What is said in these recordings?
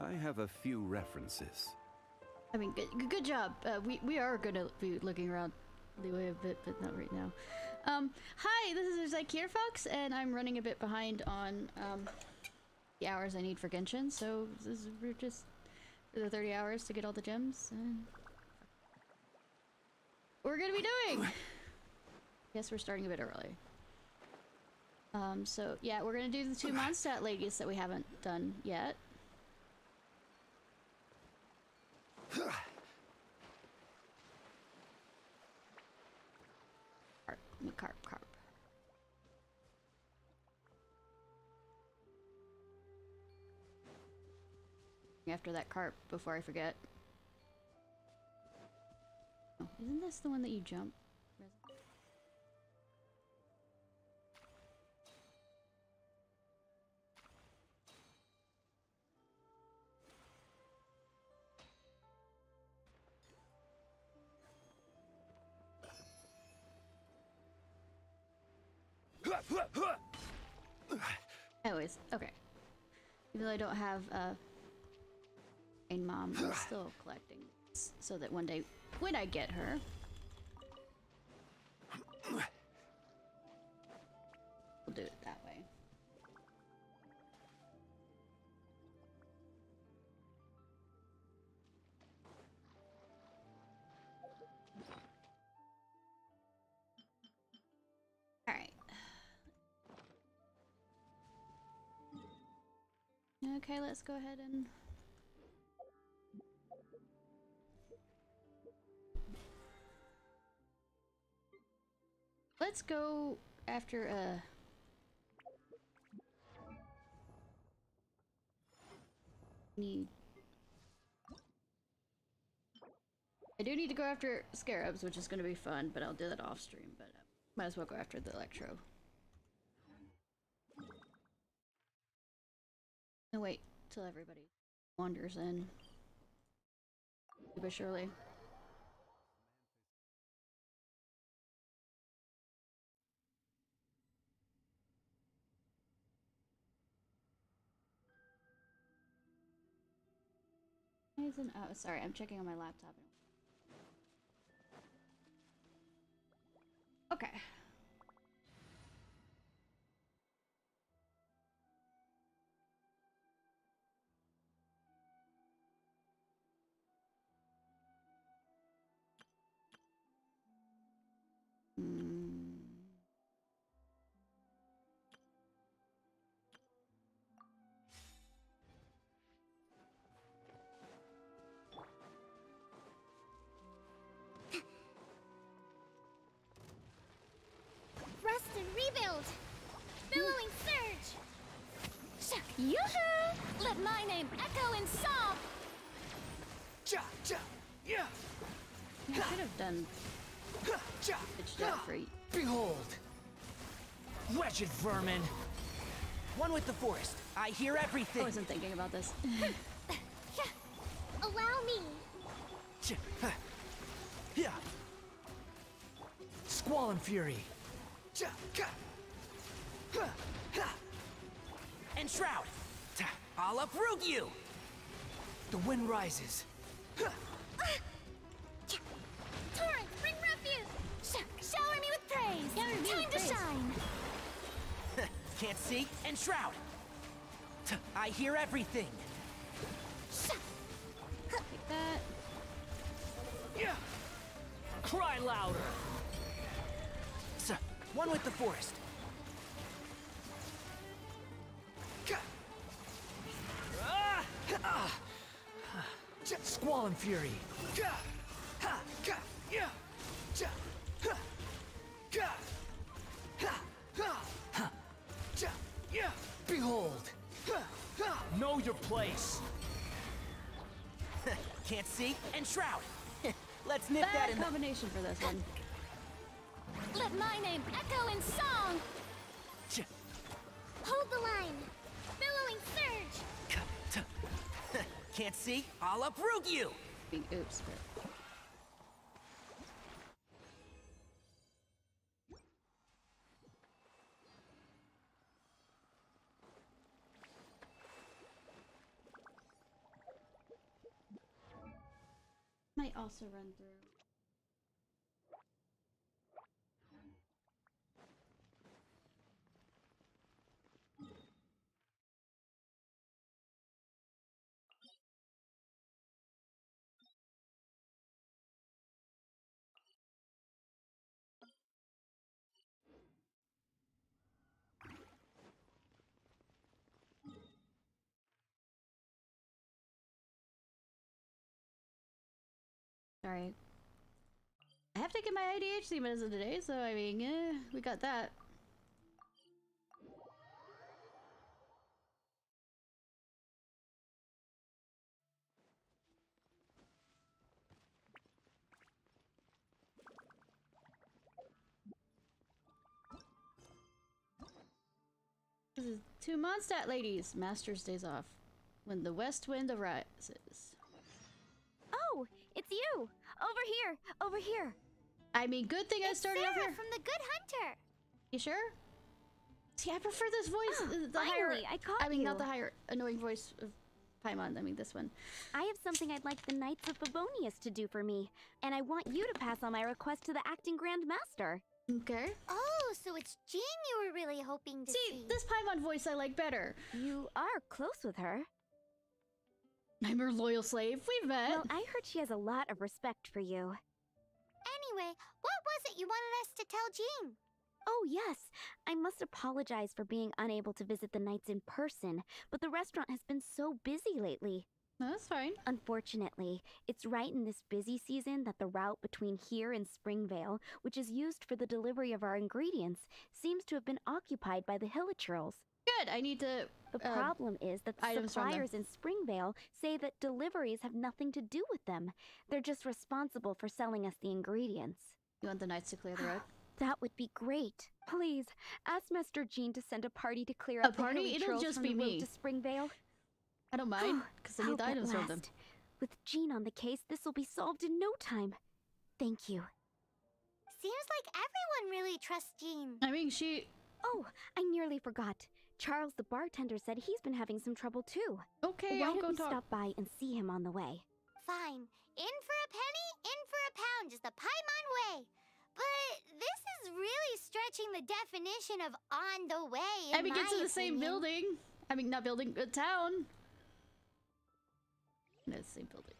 I have a few references. I mean, good job. We are gonna be looking around the way a bit, but not right now. Hi, this is Ciarfox, and I'm running a bit behind on the hours I need for Genshin. So we're just for the 30 hours to get all the gems. And we're gonna be doing. Yes, we're starting a bit early. So yeah, we're gonna do the 2 Mondstadt ladies that we haven't done yet. Carp. After that carp, before I forget. Oh, isn't this the one that you jump? Anyways, okay. Even though I don't have a mom, I'm still collecting this so that one day when I get her, we'll do it that way. All right. Okay, let's go ahead and let's go after I do need to go after scarabs, which is going to be fun, but I'll do that off stream, but might as well go after the electro. And wait till everybody wanders in. But surely. Oh, sorry, I'm checking on my laptop. Okay. Rest and rebuild! Billowing surge! Yoo-hoo! Let my name echo in song! Yeah, I should have done pitch dead for you. Behold! Wretched vermin! One with the forest. I hear everything! I wasn't thinking about this. Allow me! Squall and fury! And shroud! I'll uproot you! The wind rises. Torrent, bring refuge! Shower me with praise! Time to shine! Can't see? And shroud! I hear everything! Take that. Cry louder! One with the forest. Squall and fury. Behold! Know your place! Can't see? And shroud! Let's nip that in combination for this one. Let my name echo in song! Hold the line! Billowing surge! Can't see? I'll uproot you! Big oops, but... Might also run through. Sorry. I have taken my ADHD medicine today, so I mean, we got that. This is 2 Mondstadt ladies. Master's days off. When the west wind arises. Oh, it's you! Over here! Over here! I mean, good thing I started off Sarah here. from the Good Hunter! You sure? See, I prefer this voice. The Finally, higher, I caught I mean, you. not the higher annoying voice of Paimon. I mean, this one. I have something I'd like the Knights of Favonius to do for me, and I want you to pass on my request to the Acting Grand Master. Okay. Oh, so it's Jean you were really hoping to see. See, this Paimon voice I like better. You are close with her. I'm her loyal slave. We've met. Well, I heard she has a lot of respect for you. Anyway, what was it you wanted us to tell Jean? Oh, yes. I must apologize for being unable to visit the Knights in person, but the restaurant has been so busy lately. No, that's fine. Unfortunately, it's right in this busy season that the route between here and Springvale, which is used for the delivery of our ingredients, seems to have been occupied by the Hilichurls. Good. I need to. The problem is that the items from them. suppliers in Springvale say that deliveries have nothing to do with them. They're just responsible for selling us the ingredients. You want the knights to clear the road? That would be great. Please, ask Master Jean to send a party to clear up party? the It'll Hilichurls just from be the road me. to Springvale. I don't mind, because I need the Hope at items from them. last. With Jean on the case, this will be solved in no time. Thank you. Seems like everyone really trusts Jean. I mean, she. Oh, I nearly forgot. Charles the bartender said he's been having some trouble too. Okay, Why I'll don't go we talk. stop by and see him on the way? Fine. In for a penny, in for a pound is the Paimon way. But this is really stretching the definition of on the way, in I mean, my it's in the same opinion. building. I mean, not building, town. No, it's the same building.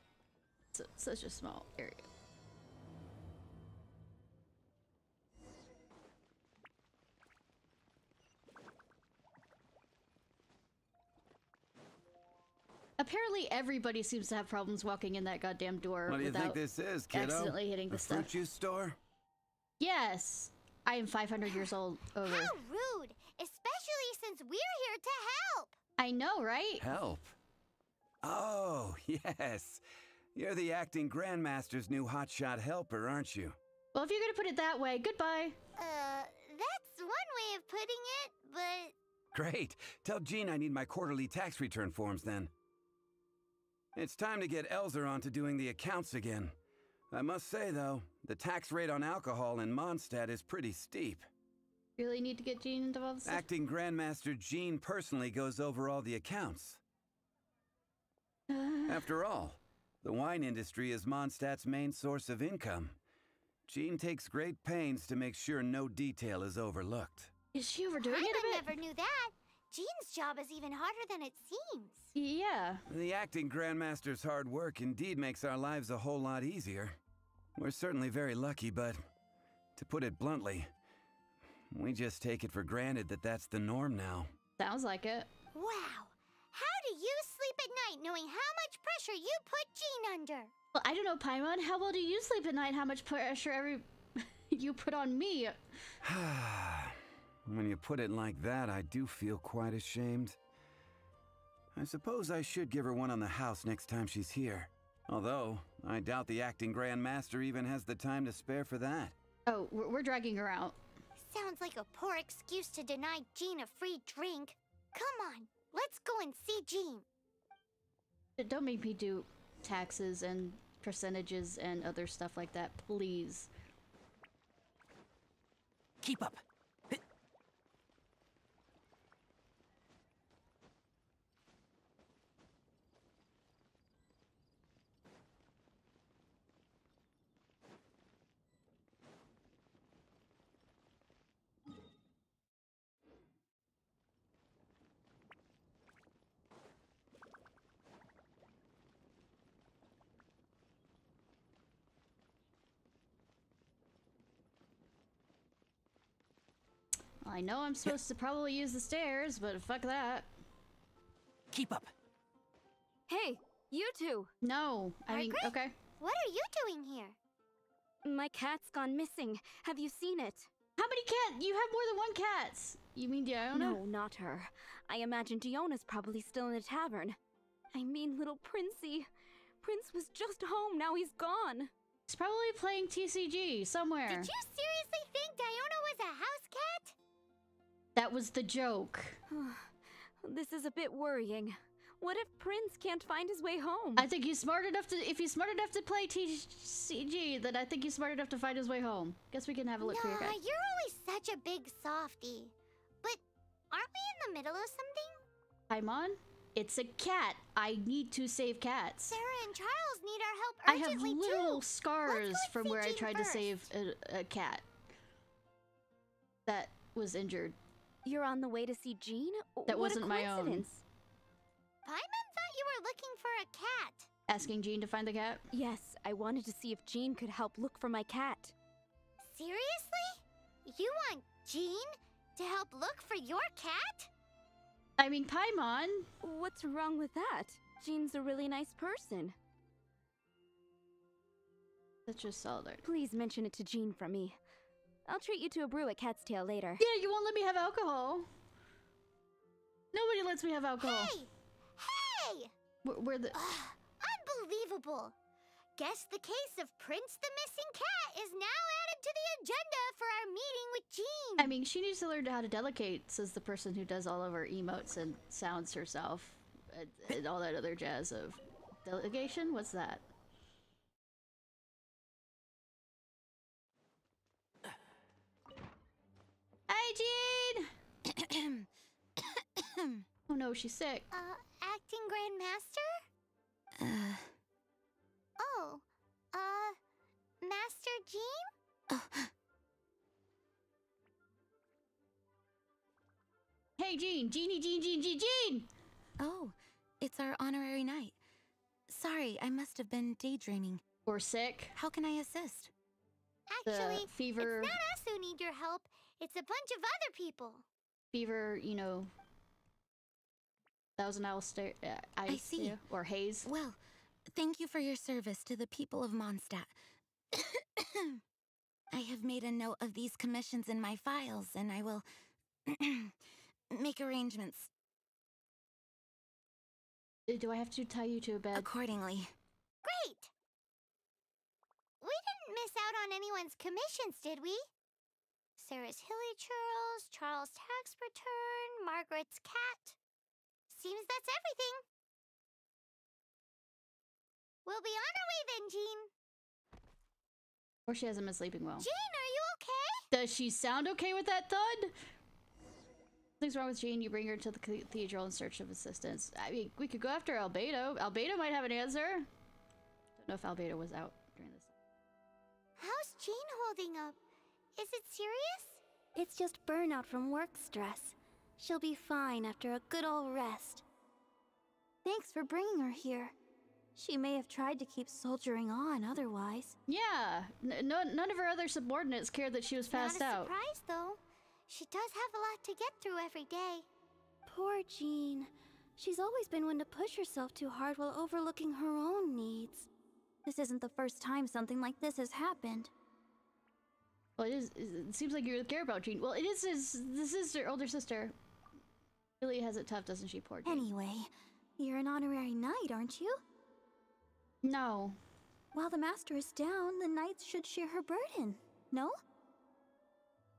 So, such a small area. Apparently, everybody seems to have problems walking in that goddamn door What do you without think this is, kiddo? accidentally hitting the A stuff. fruit juice store? Yes, I am 500 years old. Over. How rude, especially since we're here to help. I know, right? Help. Oh, yes. You're the acting Grandmaster's new hotshot helper, aren't you? Well, if you're gonna put it that way, goodbye. That's one way of putting it, but... Great. Tell Jean I need my quarterly tax return forms then. It's time to get Elzer on to doing the accounts again. I must say, though, the tax rate on alcohol in Mondstadt is pretty steep. Really need to get Jean into all this stuff? Acting Grandmaster Jean personally goes over all the accounts. After all, the wine industry is Mondstadt's main source of income. Jean takes great pains to make sure no detail is overlooked. Is she overdoing it a I bit? never knew that. Jean's job is even harder than it seems. Yeah. The acting Grandmaster's hard work indeed makes our lives a whole lot easier. We're certainly very lucky, but to put it bluntly, we just take it for granted that that's the norm now. Sounds like it. Wow. How do you sleep at night knowing how much pressure you put Jean under? Well, I don't know, Paimon. How well do you sleep at night? How much pressure you put on me? When you put it like that, I do feel quite ashamed. I suppose I should give her one on the house next time she's here. Although, I doubt the acting Grandmaster even has the time to spare for that. Oh, we're dragging her out. Sounds like a poor excuse to deny Jean a free drink. Come on, let's go and see Jean. Don't make me do taxes and percentages and other stuff like that, please. Keep up. I know I'm supposed to probably use the stairs, but fuck that. Keep up. Hey, you two! No, I mean, Margaret? okay. What are you doing here? My cat's gone missing. Have you seen it? How many cat? You have more than one cat. You mean Diona? No, not her. I imagine Diona's probably still in the tavern. I mean, little Princey. Prince was just home, now he's gone. He's probably playing TCG somewhere. Did you seriously think Diona was a house cat? That was the joke. This is a bit worrying. What if Prince can't find his way home? I think he's smart enough to. If he's smart enough to play TCG, then I think he's smart enough to find his way home. Guess we can have a look for your cat. You're always such a big softie. But aren't we in the middle of something? Paimon, it's a cat. I need to save cats. Sarah and Charles need our help I have urgently literal too. scars Let's go from and see where I Jean tried first. to save a cat that was injured. You're on the way to see Jean? That What wasn't a my own. coincidence. Paimon thought you were looking for a cat. Asking Jean to find the cat. Yes, I wanted to see if Jean could help look for my cat. Seriously? You want Jean to help look for your cat? I mean, Paimon. What's wrong with that? Jean's a really nice person. That's just solid. Please mention it to Jean from me. I'll treat you to a brew at Cat's Tail later. Yeah, you won't let me have alcohol. Nobody lets me have alcohol. Hey! Hey! We're the. Unbelievable! Guess the case of Prince the Missing Cat is now added to the agenda for our meeting with Jean. I mean, she needs to learn how to delegate, says the person who does all of her emotes and sounds herself, and all that other jazz of delegation. What's that? Hi, Jean. Oh no, she's sick. Acting Grandmaster? Oh, Master Jean? Hey, Jean. Jean. Oh, it's our honorary knight. Sorry, I must have been daydreaming. Or sick. How can I assist? Actually, fever- it's not us who need your help. It's a bunch of other people. Fever, you know. Thousand Owl I see. Yeah, or haze. Well, thank you for your service to the people of Mondstadt. I have made a note of these commissions in my files, and I will make arrangements Do I have to tie you to a bed? accordingly. Great! We didn't miss out on anyone's commissions, did we? Sarah's Hilly Churls, Charles' tax return, Margaret's cat. Seems that's everything. We'll be on our way then, Jean. Or she hasn't been sleeping well. Jean, are you okay? Does she sound okay with that thud? Something's wrong with Jean. You bring her to the cathedral in search of assistance. I mean, we could go after Albedo. Albedo might have an answer. Don't know if Albedo was out during this. How's Jean holding up? Is it serious? It's just burnout from work stress. She'll be fine after a good old rest. Thanks for bringing her here. She may have tried to keep soldiering on otherwise. Yeah, none of her other subordinates cared that she was passed Not a out. surprise, though. She does have a lot to get through every day. Poor Jean. She's always been one to push herself too hard while overlooking her own needs. This isn't the first time something like this has happened. Well, it seems like you really care about Jean. Well, it is the sister, older sister. Really has it tough, doesn't she, poor Jean? Anyway, you're an honorary knight, aren't you? No. While the master is down, the knights should share her burden, no?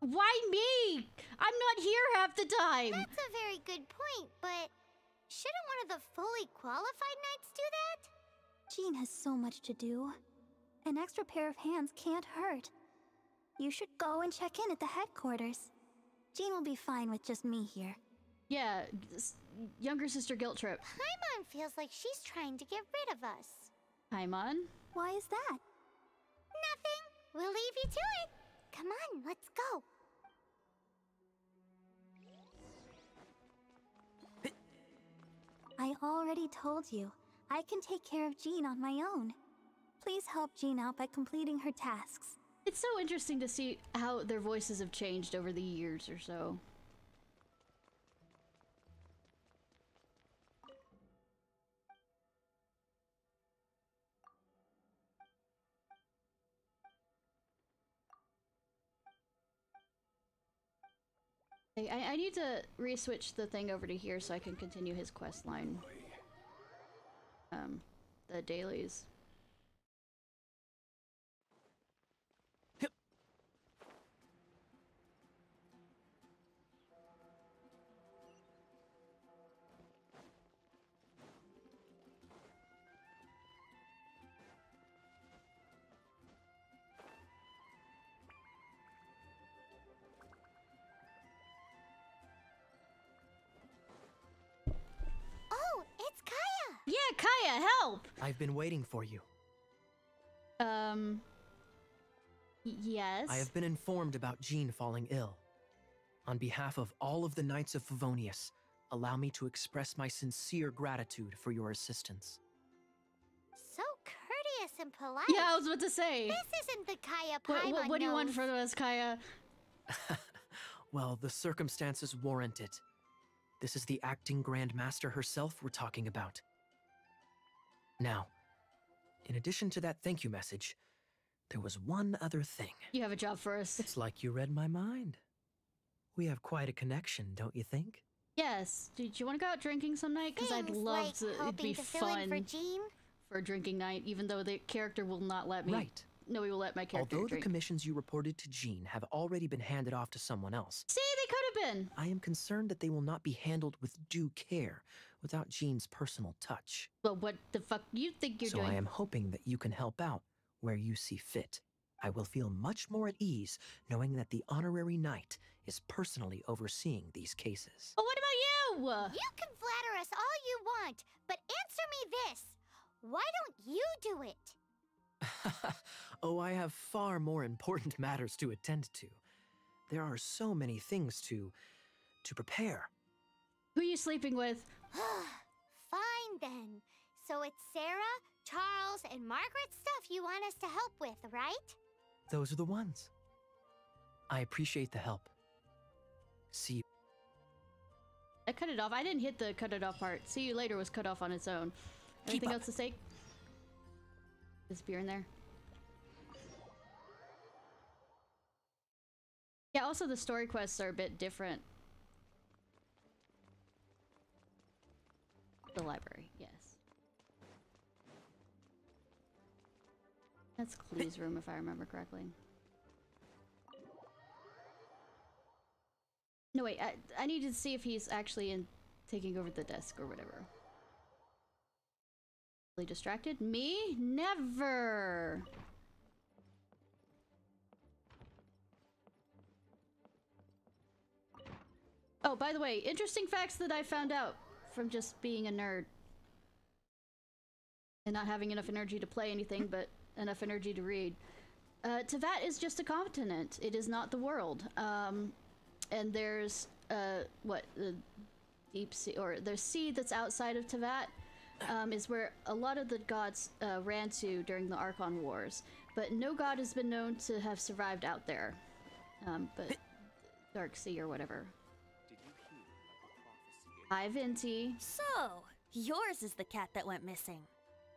Why me? I'm not here half the time. That's a very good point, but shouldn't one of the fully qualified knights do that? Jean has so much to do. An extra pair of hands can't hurt. You should go and check in at the headquarters. Jean will be fine with just me here. Yeah, younger sister guilt trip. Paimon feels like she's trying to get rid of us. Paimon? Why is that? Nothing. We'll leave you to it. Come on, let's go. I already told you. I can take care of Jean on my own. Please help Jean out by completing her tasks. It's so interesting to see how their voices have changed over the years or so. I need to re-switch the thing over to here so I can continue his quest line. The dailies. Oh, it's Kaya! Yeah, Kaya, help! I've been waiting for you. Yes? I have been informed about Jean falling ill. On behalf of all of the Knights of Favonius, allow me to express my sincere gratitude for your assistance. So courteous and polite. Yeah, I was about to say. This isn't the Kaya Paimon What do you want knows. from us, Kaya? Well, the circumstances warrant it. This is the acting Grand Master herself we're talking about. Now, in addition to that thank you message, there was one other thing. You have a job for us. It's like you read my mind. We have quite a connection, don't you think? Yes. Do you want to go out drinking some night? Because I'd Things love like to. It'd hoping be to fill in for fun Jean. for a drinking night, even though the character will not let me. Right. No, he will let my character Although the drink. commissions you reported to Jean have already been handed off to someone else, See, they could have been. I am concerned that they will not be handled with due care without Jean's personal touch. But what the fuck you think you're So doing? I am hoping that you can help out where you see fit. I will feel much more at ease knowing that the honorary knight is personally overseeing these cases. But what about you? You can flatter us all you want, but answer me this. Why don't you do it? Oh, I have far more important matters to attend to. There are so many things to prepare. Who are you sleeping with? Fine then. So it's Sarah, Charles, and Margaret's stuff you want us to help with, right? Those are the ones. I appreciate the help. See you. I cut it off. I didn't hit the cut it off part. See you later was cut off on its own. Keep Anything up. else to say? Is beer in there? Yeah, also the story quests are a bit different. The library, yes. That's Clee's room if I remember correctly. No, wait, I need to see if he's actually in taking over the desk or whatever. Really distracted? Me? Never! Oh, by the way, interesting facts that I found out from just being a nerd. And not having enough energy to play anything, but enough energy to read. Teyvat is just a continent. It is not the world. And there's, the deep sea, or the sea that's outside of Teyvat, is where a lot of the gods ran to during the Archon Wars. But no god has been known to have survived out there. But Dark Sea or whatever. Hi, Venti. So, yours is the cat that went missing.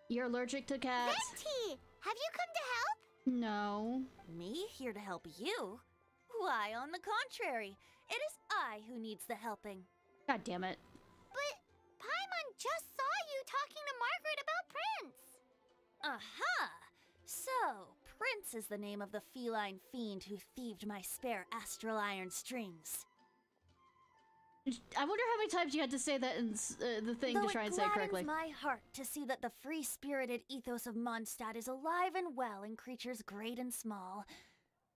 You're allergic to cats? Venti, have you come to help? No. Me here to help you? Why, on the contrary, it is I who needs the helping. God damn it. But Paimon just saw you talking to Margaret about Prince. Aha! So, Prince is the name of the feline fiend who thieved my spare astral iron strings. I wonder how many times you had to say that in the thing Though to try and say it correctly. it gladdens my heart to see that the free-spirited ethos of Mondstadt is alive and well in creatures great and small.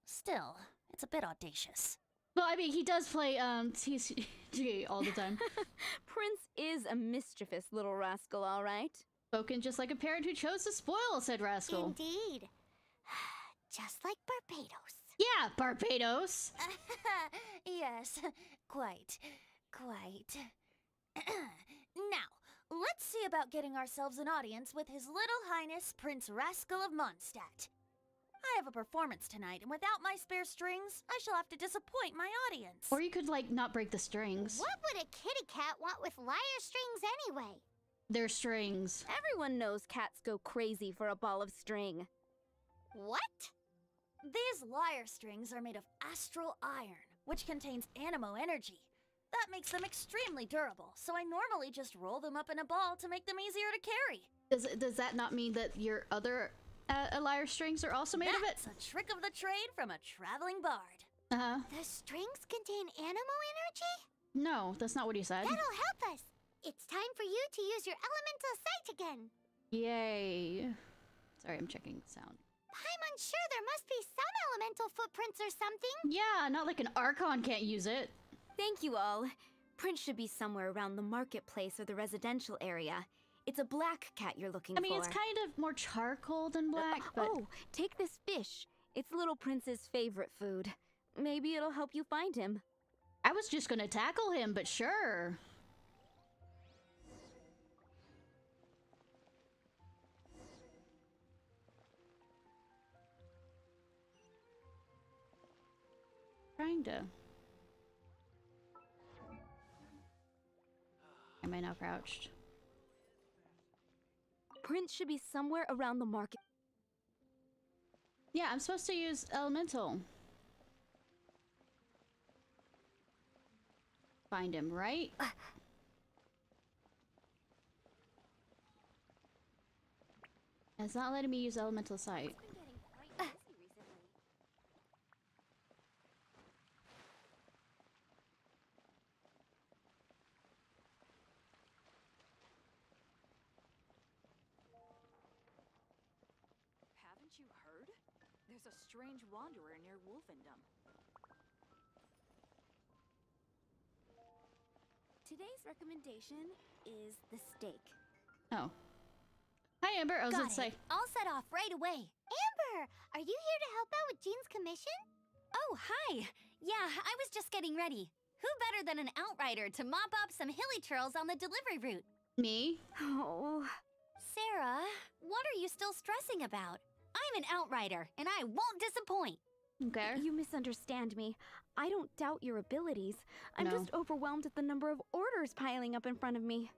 Still, it's a bit audacious. Well, I mean, he does play TCG all the time. Prince is a mischievous little rascal, all right. Spoken just like a parent who chose to spoil, said Rascal. Indeed. Just like Barbados. Yeah, Barbados. Yes, quite. Now, let's see about getting ourselves an audience with His Little Highness Prince Rascal of Mondstadt. I have a performance tonight, and without my spare strings, I shall have to disappoint my audience. Or you could, like, not break the strings. What would a kitty cat want with lyre strings anyway? They're strings. Everyone knows cats go crazy for a ball of string. What? These lyre strings are made of astral iron, which contains animo energy. That makes them extremely durable, so I normally just roll them up in a ball to make them easier to carry. Does that not mean that your other lyre strings are also made of it? That's a trick of the trade from a traveling bard. Uh-huh. The strings contain animo energy? No, that's not what he said. That'll help us. It's time for you to use your elemental sight again. Yay. Sorry, I'm checking sound. I'm unsure there must be some elemental footprints or something. Yeah, not like an Archon can't use it. Thank you all. Prince should be somewhere around the marketplace or the residential area. It's a black cat you're looking for. I mean, it's kind of more charcoal than black, but... Oh, take this fish. It's Little Prince's favorite food. Maybe it'll help you find him. I was just gonna tackle him, but sure. Trying to... Am I now crouched? Prince should be somewhere around the market. Yeah, I'm supposed to use elemental. Find him, right? It's not letting me use elemental sight. Haven't you heard? There's a strange wanderer near Wolfendom. Today's recommendation is the steak. Oh. Hi, Amber. I was Got gonna say. I'll set off right away. Amber, are you here to help out with Jean's commission? Oh, hi. Yeah, I was just getting ready. Who better than an outrider to mop up some hilly churls on the delivery route? Me? Oh. Sarah, what are you still stressing about? I'm an outrider, and I won't disappoint. Okay. You misunderstand me. I don't doubt your abilities. I'm No. just overwhelmed at the number of orders piling up in front of me.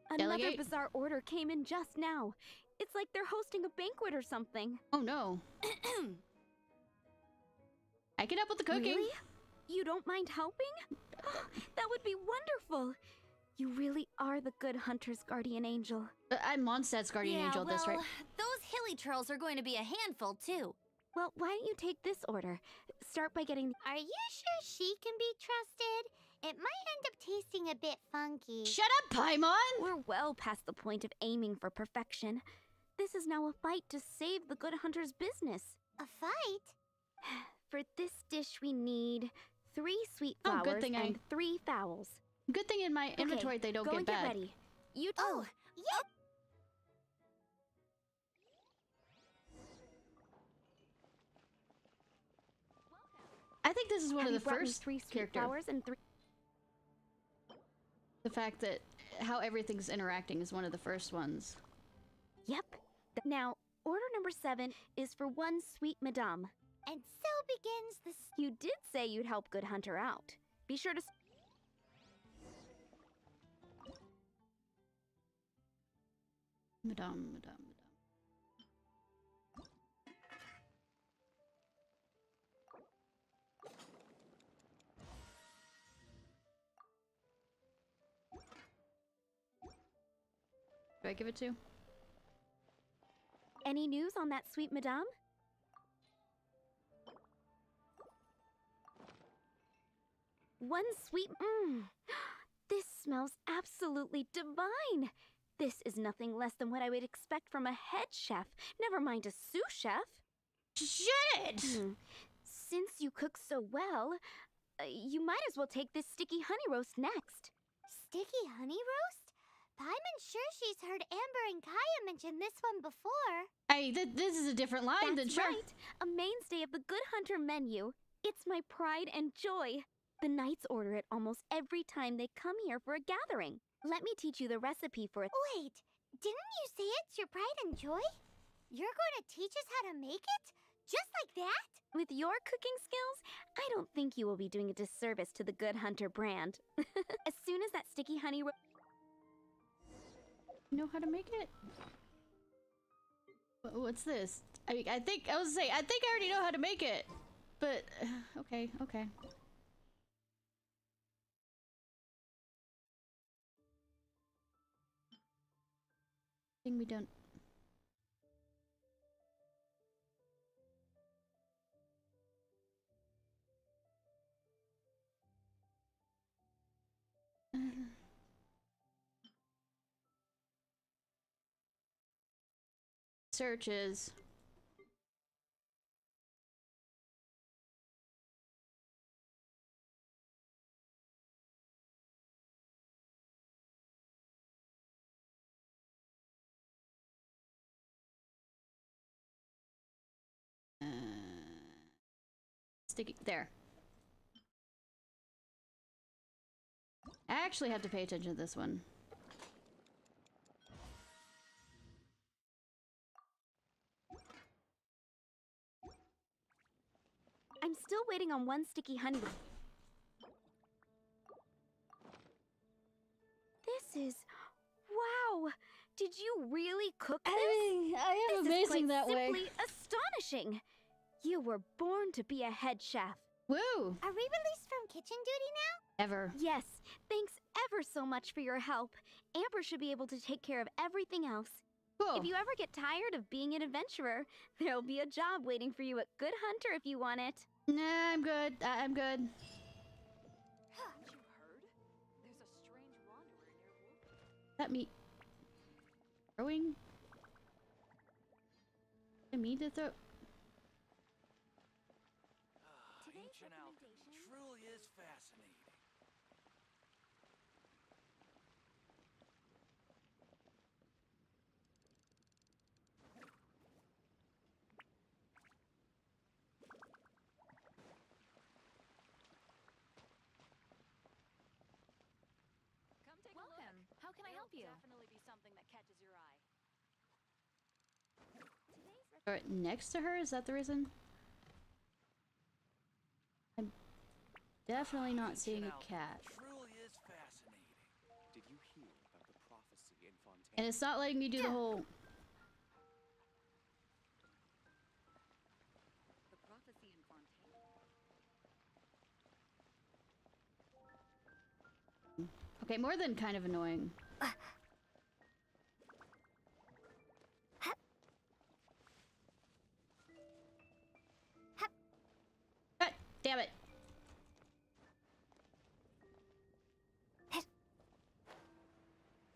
Another Delegate? bizarre order came in just now. It's like they're hosting a banquet or something. Oh no. I can help with the cooking. Really? You don't mind helping? That would be wonderful. You really are the good hunter's guardian angel. I'm Mondstadt's guardian angel at this, right? Those hilly churls are going to be a handful, too. Well, why don't you take this order? Start by getting... Are you sure she can be trusted? It might end up tasting a bit funky. Shut up, Paimon! We're well past the point of aiming for perfection. This is now a fight to save the good hunter's business. A fight? For this dish, we need 3 sweet Oh, flowers good thing and 3 fowls. Good thing in my inventory they don't go get and bad. Get ready. You too. Oh, yep. I think this is one Have of you the brought me first 3 sweet character. flowers and 3... The fact that how everything's interacting is one of the first ones. Yep. Now, order number 7 is for 1 sweet madame. And so begins the... You did say you'd help Good Hunter out. Be sure to... Madame. Do I give it to? Any news on that sweet madame? One sweet... This smells absolutely divine. This is nothing less than what I would expect from a head chef, never mind a sous chef. Shit! Since you cook so well, you might as well take this sticky honey roast next. Sticky honey roast? Paimon's sure she's heard Amber and Kaya mention this one before. This is a different line than That's sure. right. A mainstay of the Good Hunter menu. It's my pride and joy. The knights order it almost every time they come here for a gathering. Let me teach you the recipe for it. Wait, didn't you say it's your pride and joy? You're going to teach us how to make it? Just like that? With your cooking skills, I don't think you will be doing a disservice to the Good Hunter brand. As soon as that sticky honey... You know how to make it? What's this? I mean, I think I already know how to make it. But, okay. Thing we don't... Searches. Sticky there. I actually have to pay attention to this one. I'm still waiting on one sticky honey. This is... Wow! Did you really cook this? I am amazing that way. Simply astonishing! You were born to be a head chef. Woo! Are we released from kitchen duty now? Ever. Yes, thanks ever so much for your help. Amber should be able to take care of everything else. Cool. If you ever get tired of being an adventurer, there'll be a job waiting for you at Good Hunter if you want it. Nah, I'm good. I'm good. Haven't you heard? There's a strange wanderer near Wolfen. Is that me throwing? I mean to throw. Ancient alchemy truly is fascinating. Come take Welcome. a look. How can I help you? Definitely be something that catches your eye. Right next to her? Is that the reason? I'm definitely not seeing a cat. Truly is fascinating. Did you hear about the prophecy in Fontaine? And it's not letting me do the whole... The prophecy in Fontaine. Okay, more than kind of annoying. God damn it.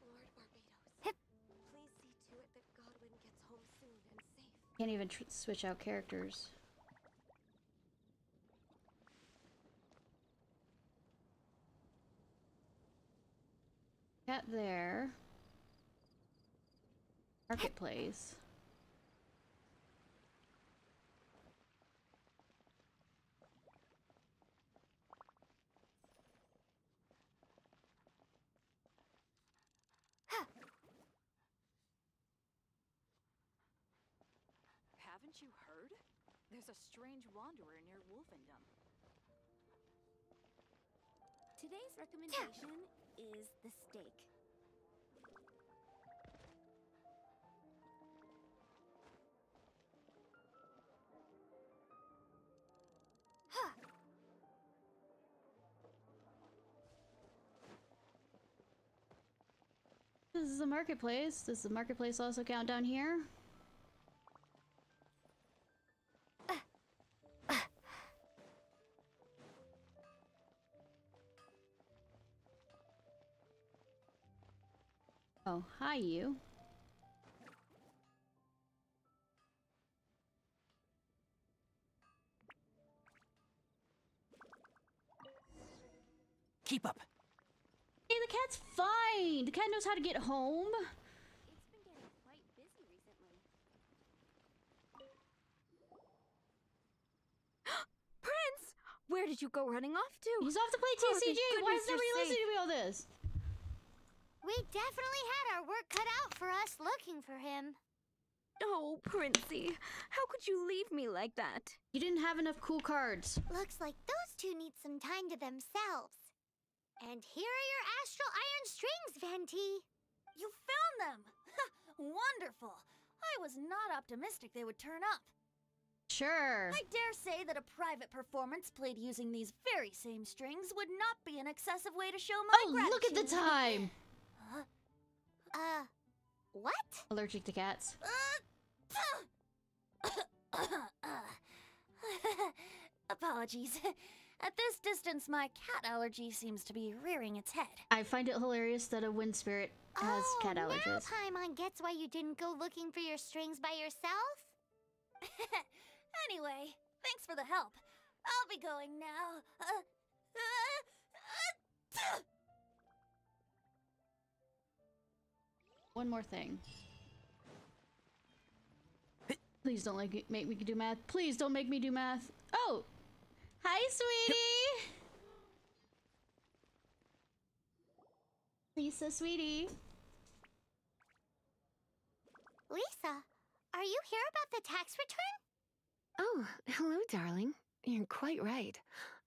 Lord Barbados, please see to it that Godwin gets home soon and safe. Can't even switch out characters. Cat there. Marketplace. Haven't you heard? There's a strange wanderer near Wolfendom. Today's recommendation is the steak. This is a marketplace. Does the marketplace also count down here? Oh, hi you. Keep up. Hey, the cat's fine. The cat knows how to get home. It's been getting quite busy recently. Prince! Where did you go running off to? He's off to play Oh, thank TCG. Why goodness is nobody you're listening to me all this? We definitely had our work cut out for us looking for him. Oh, Princey, how could you leave me like that? You didn't have enough cool cards. Looks like those two need some time to themselves. And here are your astral iron strings, Venti. You found them! Wonderful! I was not optimistic they would turn up. Sure. I dare say that a private performance played using these very same strings would not be an excessive way to show my gratitude. Look at the time! What? Allergic to cats. Apologies. At this distance, my cat allergy seems to be rearing its head. I find it hilarious that a wind spirit has cat allergies. Now Paimon gets why you didn't go looking for your strings by yourself. Anyway, thanks for the help. I'll be going now. One more thing. Please don't make me do math. Please don't make me do math. Oh! Hi, sweetie! Lisa, sweetie. Lisa, are you here about the tax return? Oh, hello, darling. You're quite right.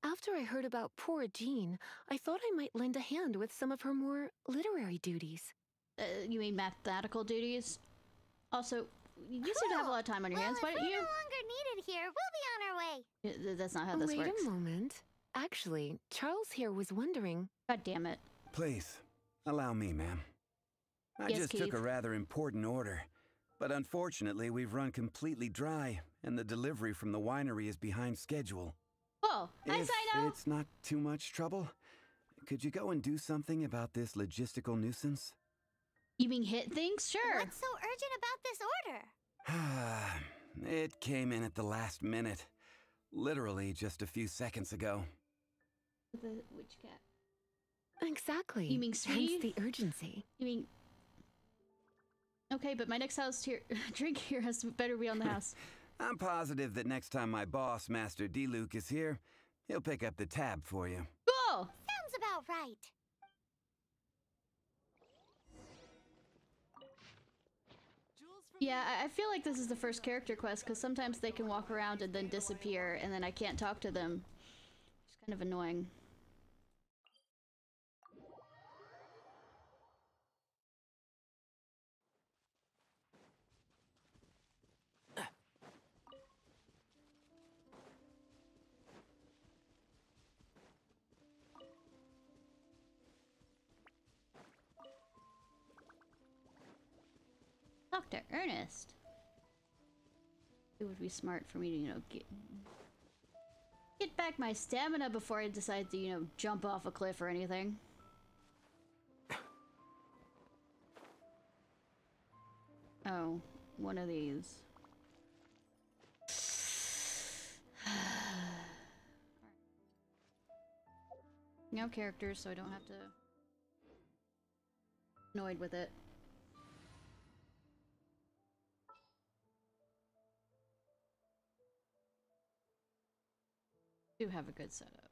After I heard about poor Jean, I thought I might lend a hand with some of her more literary duties. You mean mathematical duties? Also, you seem to have a lot of time on your hands. Why don't you? We're no longer needed here. We'll be on our way. That's not how this works. Wait a moment. Actually, Charles here was wondering... God damn it. Please, allow me, ma'am. I just took a rather important order. But unfortunately, we've run completely dry, and the delivery from the winery is behind schedule. Oh, hi, Sino! If it's not too much trouble, could you go and do something about this logistical nuisance? You mean hit things? Sure. What's so urgent about this order? It came in at the last minute. Literally just a few seconds ago. Which cat? Exactly. You mean sweetie? Hence the urgency. You mean... Okay, but my next house here, drink here better be on the house. I'm positive that next time my boss, Master D-Luke, is here, he'll pick up the tab for you. Cool! Sounds about right. Yeah, I feel like this is the first character quest, because sometimes they can walk around and then disappear, and then I can't talk to them. It's kind of annoying. Dr. Ernest. It would be smart for me to, get back my stamina before I decide to, jump off a cliff or anything. Oh, one of these. No characters, so I don't have to annoyed with it. Do have a good setup.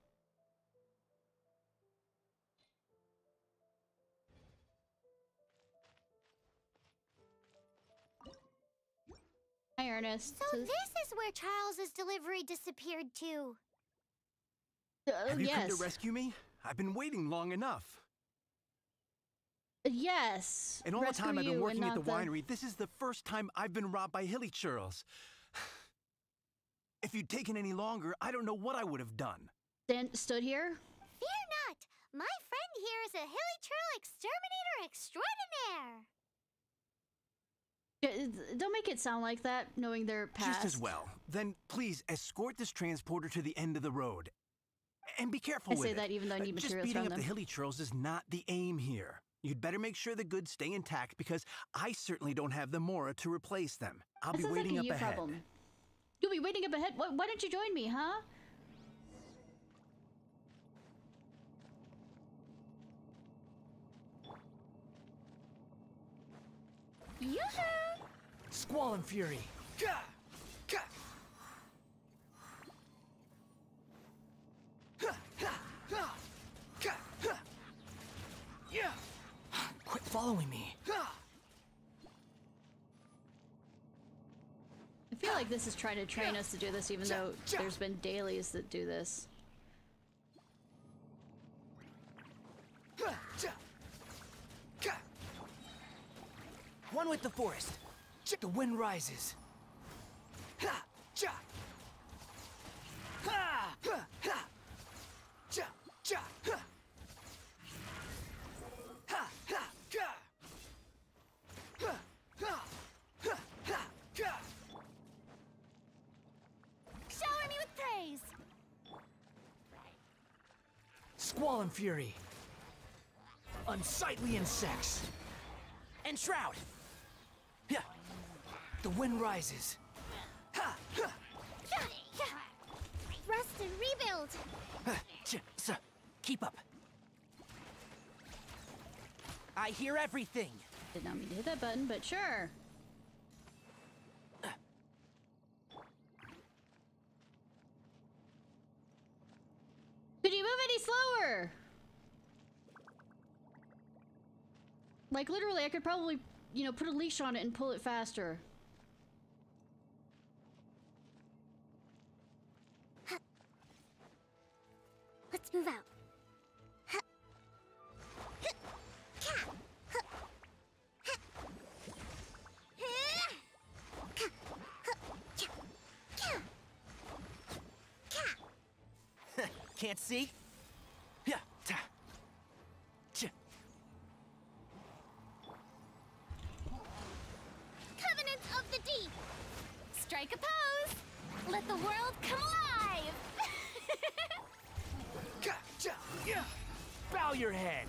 Hi, Ernest. So this is where Charles's delivery disappeared to. Have you come to rescue me? I've been waiting long enough. Yes. In all the time I've been working at the winery, this is the first time I've been robbed by hilly churls. If you'd taken any longer, I don't know what I would have done. Then stood here? Fear not! My friend here is a hilly churl exterminator extraordinaire! Don't make it sound like that, knowing their past. Just as well. Then please escort this transporter to the end of the road. And be careful with it. I say that even though I need materials Just from beating them. up the hilly churls is not the aim here. You'd better make sure the goods stay intact because I certainly don't have the Mora to replace them. I'll be waiting up ahead. Problem. You'll be waiting up ahead? Why don't you join me, huh? Yoo-hoo! Squall and fury. Gah! Gah! Yeah! Quit following me. feel like this is trying to train us to do this, even though there's been dailies that do this. One with the forest. The wind rises. Shower me with praise. Squall and fury. Unsightly insects. And shroud. Yeah. The wind rises. Rest and rebuild. Keep up. I hear everything. Did not mean to hit that button, but sure. Could you move any slower? Like, literally, I could probably, you know, put a leash on it and pull it faster. Let's move out. Can't see? Yeah. Covenant of the Deep. Strike a pose. Let the world come alive. Bow your head.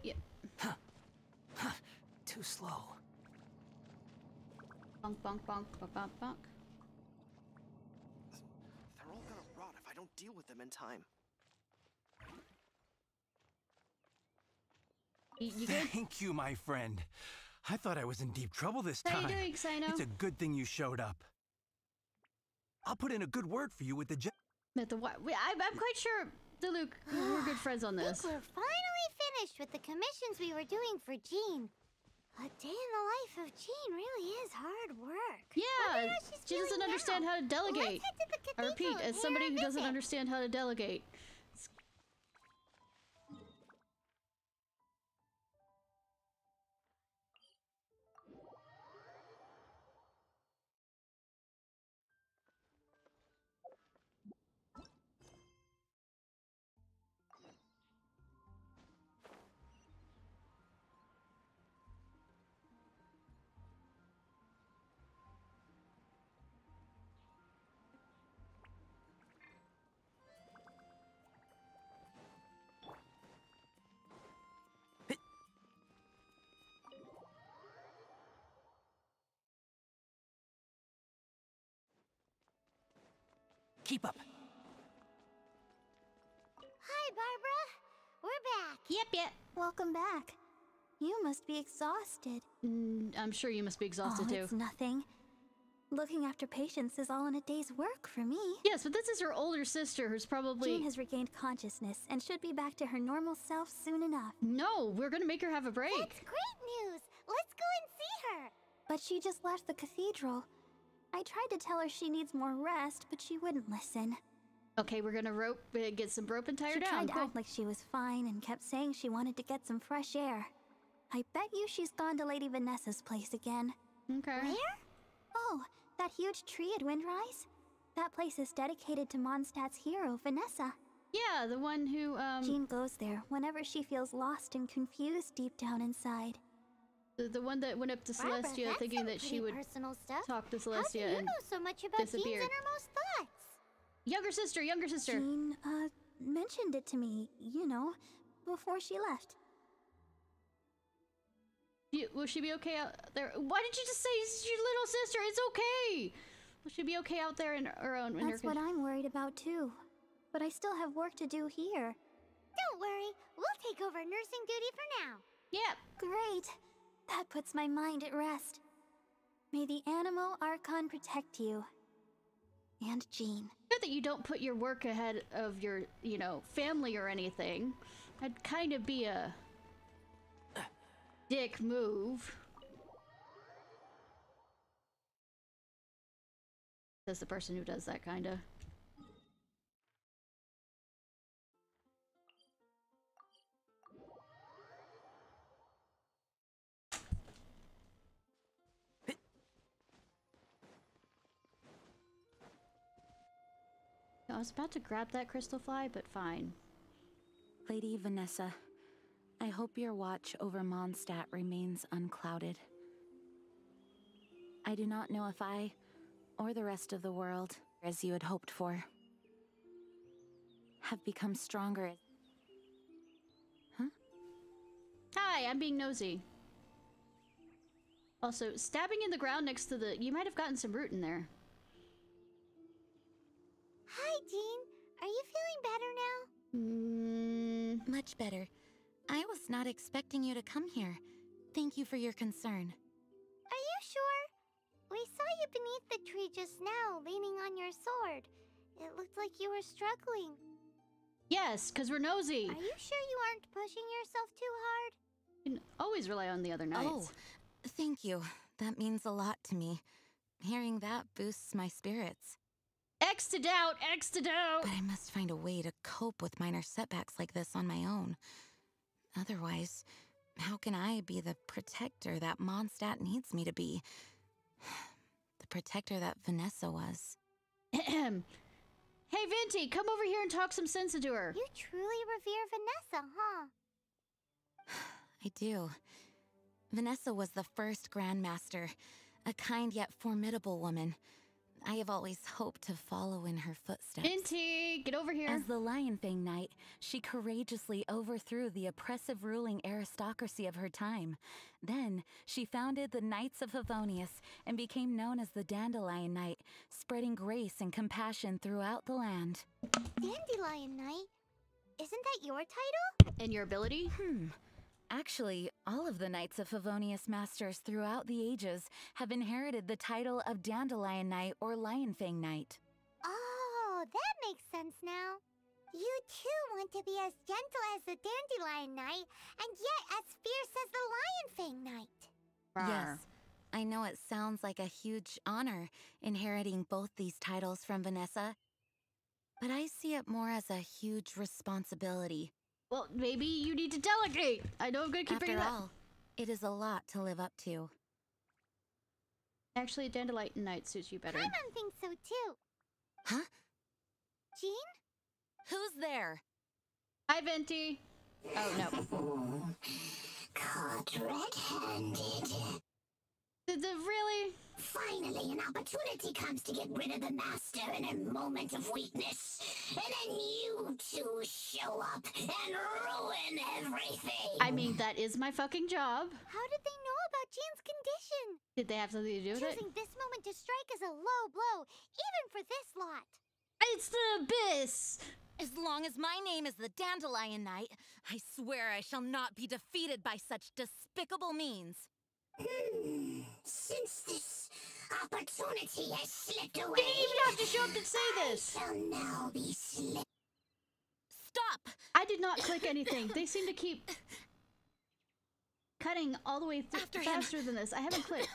Yeah. Too slow. Bonk, bonk, bonk, bonk, bonk, bonk. They're all gonna rot if I don't deal with them in time. You good? Thank you, my friend. I thought I was in deep trouble this time. How you doing, Sino? It's a good thing you showed up. I'll put in a good word for you with the I'm quite sure, Diluc, we're good friends on I this. think we're finally finished with the commissions we were doing for Jean. A day in the life of Jean really is hard work. Yeah, she doesn't understand how to delegate. Let's head to the I repeat, cathedral and as pay somebody our who doesn't visit. understand how to delegate. Keep up. Hi, Barbara. We're back. Yep. Welcome back. You must be exhausted. I'm sure you must be exhausted too. It's nothing. Looking after patients is all in a day's work for me. Yes, but this is her older sister who's probably... Jean has regained consciousness and should be back to her normal self soon enough. No, we're gonna make her have a break. That's great news. Let's go and see her. But she just left the cathedral. I tried to tell her she needs more rest, but she wouldn't listen. Okay, we're gonna get some rope and tie her She down. tried to Cool. act like she was fine and kept saying she wanted to get some fresh air. I bet you she's gone to Lady Vanessa's place again. Okay. Where? Oh, that huge tree at Windrise? That place is dedicated to Mondstadt's hero, Vanessa. Yeah, the one who, Jean goes there whenever she feels lost and confused deep down inside. The one that went up to Barbara, Celestia that's thinking some that she pretty would personal stuff. talk to How do Celestia you and know so much about Jean's disappeared. innermost thoughts? Younger sister. Jean, mentioned it to me, you know, before she left. Will she be okay out there? Why did you just say it's your little sister? It's okay. Will she be okay out there in her own? That's what I'm worried about too. But I still have work to do here. Don't worry, we'll take over nursing duty for now. Yep. Great. That puts my mind at rest. May the Animo Archon protect you. And Jean. Good that you don't put your work ahead of your, you know, family or anything. That'd kind of be a dick move. That's the person who does that, kinda. I was about to grab that crystal fly, but fine. Lady Vanessa, I hope your watch over Mondstadt remains unclouded. I do not know if I, or the rest of the world, as you had hoped for, have become stronger. Huh? Hi, I'm being nosy. Also, stabbing in the ground next to the... You might have gotten some root in there. Hi, Jean. Are you feeling better now? Much better. I was not expecting you to come here. Thank you for your concern. Are you sure? We saw you beneath the tree just now, leaning on your sword. It looked like you were struggling. Yes, because we're nosy. Are you sure you aren't pushing yourself too hard? You can always rely on the other knights. Oh, thank you. That means a lot to me. Hearing that boosts my spirits. X to doubt, X to doubt. But I must find a way to cope with minor setbacks like this on my own. Otherwise, how can I be the protector that Mondstadt needs me to be? The protector that Vanessa was. Hey, Venti, come over here and talk some sense into her. You truly revere Vanessa, huh? I do. Vanessa was the first Grandmaster, a kind yet formidable woman. I have always hoped to follow in her footsteps. Venti, get over here. As the Lionfang Knight, she courageously overthrew the oppressive ruling aristocracy of her time. Then, she founded the Knights of Favonius and became known as the Dandelion Knight, spreading grace and compassion throughout the land. Dandelion Knight? Isn't that your title? And your ability? Actually, all of the Knights of Favonius Masters throughout the ages have inherited the title of Dandelion Knight or Lionfang Knight. Oh, that makes sense now. You too want to be as gentle as the Dandelion Knight, and yet as fierce as the Lionfang Knight. Yes, I know it sounds like a huge honor inheriting both these titles from Vanessa, but I see it more as a huge responsibility. Well, maybe you need to delegate. I know I'm gonna keep bringing that. After all, it is a lot to live up to. Actually, Dandelion Knight suits you better. Paimon thinks so too. Huh? Jean? Who's there? Hi, Venti. Oh, no. Caught red-handed. Really? Finally, an opportunity comes to get rid of the Master in a moment of weakness. And then you two show up and ruin everything. I mean, that is my fucking job. How did they know about Jean's condition? Did they have something to do with it? Choosing this moment to strike is a low blow, even for this lot. It's the abyss! As long as my name is the Dandelion Knight, I swear I shall not be defeated by such despicable means. Since this opportunity has slipped away, didn't even have to show up to say this. I shall now be slipped. Stop! I did not click anything. They seem to keep cutting all the way faster than this. I haven't clicked.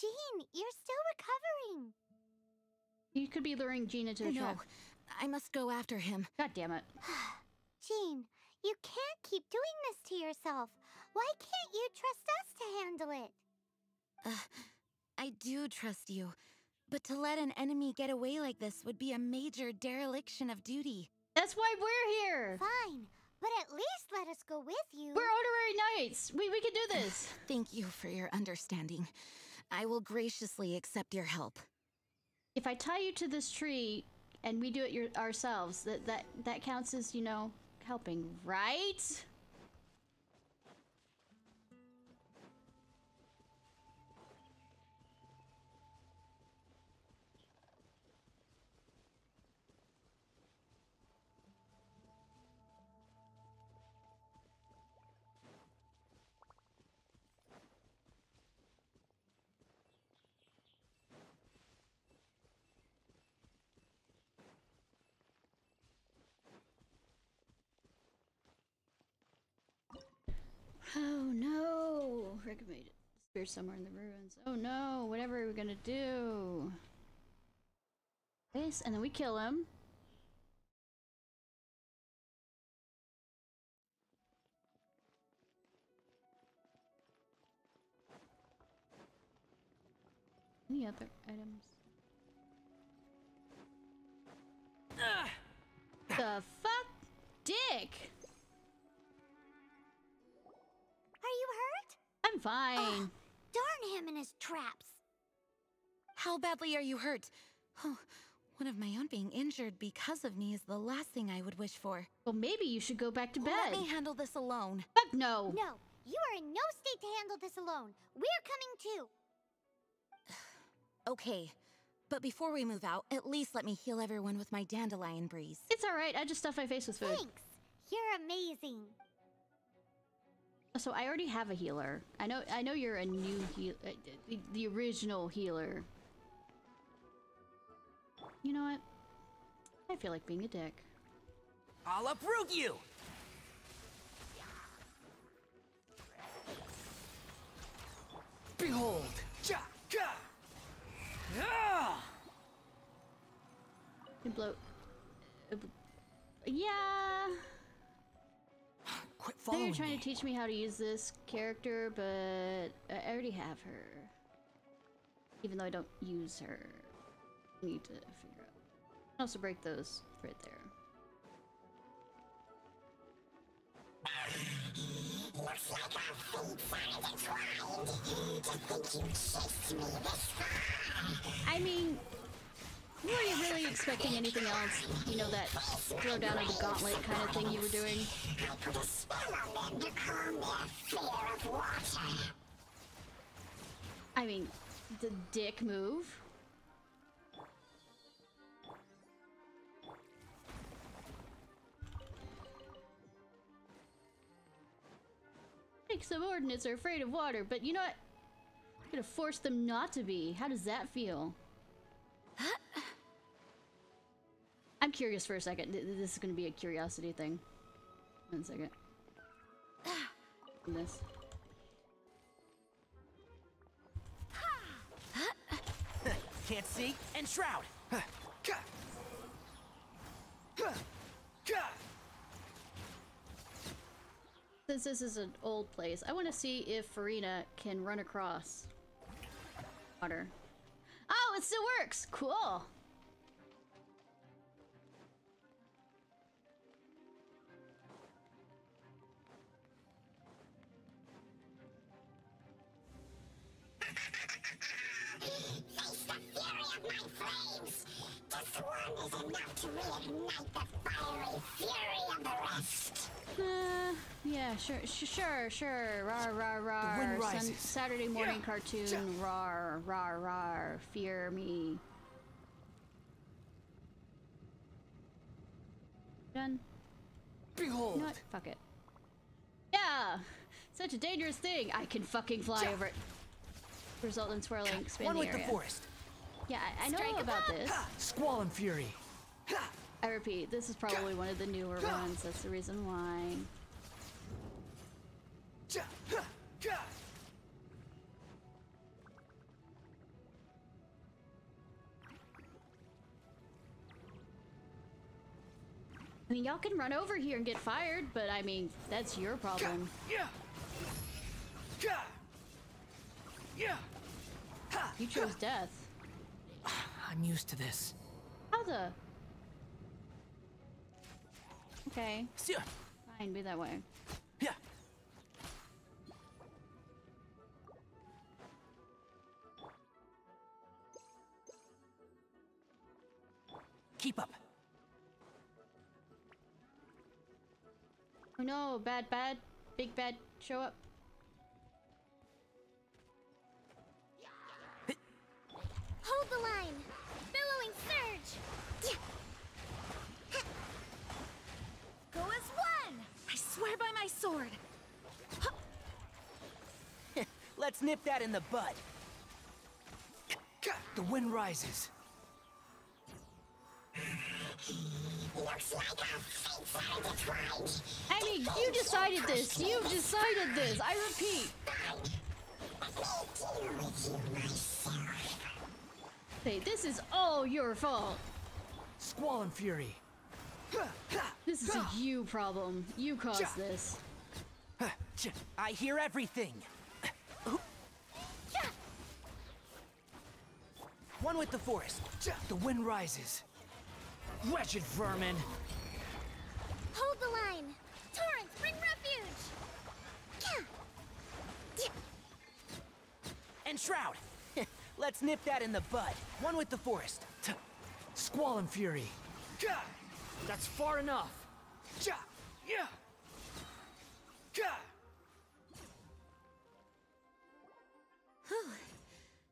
Jean, you're still recovering. You could be luring Jean into a trap. No, I must go after him. God damn it. Jean, you can't keep doing this to yourself. Why can't you trust us to handle it? I do trust you, but to let an enemy get away like this would be a major dereliction of duty. That's why we're here. Fine, but at least let us go with you. We're honorary knights. We can do this. Thank you for your understanding. I will graciously accept your help. If I tie you to this tree and we do it ourselves, that counts as, you know, helping, right? There's somewhere in the ruins. Oh no, whatever are we gonna do? This, and then we kill him. Any other items? The fuck? Dick! Are you hurt? I'm fine. Oh, darn him and his traps. How badly are you hurt? Oh, one of my own being injured because of me is the last thing I would wish for. Well, maybe you should go back to bed. Let me handle this alone. Fuck no. No, you are in no state to handle this alone. We're coming too. Okay, but before we move out, at least let me heal everyone with my dandelion breeze. It's alright, I just stuff my face with food. Thanks. You're amazing. So I already have a healer. I know you're a new the original healer. You know what? I feel like being a dick. I'll uproot you! Behold! Ja! Ja! Ah! You blow. Yeah. Quit I know following you're trying me. to teach me how to use this character, but I already have her. Even though I don't use her. I need to figure out. I also break those right there. Looks like our fates are intertwined. To think you chased me this far. I mean, were you really expecting anything else? You know, that throw down of the gauntlet kind of thing you were doing? I put a spell on them to calm their fear of water. I mean, the dick move. Like subordinates are afraid of water, but you know what? I'm gonna force them not to be. How does that feel? I'm curious for a second. This is gonna be a curiosity thing. 1 second. This. Can't see? Enshroud! Since this is an old place, I want to see if Farina can run across water. Oh, it still works! Cool! Face the fury of my flames. This one is enough to reignite the fiery fury of the rest. Yeah, sure. Rar, rar, rar. The wind rises. Saturday morning cartoon. Rar, rar, rar. Fear me. Done. Behold! You know what? Fuck it. Yeah! Such a dangerous thing. I can fucking fly over it. Result in swirling, expand One the with area. the forest. Yeah, I know about this. Squall and fury. I repeat, this is probably one of the newer ones. That's the reason why. I mean, y'all can run over here and get fired, but I mean, that's your problem. You chose death. I'm used to this. How the? Okay. Fine, be that way. Yeah. Keep up. Oh no, bad, big bad, show up. Hold the line! Billowing surge! Go as one! I swear by my sword! Let's nip that in the bud. The wind rises. Looks like our fates are intertwined. I mean, you decided this. You decided this. I repeat. Fine. deal with you myself. Hey, this is all your fault. Squall and Fury. This is a you problem. You caused this. I hear everything. One with the forest. The wind rises. Wretched vermin. Hold the line! Torrents, bring refuge! And Shroud. Let's nip that in the bud. One with the forest. Squall and Fury. That's far enough. Whew.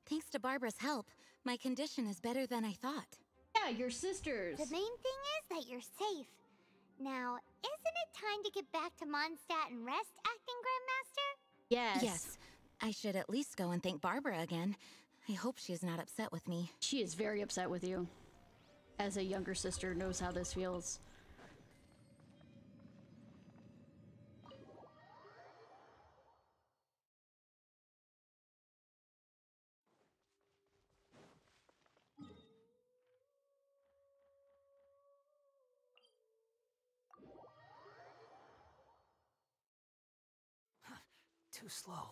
Thanks to Barbara's help, my condition is better than I thought. Yeah, your sisters. The main thing is that you're safe. Now, isn't it time to get back to Mondstadt and rest, Acting Grandmaster? Yes. Yes. I should at least go and thank Barbara again. I hope she's not upset with me. She is very upset with you. As a younger sister knows how this feels. Too slow.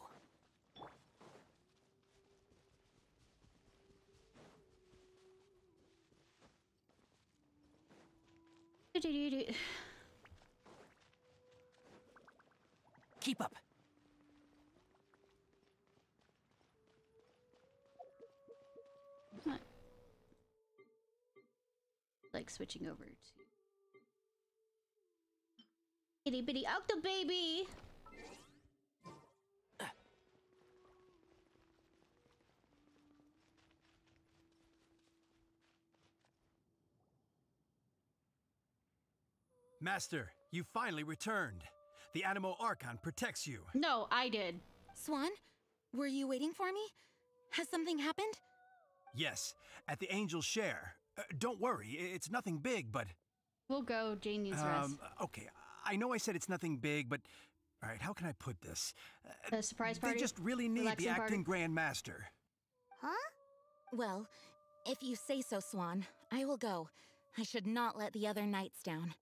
Keep up. Huh. Like switching over to itty bitty octo baby. Master, you finally returned. The Animo Archon protects you. No, I did. Swan, were you waiting for me? Has something happened? Yes, at the Angel's Share. Don't worry, it's nothing big, but... We'll go. Jane needs rest. Okay, I know I said it's nothing big, but... Alright, how can I put this? A surprise party? They just really need Relaxing the Acting party? Grand Master. Huh? Well, if you say so, Swan, I will go. I should not let the other knights down.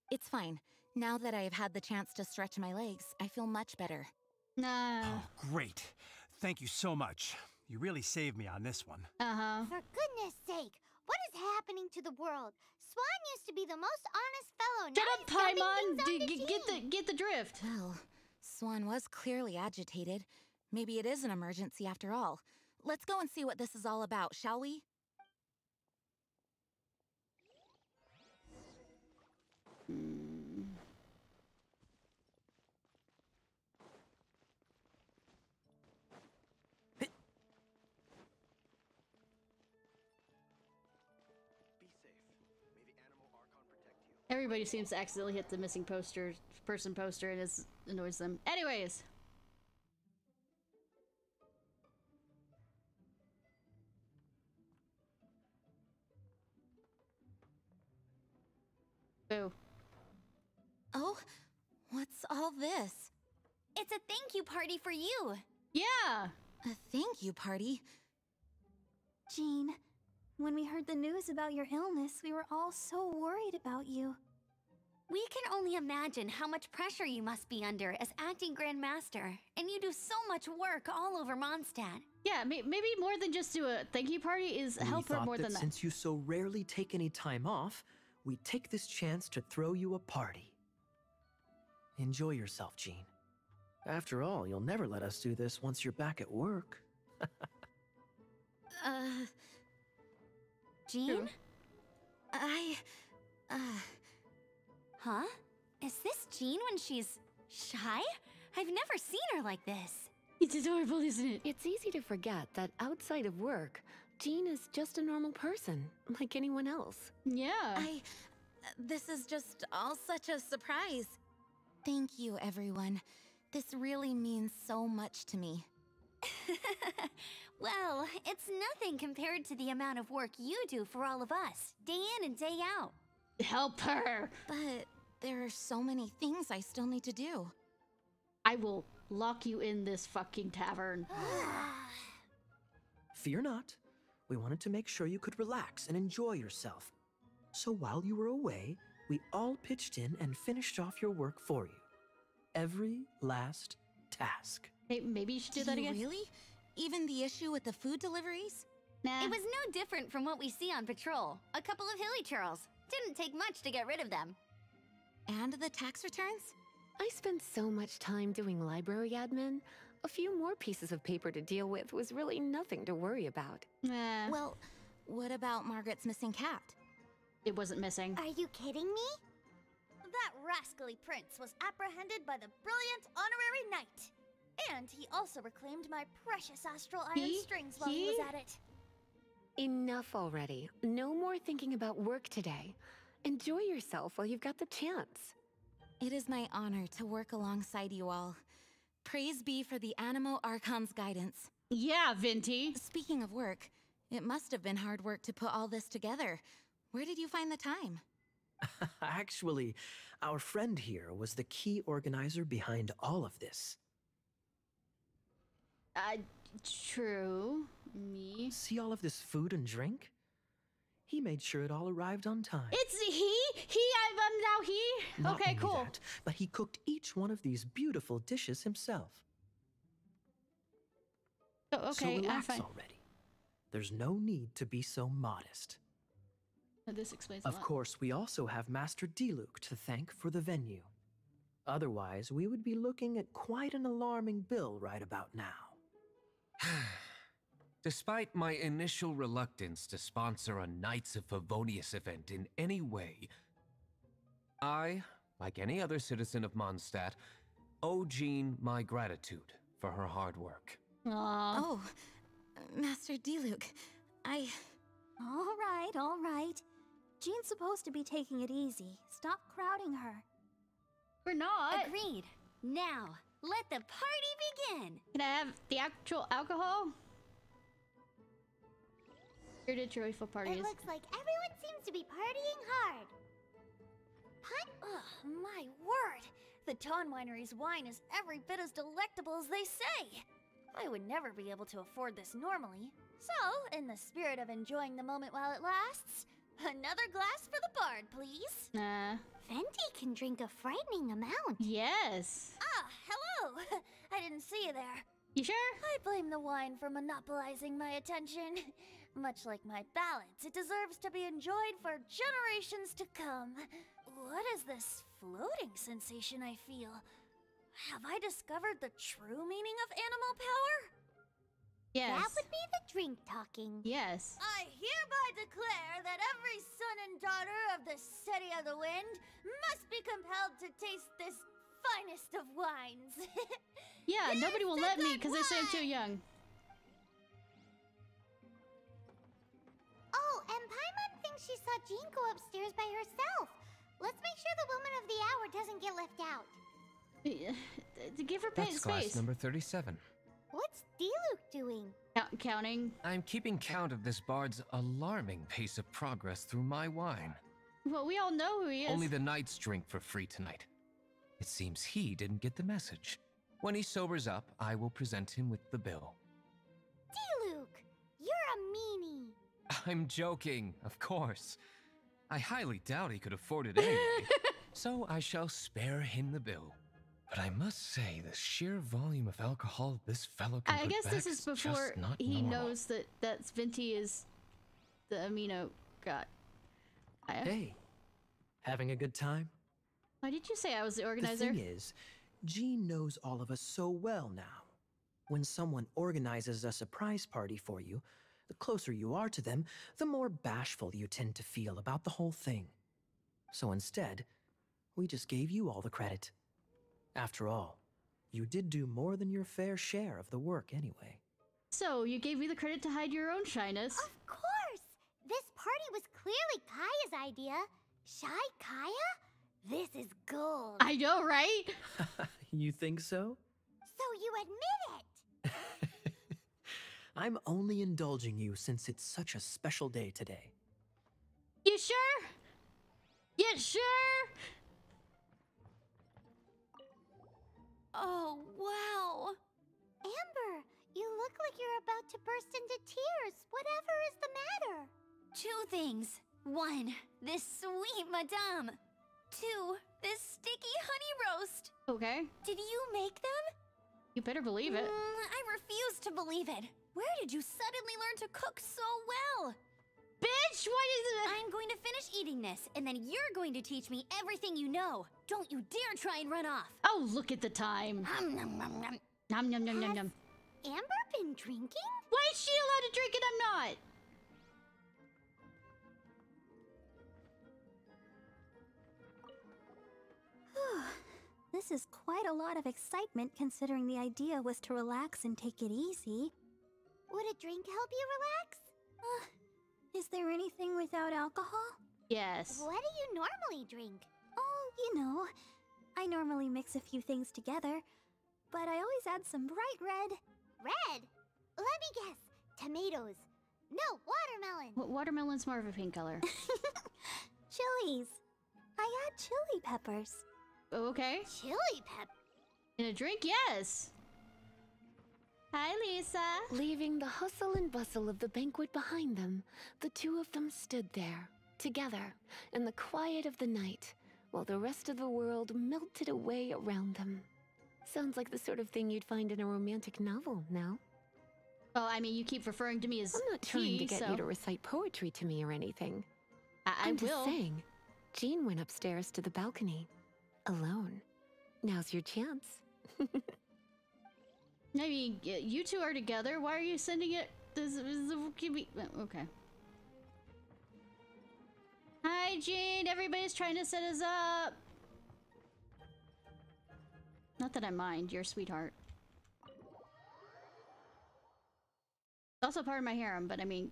It's fine. Now that I have had the chance to stretch my legs, I feel much better. Nah. Oh, great. Thank you so much. You really saved me on this one. Uh-huh. For goodness sake, what is happening to the world? Swan used to be the most honest fellow. Shut Now up, he's dumping Paimon! things on the team. Get the drift. Well, Swan was clearly agitated. Maybe it is an emergency after all. Let's go and see what this is all about, shall we? Everybody seems to accidentally hit the missing person poster and it annoys them. Anyways. Boo. Oh, what's all this? It's a thank you party for you. Yeah. A thank you party? Jean, when we heard the news about your illness, we were all so worried about you. We can only imagine how much pressure you must be under as acting Grand Master, and you do so much work all over Mondstadt. Yeah, maybe more than just do a thank you party is help her more than that. Since you so rarely take any time off, we take this chance to throw you a party. Enjoy yourself, Jean. After all, you'll never let us do this once you're back at work. Jean? Huh? Is this Jean when she's shy? I've never seen her like this. It's adorable, isn't it? It's easy to forget that outside of work, Jean is just a normal person, like anyone else. Yeah. This is just all such a surprise. Thank you, everyone. This really means so much to me. Well, it's nothing compared to the amount of work you do for all of us, day in and day out. Help her! But there are so many things I still need to do. I will lock you in this fucking tavern. Fear not. We wanted to make sure you could relax and enjoy yourself. So while you were away, we all pitched in and finished off your work for you. Every last task. Hey, maybe you should do that again. Really? Even the issue with the food deliveries? Nah. It was no different from what we see on patrol. A couple of hilly churls. Didn't take much to get rid of them. And the tax returns? I spent so much time doing library admin. A few more pieces of paper to deal with was really nothing to worry about. Nah. Well, what about Margaret's missing cat? It wasn't missing. Are you kidding me? That rascally prince was apprehended by the brilliant honorary knight. And he also reclaimed my precious astral iron strings while he was at it. Enough already. No more thinking about work today. Enjoy yourself while you've got the chance. It is my honor to work alongside you all. Praise be for the Animo Archon's guidance. Yeah, Vinty. Speaking of work, it must have been hard work to put all this together. Where did you find the time? Actually, our friend here was the key organizer behind all of this. True. Me. See all of this food and drink? He made sure it all arrived on time. It's he? I'm now he? Not Okay, only cool. that, but he cooked each one of these beautiful dishes himself. Oh, okay, so relax fine. already. There's no need to be so modest. This explains a Of lot. course, we also have Master Diluc to thank for the venue. Otherwise, we would be looking at quite an alarming bill right about now. Despite my initial reluctance to sponsor a Knights of Favonius event in any way, I, like any other citizen of Mondstadt, owe Jean my gratitude for her hard work. Aww. Oh, Master Diluc, All right. Jean's supposed to be taking it easy. Stop crowding her. We're not. Agreed. Now, let the party begin. Can I have the actual alcohol? Here to joyful parties. It looks like everyone seems to be partying hard. Ugh, my word! The Dawn Winery's wine is every bit as delectable as they say. I would never be able to afford this normally. So, in the spirit of enjoying the moment while it lasts, another glass for the bard, please. Venti can drink a frightening amount. Yes. Ah, hello! I didn't see you there. You sure? I blame the wine for monopolizing my attention. Much like my ballads, it deserves to be enjoyed for generations to come. What is this floating sensation I feel? Have I discovered the true meaning of animal power? Yes. That would be the drink talking. Yes. I hereby declare that every son and daughter of the City of the Wind must be compelled to taste this finest of wines. Yeah, nobody will let me because they say I'm too young. Oh, and Paimon thinks she saw Jean go upstairs by herself. Let's make sure the woman of the hour doesn't get left out. Give her That's space. class number 37. What's Diluc doing? Counting. I'm keeping count of this bard's alarming pace of progress through my wine. Well, we all know who he is. Only the knights drink for free tonight. It seems he didn't get the message. When he sobers up, I will present him with the bill. Diluc, you're a meanie. I'm joking, of course. I highly doubt he could afford it anyway, so I shall spare him the bill. But I must say, the sheer volume of alcohol this fellow can I put guess back this is before just not he normal. knows that Venti is the amino god. Hey, having a good time? Why did you say I was the organizer? The thing is, Jean knows all of us so well now. When someone organizes a surprise party for you, the closer you are to them, the more bashful you tend to feel about the whole thing. So instead, we just gave you all the credit. After all, you did do more than your fair share of the work anyway. So, you gave me the credit to hide your own shyness. Of course! This party was clearly Kaya's idea. Shy Kaya? This is gold. I know, right? You think so? So you admit it! I'm only indulging you since it's such a special day today. You sure? You sure? Oh, wow. like you're about to burst into tears. Whatever is the matter? 2 things. 1, this sweet madame. 2, this sticky honey roast. Okay. Did you make them? You better believe it. I refuse to believe it. Where did you suddenly learn to cook so well? Bitch, why is it? I'm going to finish eating this, and then you're going to teach me everything you know. Don't you dare try and run off. Oh, look at the time. Nom nom nom. Nom nom nom nom nom. Amber been drinking? Why is she allowed to drink and I'm not? This is quite a lot of excitement considering the idea was to relax and take it easy. Would a drink help you relax? Is there anything without alcohol? Yes. What do you normally drink? Oh, you know, I normally mix a few things together, but I always add some bright red. Red? Let me guess. Tomatoes. No, watermelon. Watermelon's more of a pink color. Chilies. I add chili peppers. Okay. Chili pep. In a drink, yes. Hi, Lisa. Leaving the hustle and bustle of the banquet behind them, the two of them stood there, together, in the quiet of the night, while the rest of the world melted away around them. Sounds like the sort of thing you'd find in a romantic novel, no? Oh, I mean, you keep referring to me as I'm not trying to get so... you to recite poetry to me or anything. I I'm will. just saying, Jean went upstairs to the balcony, alone. Now's your chance. I mean, you two are together. Why are you sending it? Okay. Hi, Jean. Everybody's trying to set us up. Not that I mind. You're a sweetheart. Also part of my harem, but I mean,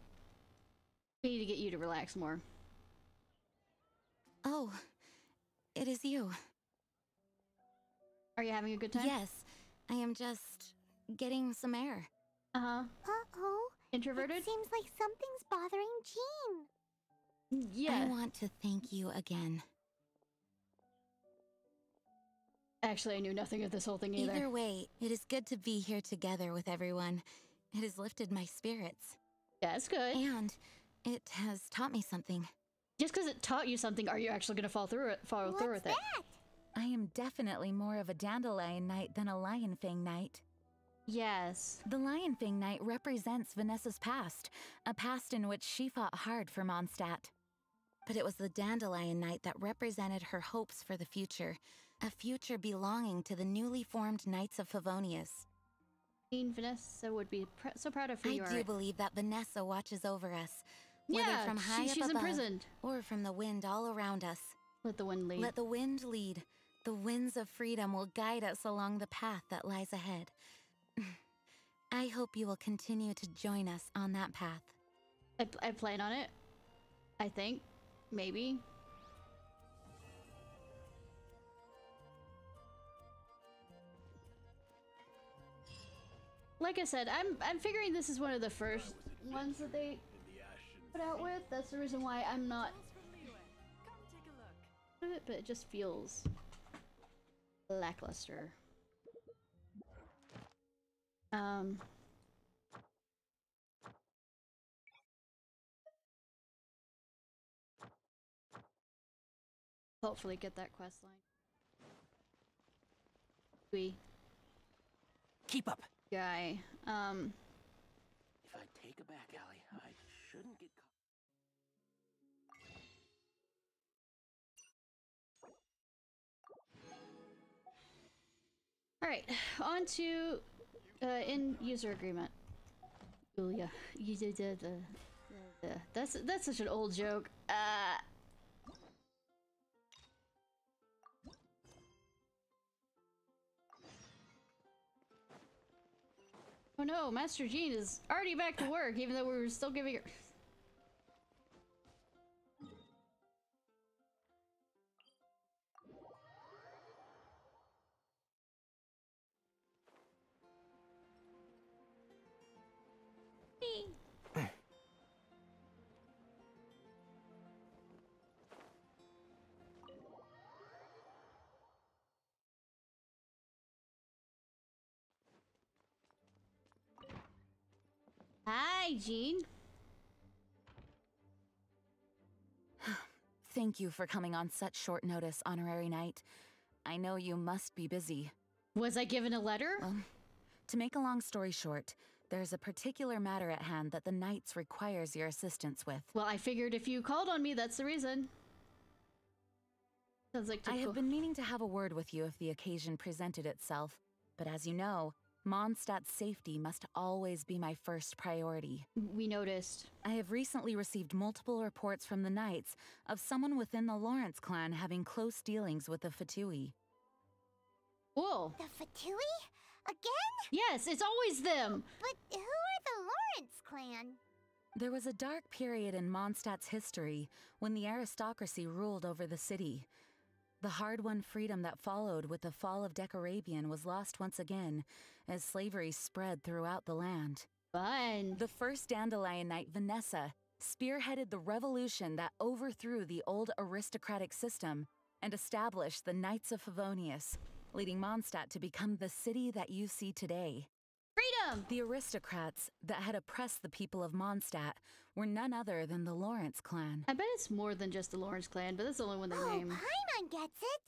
we need to get you to relax more. Oh, it is you. Are you having a good time? Yes, I am just getting some air. Uh-huh. Uh-oh. Introverted? It seems like something's bothering Jean. Yeah. I want to thank you again. Actually, I knew nothing of this whole thing either. Either way, it is good to be here together with everyone. It has lifted my spirits. That's good. And it has taught me something. Just because it taught you something, are you actually going to follow through with it? I am definitely more of a dandelion knight than a lion fang knight. Yes. The lion fang knight represents Vanessa's past, a past in which she fought hard for Mondstadt. But it was the dandelion knight that represented her hopes for the future, a future belonging to the newly formed Knights of Favonius. Vanessa would be so proud of who you are. I do believe that Vanessa watches over us, whether Yeah, from high she's up above imprisoned. or from the wind all around us. Let the wind lead. Let the wind lead. The winds of freedom will guide us along the path that lies ahead. I hope you will continue to join us on that path. I plan on it. I think. Maybe. Like I said, I'm figuring this is one of the first ones that they put out with. That's the reason why I'm not. But it just feels lackluster. Hopefully get that quest line. Keep up. Guy. If I take a back alley, I shouldn't get caught. Alright, on to in user agreement. Eula. That's such an old joke. Oh no, Master Jean is already back to work, even though we were still giving her. Hi, Jean. Thank you for coming on such short notice, Honorary Knight. I know you must be busy. Was I given a letter? Well, to make a long story short, there's a particular matter at hand that the Knights requires your assistance with. Well, I figured if you called on me, that's the reason. Sounds like I have been meaning to have a word with you if the occasion presented itself, but as you know, Mondstadt's safety must always be my first priority. We noticed. I have recently received multiple reports from the Knights of someone within the Lawrence clan having close dealings with the Vtuber. Cool. The Vtuber? Again? Yes, it's always them! But who are the Lawrence clan? There was a dark period in Mondstadt's history when the aristocracy ruled over the city. The hard-won freedom that followed with the fall of Decarabian was lost once again, as slavery spread throughout the land. Fun. The first Dandelion Knight, Vanessa, spearheaded the revolution that overthrew the old aristocratic system and established the Knights of Favonius, leading Mondstadt to become the city that you see today. Freedom! The aristocrats that had oppressed the people of Mondstadt were none other than the Lawrence clan. I bet it's more than just the Lawrence clan, but that's the only one they name. Paimon gets it!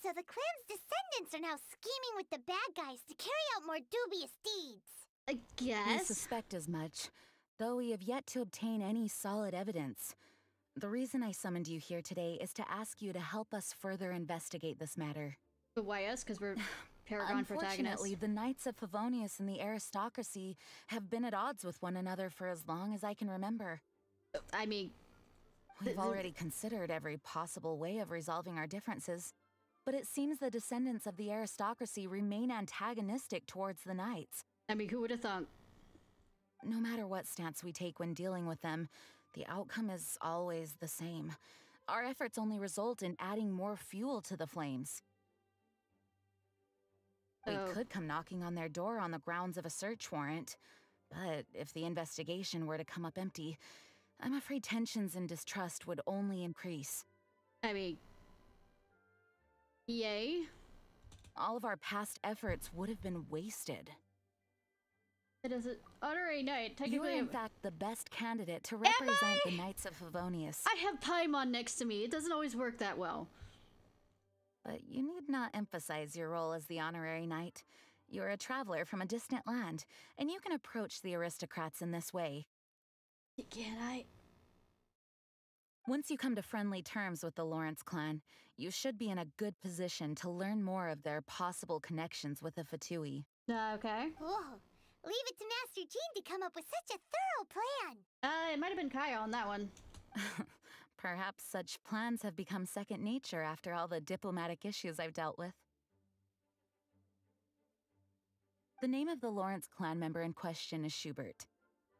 So the clan's descendants are now scheming with the bad guys to carry out more dubious deeds. I We guess. suspect as much, though we have yet to obtain any solid evidence. The reason I summoned you here today is to ask you to help us further investigate this matter. But why us? Because we're Paragon protagonists. Unfortunately, the Knights of Favonius and the aristocracy have been at odds with one another for as long as I can remember. I mean... We've already considered every possible way of resolving our differences, but it seems the descendants of the aristocracy remain antagonistic towards the Knights. I mean, who would have thought? No matter what stance we take when dealing with them, the outcome is always the same. Our efforts only result in adding more fuel to the flames. We could come knocking on their door on the grounds of a search warrant, but if the investigation were to come up empty, I'm afraid tensions and distrust would only increase. I mean... Yay. All of our past efforts would have been wasted. It is an honorary knight. You Technically, are in fact the best candidate to represent the Knights of Favonius. I have Paimon next to me. It doesn't always work that well. But you need not emphasize your role as the honorary knight. You're a traveler from a distant land, and you can approach the aristocrats in this way. Can I? Once you come to friendly terms with the Lawrence clan, you should be in a good position to learn more of their possible connections with the Vtuber. Okay. Whoa. Leave it to Master Jean to come up with such a thorough plan. It might have been Kaya on that one. Perhaps such plans have become second nature after all the diplomatic issues I've dealt with. The name of the Lawrence clan member in question is Schubert.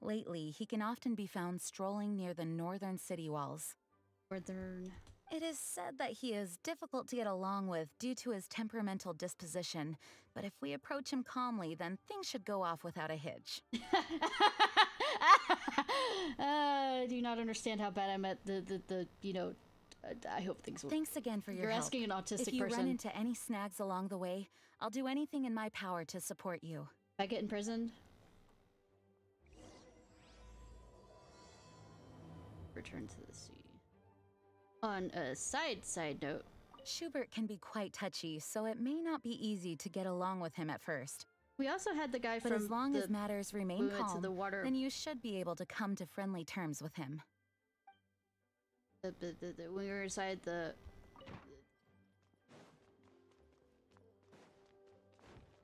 Lately, he can often be found strolling near the northern city walls. Northern... It is said that he is difficult to get along with due to his temperamental disposition, but if we approach him calmly, then things should go off without a hitch. I do not understand how bad I'm at the you know, I hope things will... Thanks again for your You're help. asking an autistic person. If you run into any snags along the way, I'll do anything in my power to support you. If I get imprisoned? Return to the sea. On a side note, Schubert can be quite touchy, so it may not be easy to get along with him at first. We also had the guy but from as long as matters remain calm, the water. then you should be able to come to friendly terms with him. When we were inside the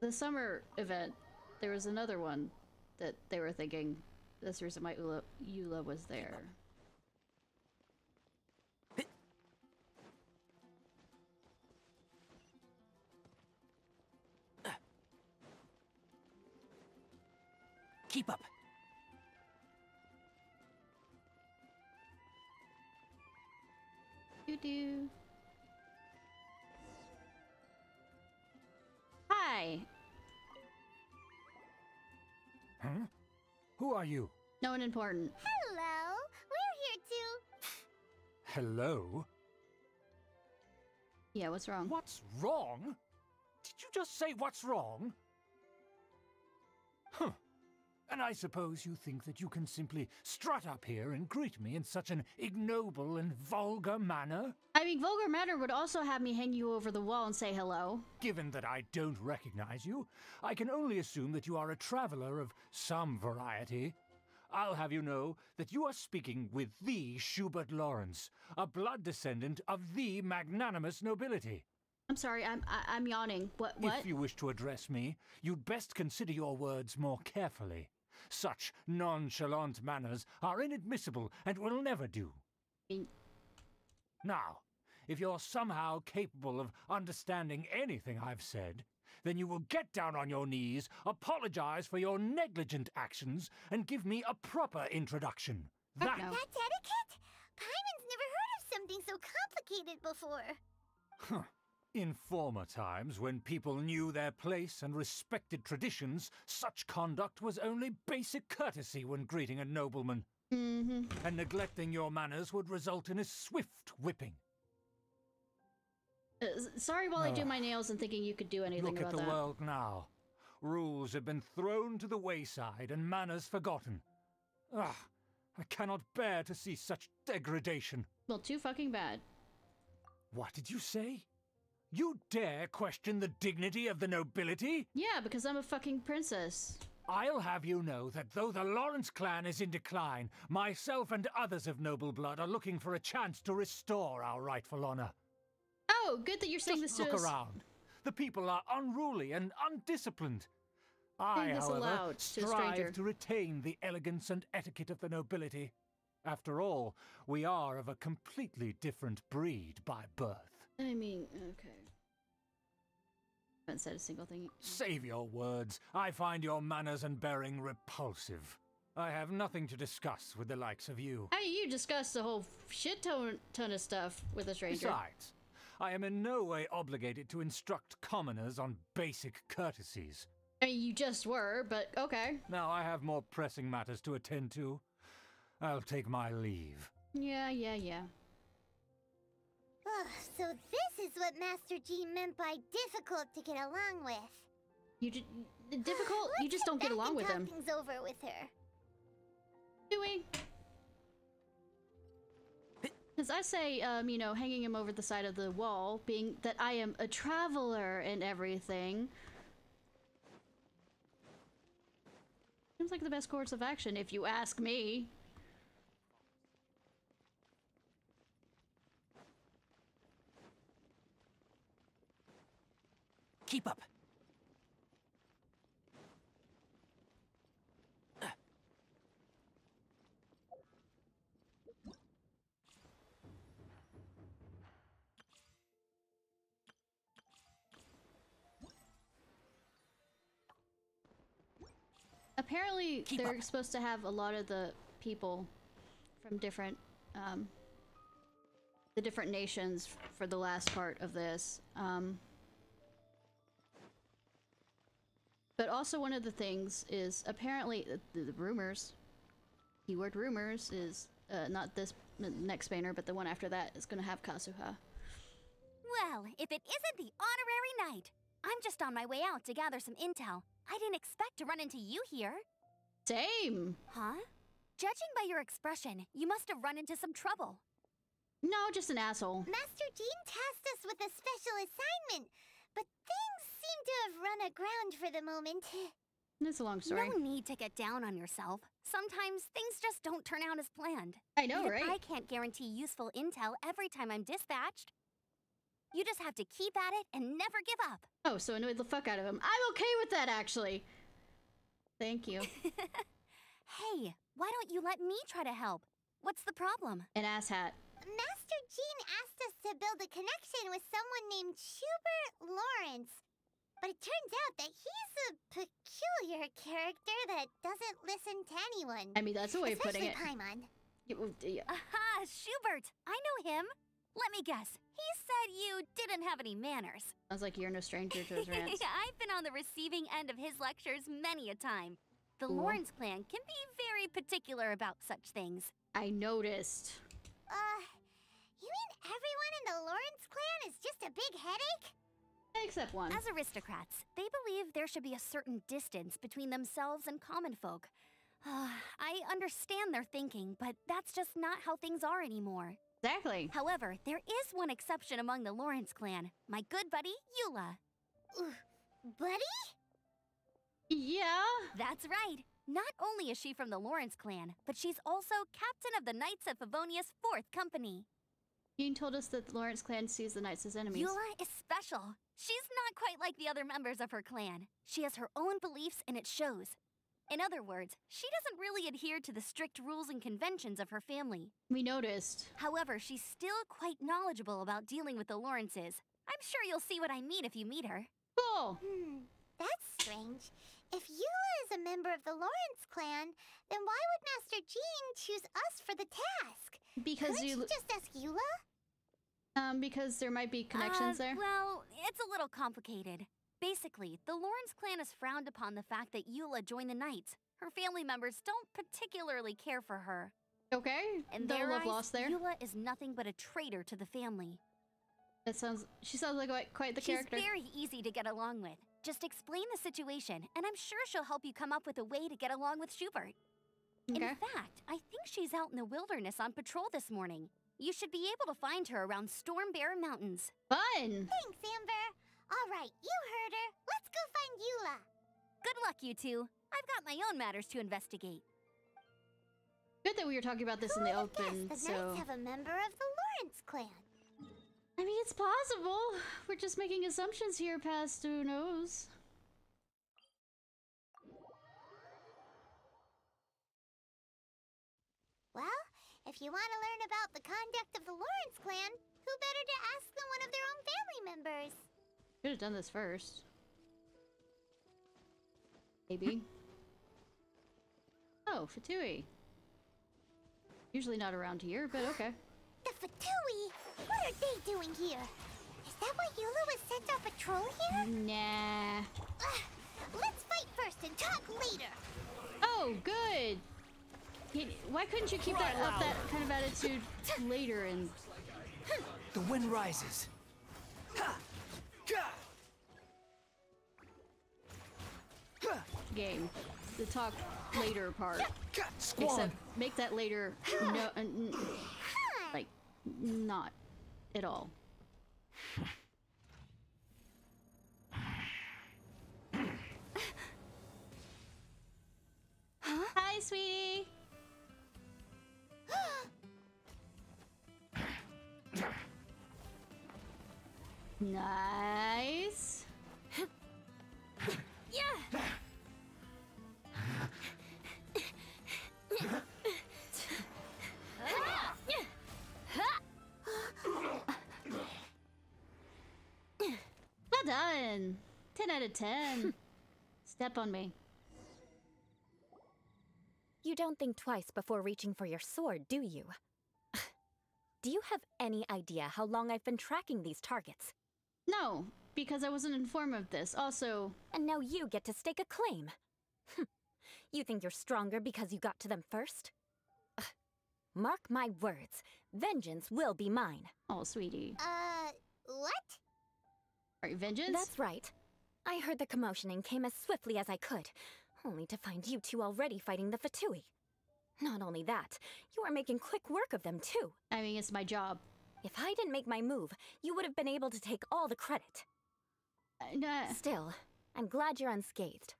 summer event, there was another one that they were thinking. That's the reason why Eula was there. Keep up. Doo-doo. Hi. Huh? Who are you? No one important. Hello. We're here too. Hello? Yeah, what's wrong? What's wrong? Did you just say what's wrong? Huh. And I suppose you think that you can simply strut up here and greet me in such an ignoble and vulgar manner? I mean, vulgar manner would also have me hang you over the wall and say hello. Given that I don't recognize you, I can only assume that you are a traveler of some variety. I'll have you know that you are speaking with the Schubert Lawrence, a blood descendant of the magnanimous nobility. I'm sorry, I'm yawning. What? If you wish to address me, you'd best consider your words more carefully. Such nonchalant manners are inadmissible and will never do. Now, if you're somehow capable of understanding anything I've said, then you will get down on your knees, apologize for your negligent actions, and give me a proper introduction. That's etiquette? Paimon's never heard of something so complicated before. In former times, when people knew their place and respected traditions, such conduct was only basic courtesy when greeting a nobleman. Mm-hmm. And neglecting your manners would result in a swift whipping. Sorry while I do my nails and thinking you could do anything about that. Look at the world now. Rules have been thrown to the wayside and manners forgotten. Ah, I cannot bear to see such degradation. Well, too fucking bad. What did you say? You dare question the dignity of the nobility? Yeah, because I'm a fucking princess. I'll have you know that though the Lawrence clan is in decline, myself and others of noble blood are looking for a chance to restore our rightful honor. Oh, good that you're saying this to us. Look around. The people are unruly and undisciplined. I, however, strive to retain the elegance and etiquette of the nobility. After all, we are of a completely different breed by birth. I mean, okay. I haven't said a single thing. Save your words. I find your manners and bearing repulsive. I have nothing to discuss with the likes of you. I mean, you discussed a whole shit ton of stuff with a stranger. Besides, I am in no way obligated to instruct commoners on basic courtesies. I mean, you just were, but okay. Now I have more pressing matters to attend to. I'll take my leave. Yeah. So this is what Master G meant by difficult to get along with. Difficult? You just don't get along with him. Let's talk things over with her. Do we? Because I say, you know, hanging him over the side of the wall, being that I am a traveler and everything. Seems like the best course of action, if you ask me. Keep up. Apparently, they're supposed to have a lot of the people from different, the different nations for the last part of this. But also one of the things is apparently the rumors, keyword rumors, is not this next banner, but the one after that is going to have Kazuha. Well, if it isn't the honorary knight, I'm just on my way out to gather some intel. I didn't expect to run into you here. Same. Huh? Judging by your expression, you must have run into some trouble. No, just an asshole. Master Jean tasked us with a special assignment, but things seem to have run aground for the moment. It's a long story. No need to get down on yourself. Sometimes things just don't turn out as planned. I know, right? I can't guarantee useful intel every time I'm dispatched. You just have to keep at it and never give up. Oh, so annoyed the fuck out of him. I'm okay with that, actually. Thank you. Hey, why don't you let me try to help? What's the problem? An asshat. Master Jean asked us to build a connection with someone named Schubert Lawrence. But it turns out that he's a peculiar character that doesn't listen to anyone. I mean, that's a way of putting it. Especially Paimon. Aha, Schubert! I know him. Let me guess. He said you didn't have any manners. Sounds like you're no stranger to his rants. I've been on the receiving end of his lectures many a time. The Cool. Lawrence clan can be very particular about such things. I noticed. You mean everyone in the Lawrence clan is just a big headache? Except one. As aristocrats, they believe there should be a certain distance between themselves and common folk. I understand their thinking, but that's just not how things are anymore. Exactly. However, there is one exception among the Lawrence clan. My good buddy, Eula. Buddy? Yeah? That's right. Not only is she from the Lawrence clan, but she's also captain of the Knights of Favonia's 4th Company. Dean told us that the Lawrence clan sees the Knights as enemies. Eula is special. She's not quite like the other members of her clan. She has her own beliefs and it shows. In other words, she doesn't really adhere to the strict rules and conventions of her family. We noticed. However, she's still quite knowledgeable about dealing with the Lawrences. I'm sure you'll see what I mean if you meet her. Cool. That's strange. If Eula is a member of the Lawrence clan, then why would Master Jean choose us for the task? Because Couldn't you just ask Eula? Because there might be connections there. Well, it's a little complicated. Basically, the Lawrence clan has frowned upon the fact that Eula joined the Knights. Her family members don't particularly care for her. Okay. And no their love eyes, lost there. Eula is nothing but a traitor to the family. She sounds like quite the character. She's very easy to get along with. Just explain the situation, and I'm sure she'll help you come up with a way to get along with Schubert. Okay. In fact, I think she's out in the wilderness on patrol this morning. You should be able to find her around Storm Bear Mountains. Fun! Thanks, Amber. All right, you heard her. Let's go find Eula. Good luck, you two. I've got my own matters to investigate. Good that we were talking about this in the open, The so... Knights have a member of the Lawrence clan. I mean, it's possible. We're just making assumptions here past who knows. Well, if you want to learn about the conduct of the Lawrence clan, who better to ask than one of their own family members? Should have done this first. Maybe. Oh, Fatui. Usually not around here, but okay. The Fatui? What are they doing here? Is that why Eula was sent on patrol here? Nah. Let's fight first and talk later. Oh, good. Why couldn't you keep that up, that kind of attitude later and... The wind rises. Game. The talk later part. Squall. Except make that later no, like not at all. Hi, sweetie. Nice. Yeah. Well done. 10 out of 10. Step on me. You don't think twice before reaching for your sword, do you? Do you have any idea how long I've been tracking these targets? No, because I wasn't informed of this. Also... And now you get to stake a claim. You think you're stronger because you got to them first? Mark my words, vengeance will be mine. Oh, sweetie. What? Right, vengeance? That's right. I heard the commotion and came as swiftly as I could, only to find you two already fighting the Fatui. Not only that, you are making quick work of them too. I mean, it's my job. If I didn't make my move, you would have been able to take all the credit. Still, I'm glad you're unscathed.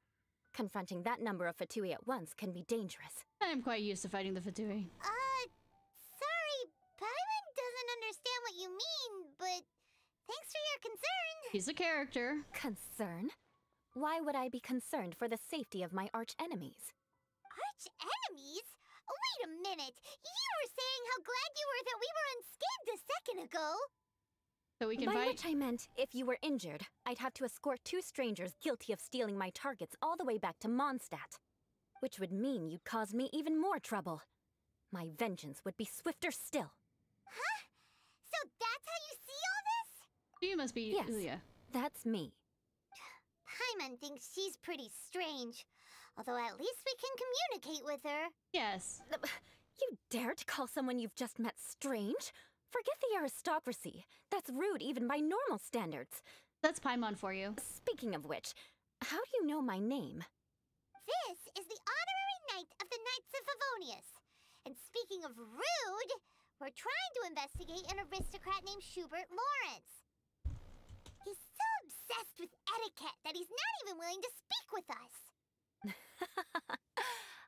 Confronting that number of Fatui at once can be dangerous. I'm quite used to fighting the Fatui. Sorry, Paimon doesn't understand what you mean, but thanks for your concern. He's a character. Concern? Why would I be concerned for the safety of my arch-enemies? Arch-enemies? Wait a minute! You were saying how glad you were that we were unscathed a second ago! So we can By fight? which I meant, if you were injured, I'd have to escort 2 strangers guilty of stealing my targets all the way back to Mondstadt. Which would mean you'd cause me even more trouble. My vengeance would be swifter still. Huh? So that's how you see all this? You must be Eula. That's me. Paimon thinks she's pretty strange. Although at least we can communicate with her. Yes. You dare to call someone you've just met strange? Forget the aristocracy. That's rude even by normal standards. That's Paimon for you. Speaking of which, how do you know my name? This is the honorary knight of the Knights of Favonius. And speaking of rude, we're trying to investigate an aristocrat named Schubert Lawrence. He's so obsessed with etiquette that he's not even willing to speak with us.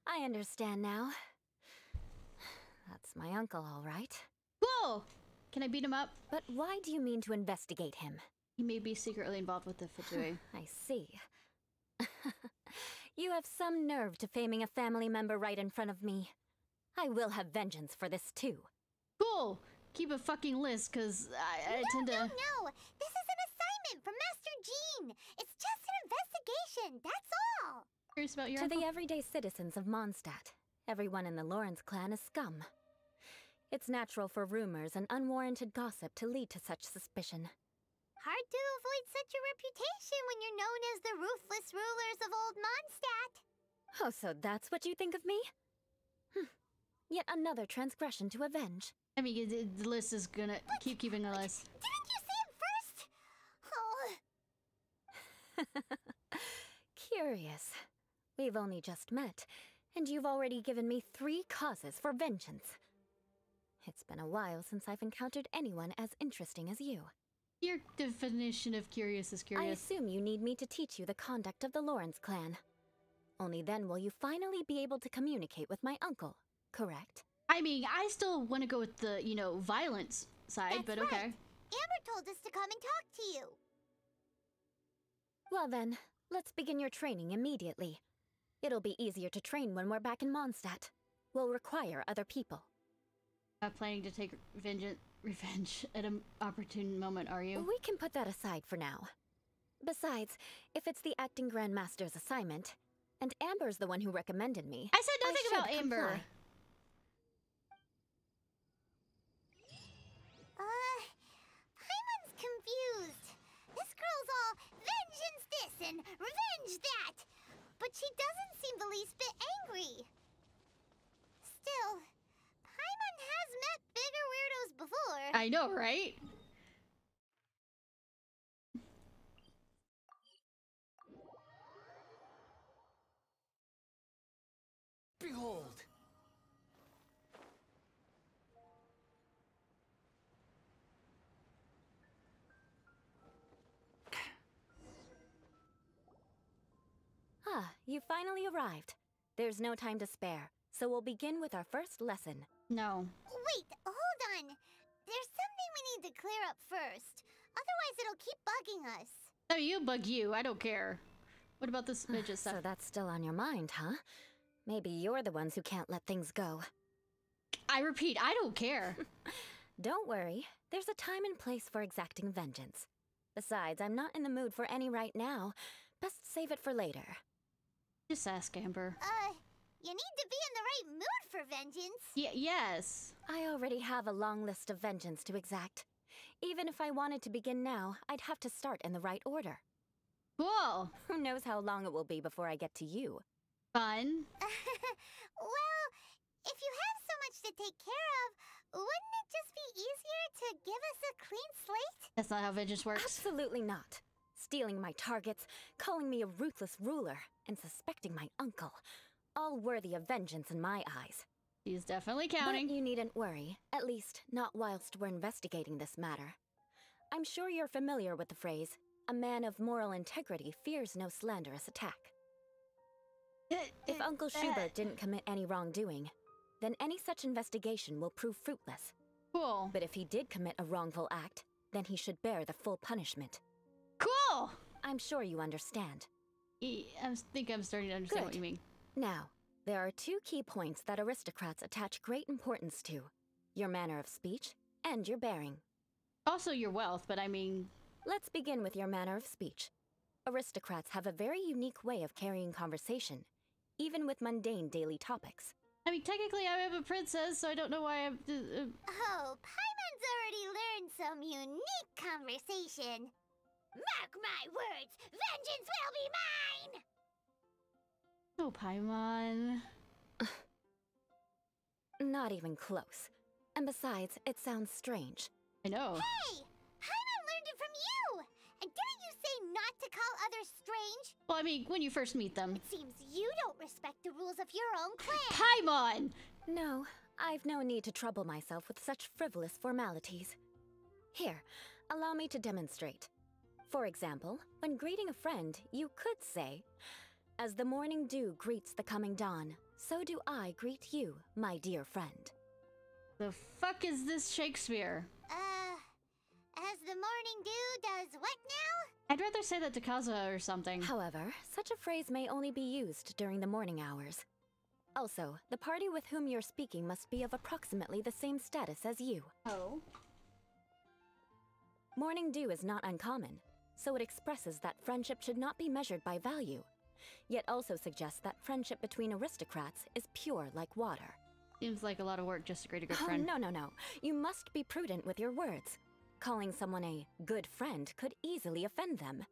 I understand now. That's my uncle, all right. Cool! Can I beat him up? But why do you mean to investigate him? He may be secretly involved with the Vtuber. I see. You have some nerve to faming a family member right in front of me. I will have vengeance for this too. Cool! Keep a fucking list, cause I tend to... No! This is an assignment from Master Jean! It's just an investigation, that's all! Curious about your To uncle? the everyday citizens of Mondstadt, everyone in the Lawrence clan is scum. It's natural for rumors and unwarranted gossip to lead to such suspicion. Hard to avoid such a reputation when you're known as the ruthless rulers of old Mondstadt. Oh, so that's what you think of me? Yet another transgression to avenge. I mean, the list is gonna keep keeping the list. Didn't you see him first? Oh. Curious. We've only just met, and you've already given me 3 causes for vengeance. It's been a while since I've encountered anyone as interesting as you. Your definition of curious is curious. I assume you need me to teach you the conduct of the Lawrence clan. Only then will you finally be able to communicate with my uncle, correct? I mean, I still want to go with the, you know, violence side, That's but right. okay. Amber told us to come and talk to you. Well then, let's begin your training immediately. It'll be easier to train when we're back in Mondstadt. We'll require other people. Not planning to take revenge at an opportune moment, are you? We can put that aside for now. Besides, if it's the acting Grandmaster's assignment, and Amber's the one who recommended me, I said nothing about should Amber. comply. Paimon's confused. This girl's all vengeance this and revenge that. But she doesn't seem the least bit angry. Still, Paimon has met bigger weirdos before. I know, right? Behold! Ah, you finally arrived. There's no time to spare, so we'll begin with our first lesson. No. Wait, hold on. There's something we need to clear up first. Otherwise, it'll keep bugging us. No, you bug you. I don't care. What about this midget stuff? So that's still on your mind, huh? Maybe you're the ones who can't let things go. I repeat, I don't care. Don't worry. There's a time and place for exacting vengeance. Besides, I'm not in the mood for any right now. Best save it for later. Just ask Amber. You need to be in the right mood for vengeance. Yes. I already have a long list of vengeance to exact. Even if I wanted to begin now, I'd have to start in the right order. Cool. Who knows how long it will be before I get to you? Fun. Well, if you have so much to take care of, wouldn't it just be easier to give us a clean slate? That's not how vengeance works. Absolutely not. Stealing my targets, calling me a ruthless ruler, and suspecting my uncle. All worthy of vengeance in my eyes. He's definitely counting. But you needn't worry, at least not whilst we're investigating this matter. I'm sure you're familiar with the phrase, a man of moral integrity fears no slanderous attack. If Uncle Schubert didn't commit any wrongdoing, then any such investigation will prove fruitless. Cool. But if he did commit a wrongful act, then he should bear the full punishment. Cool! I'm sure you understand. I think I'm starting to understand what you mean. Now, there are 2 key points that aristocrats attach great importance to. Your manner of speech and your bearing. Also your wealth, but I mean... Let's begin with your manner of speech. Aristocrats have a very unique way of carrying conversation, even with mundane daily topics. I mean, technically I am a princess, so I don't know why I'm... Oh, Paimon's already learned some unique conversation. Mark my words, vengeance will be mine! Oh, Paimon. Not even close. And besides, it sounds strange. I know. Hey! Paimon learned it from you! And didn't you others strange? Well, I mean, when you first meet them. It seems you don't respect the rules of your own clan. Paimon! No, I've no need to trouble myself with such frivolous formalities. Here, allow me to demonstrate. For example, when greeting a friend, you could say, "As the morning dew greets the coming dawn, so do I greet you, my dear friend." The fuck is this Shakespeare? As the morning dew does what now? I'd rather say that to Kaza or something. However, such a phrase may only be used during the morning hours. Also, the party with whom you're speaking must be of approximately the same status as you. Oh. Morning dew is not uncommon, so it expresses that friendship should not be measured by value, yet also suggests that friendship between aristocrats is pure like water. Seems like a lot of work just to greet a good friend. Oh, no. You must be prudent with your words. Calling someone a good friend could easily offend them.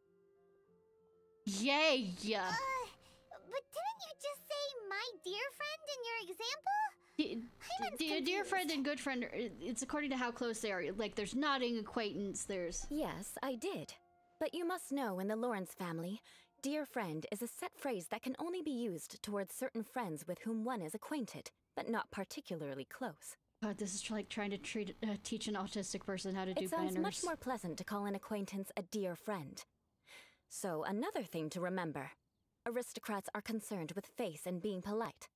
Yay! But didn't you just say my dear friend in your example? Dear friend and good friend, it's according to how close they are. Like, there's nodding acquaintance, there's... Yes, I did. But you must know in the Lawrence family, dear friend is a set phrase that can only be used towards certain friends with whom one is acquainted, but not particularly close. God, this is like trying to teach an autistic person how to do banners. It sounds much more pleasant to call an acquaintance a dear friend. So, another thing to remember. Aristocrats are concerned with face and being polite.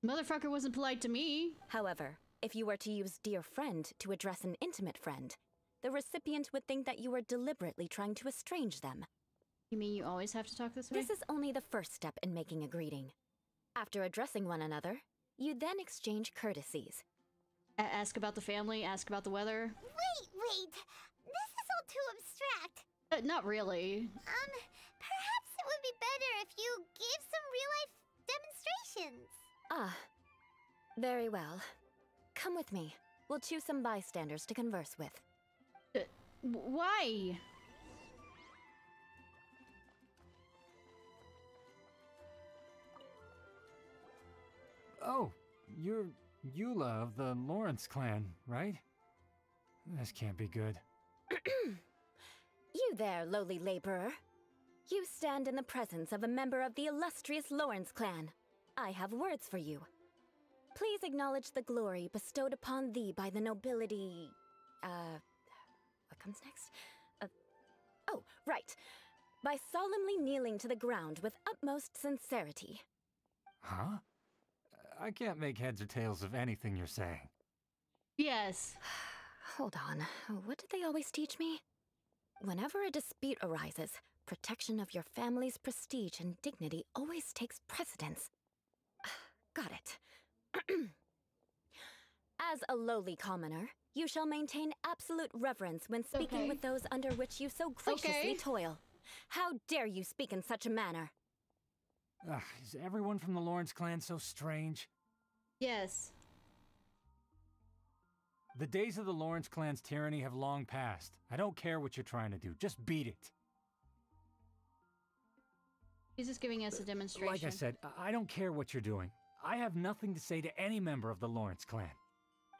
Motherfucker wasn't polite to me. However, if you were to use dear friend to address an intimate friend, the recipient would think that you were deliberately trying to estrange them. You mean you always have to talk this way? This is only the first step in making a greeting. After addressing one another, you then exchange courtesies. Ask about the family, ask about the weather. Wait. This is all too abstract. Not really. Perhaps it would be better if you gave some real-life demonstrations. Ah, very well. Come with me. We'll choose some bystanders to converse with. Why? Oh, you're Eula of the Lawrence clan, right? This can't be good. You there, lowly laborer. You stand in the presence of a member of the illustrious Lawrence clan. I have words for you. Please acknowledge the glory bestowed upon thee by the nobility... What comes next? Oh, right. By solemnly kneeling to the ground with utmost sincerity. Huh? I can't make heads or tails of anything you're saying. Yes. Hold on. What did they always teach me? Whenever a dispute arises, protection of your family's prestige and dignity always takes precedence. Got it. As a lowly commoner, you shall maintain absolute reverence when speaking with those under which you so graciously toil. How dare you speak in such a manner? Is everyone from the Lawrence clan so strange? Yes. The days of the Lawrence clan's tyranny have long passed. I don't care what you're trying to do. Just beat it. He's just giving us a demonstration. Like I said, I don't care what you're doing. I have nothing to say to any member of the Lawrence clan.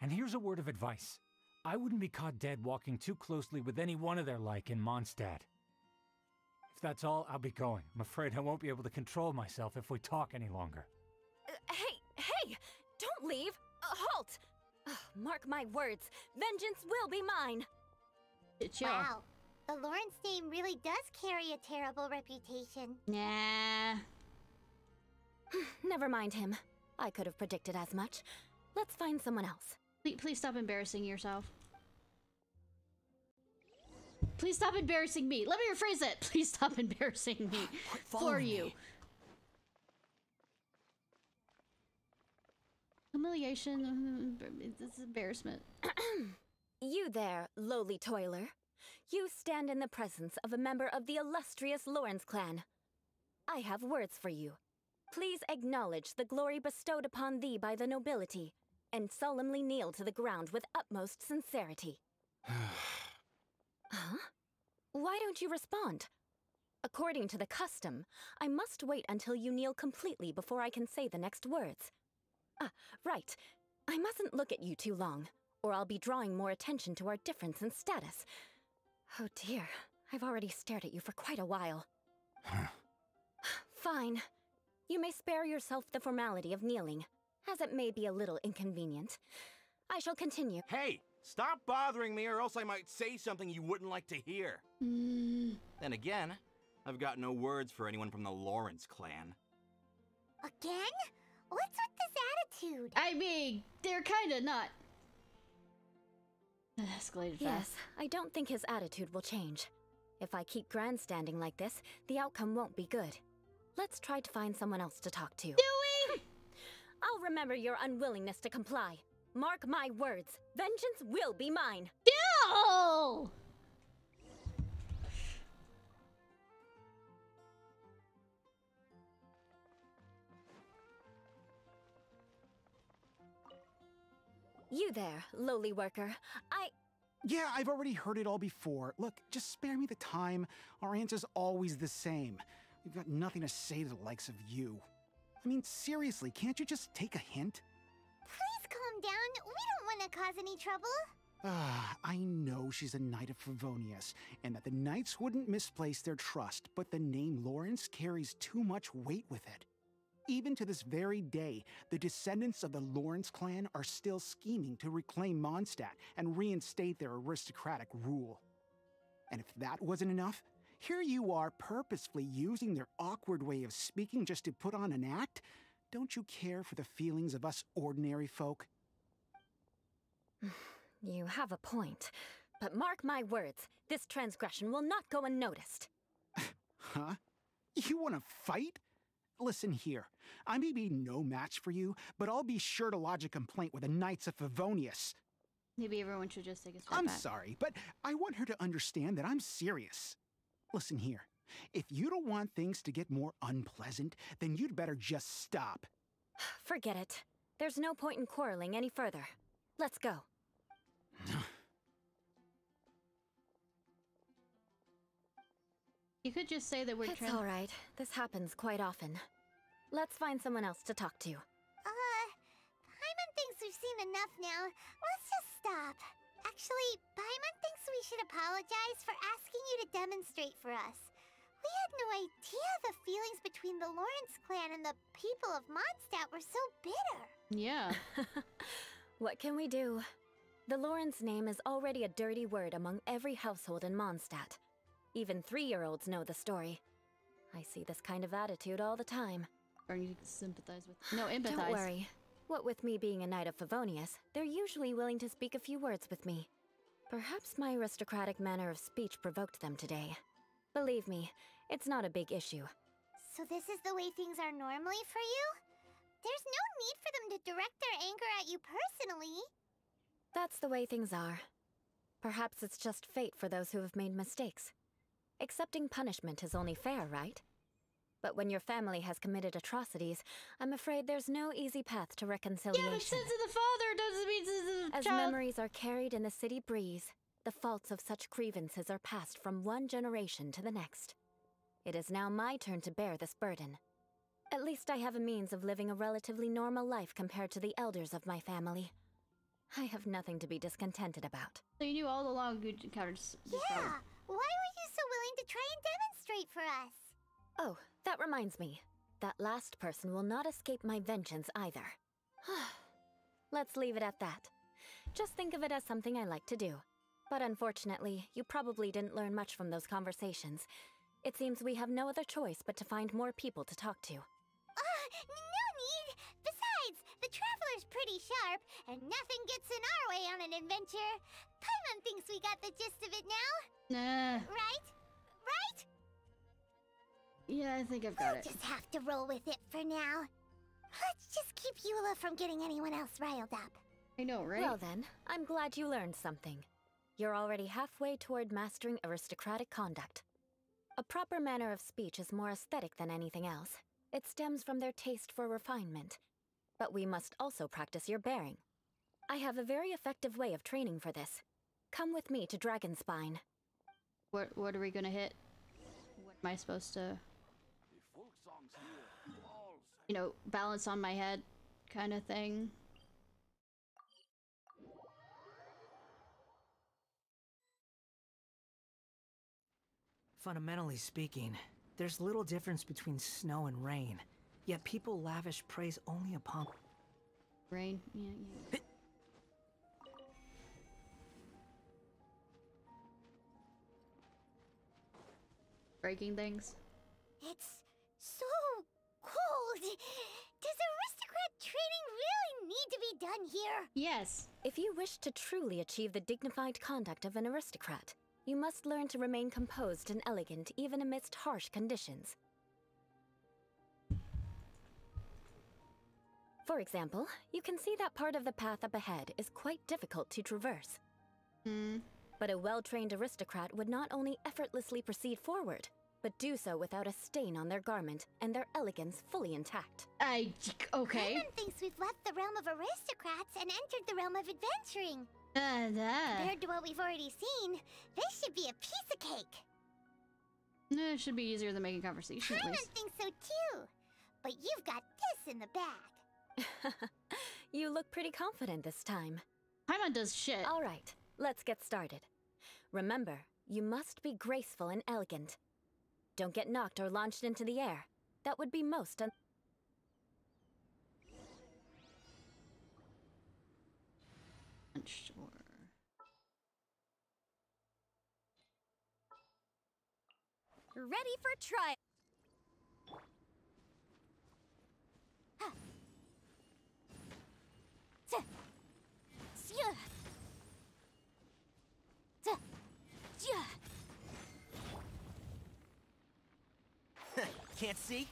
And here's a word of advice. I wouldn't be caught dead walking too closely with any one of their like in Mondstadt. If that's all, I'll be going. I'm afraid I won't be able to control myself if we talk any longer. Hey! Don't leave! Halt! Mark my words, vengeance will be mine! Wow, the Lawrence name really does carry a terrible reputation. Nah. Never mind him. I could have predicted as much. Let's find someone else. Please stop embarrassing yourself. Please stop embarrassing me. Let me rephrase it. Please stop embarrassing me for you. Humiliation. This is embarrassment. You there, lowly toiler. You stand in the presence of a member of the illustrious Lawrence clan. I have words for you. Please acknowledge the glory bestowed upon thee by the nobility, and solemnly kneel to the ground with utmost sincerity. Huh? Why don't you respond? According to the custom, I must wait until you kneel completely before I can say the next words. Right. I mustn't look at you too long, or I'll be drawing more attention to our difference in status. Oh dear, I've already stared at you for quite a while. Fine. You may spare yourself the formality of kneeling, as it may be a little inconvenient. I shall continue. Hey! Stop bothering me or else I might say something you wouldn't like to hear. Then again, I've got no words for anyone from the Lawrence clan. Again? What's with this attitude? I mean, they're kinda not. Escalated fast. Yes, I don't think his attitude will change. If I keep grandstanding like this, the outcome won't be good. Let's try to find someone else to talk to. Do we? I'll remember your unwillingness to comply. Mark my words, vengeance will be mine. No! You there, lowly worker. Yeah, I've already heard it all before. Look, just spare me the time. Our answer's always the same. We've got nothing to say to the likes of you. I mean, seriously, can't you just take a hint? Please calm down. We don't want to cause any trouble. I know she's a Knight of Favonius, and that the Knights wouldn't misplace their trust, but the name Lawrence carries too much weight with it. Even to this very day, the descendants of the Lawrence clan are still scheming to reclaim Mondstadt and reinstate their aristocratic rule. And if that wasn't enough, here you are purposefully using their awkward way of speaking just to put on an act? Don't you care for the feelings of us ordinary folk? You have a point. But mark my words, this transgression will not go unnoticed. Huh? You want to fight? Listen here, I may be no match for you, but I'll be sure to lodge a complaint with the Knights of Favonius. Maybe everyone should just take a step I'm back. sorry, but I want her to understand that I'm serious. Listen here, if you don't want things to get more unpleasant, then you'd better just stop. Forget it. There's no point in quarreling any further. Let's go. You could just say that we're It's all right. This happens quite often. Let's find someone else to talk to. Paimon thinks we've seen enough now. Let's just stop. Actually, Paimon thinks we should apologize for asking you to demonstrate for us. We had no idea the feelings between the Lawrence clan and the people of Mondstadt were so bitter. Yeah. What can we do? The Lawrence name is already a dirty word among every household in Mondstadt. Even 3-year-olds know the story. I see this kind of attitude all the time. Or you sympathize with... No, empathize. Don't worry. What with me being a Knight of Favonius, they're usually willing to speak a few words with me. Perhaps my aristocratic manner of speech provoked them today. Believe me, it's not a big issue. So this is the way things are normally for you? There's no need for them to direct their anger at you personally. That's the way things are. Perhaps it's just fate for those who have made mistakes. Accepting punishment is only fair, right? But when your family has committed atrocities, I'm afraid there's no easy path to reconciliation. Yeah, but sins of the father doesn't mean sins of the As child. memories are carried in the city breeze, the faults of such grievances are passed from one generation to the next. It is now my turn to bear this burden. At least I have a means of living a relatively normal life compared to the elders of my family. I have nothing to be discontented about. So you knew all along you'd encounter this problem. Why were you so willing to try and demonstrate for us? Oh, that reminds me. That last person will not escape my vengeance either. Let's leave it at that. Just think of it as something I like to do. But unfortunately, you probably didn't learn much from those conversations. It seems we have no other choice but to find more people to talk to. No need! Besides, the Traveler's pretty sharp, and nothing gets in our way on an adventure. Paimon thinks we got the gist of it now. Nah. Right? Right? Yeah, I think I've got it. We'll just have to roll with it for now. Let's just keep Eula from getting anyone else riled up. I know, right? Well then, I'm glad you learned something. You're already halfway toward mastering aristocratic conduct. A proper manner of speech is more aesthetic than anything else. It stems from their taste for refinement. But we must also practice your bearing. I have a very effective way of training for this. Come with me to Dragonspine. What are we gonna hit? What am I supposed to... You know, balance on my head kind of thing? Fundamentally speaking, there's little difference between snow and rain, yet people lavish praise only upon... Rain? Yeah. Breaking things? It's so cold. Does aristocrat training really need to be done here? Yes. If you wish to truly achieve the dignified conduct of an aristocrat, you must learn to remain composed and elegant even amidst harsh conditions. For example, you can see that part of the path up ahead is quite difficult to traverse. But a well-trained aristocrat would not only effortlessly proceed forward, but do so without a stain on their garment and their elegance fully intact. Okay. Paimon thinks we've left the realm of aristocrats and entered the realm of adventuring. Compared to what we've already seen, this should be a piece of cake. It should be easier than making conversation, at Paimon least. thinks so too. But you've got this in the bag. You look pretty confident this time. Paimon does shit. All right, let's get started. Remember, you must be graceful and elegant. Don't get knocked or launched into the air. That would be most Sure. Ready for trial. Can't see?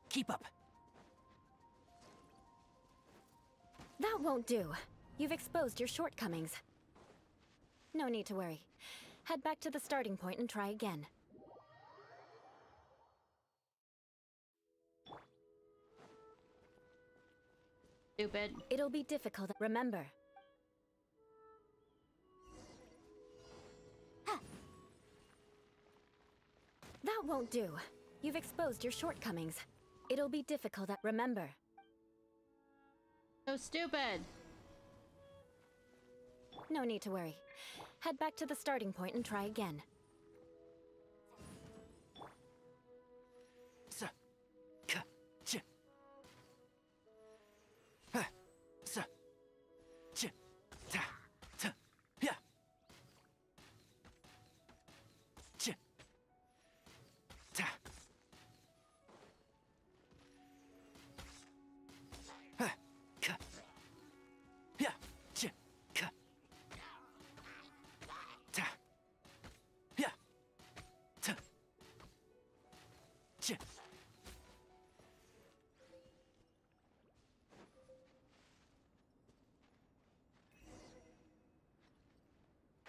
Keep up. That won't do. You've exposed your shortcomings. No need to worry. Head back to the starting point and try again. Stupid. It'll be difficult. Remember. That won't do. You've exposed your shortcomings. It'll be difficult. Remember. So stupid. No need to worry. Head back to the starting point and try again.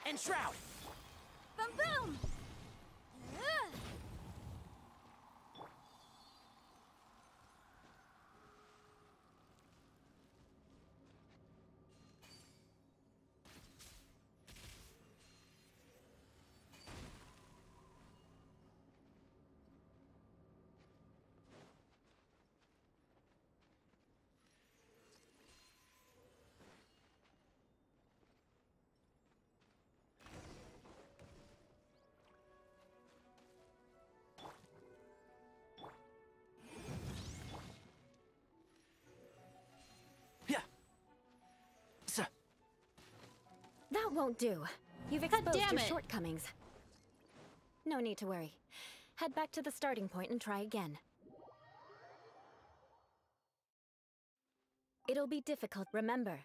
And Shroud! Boom boom! That won't do. You've exposed your shortcomings. No need to worry. Head back to the starting point and try again. It'll be difficult. Remember.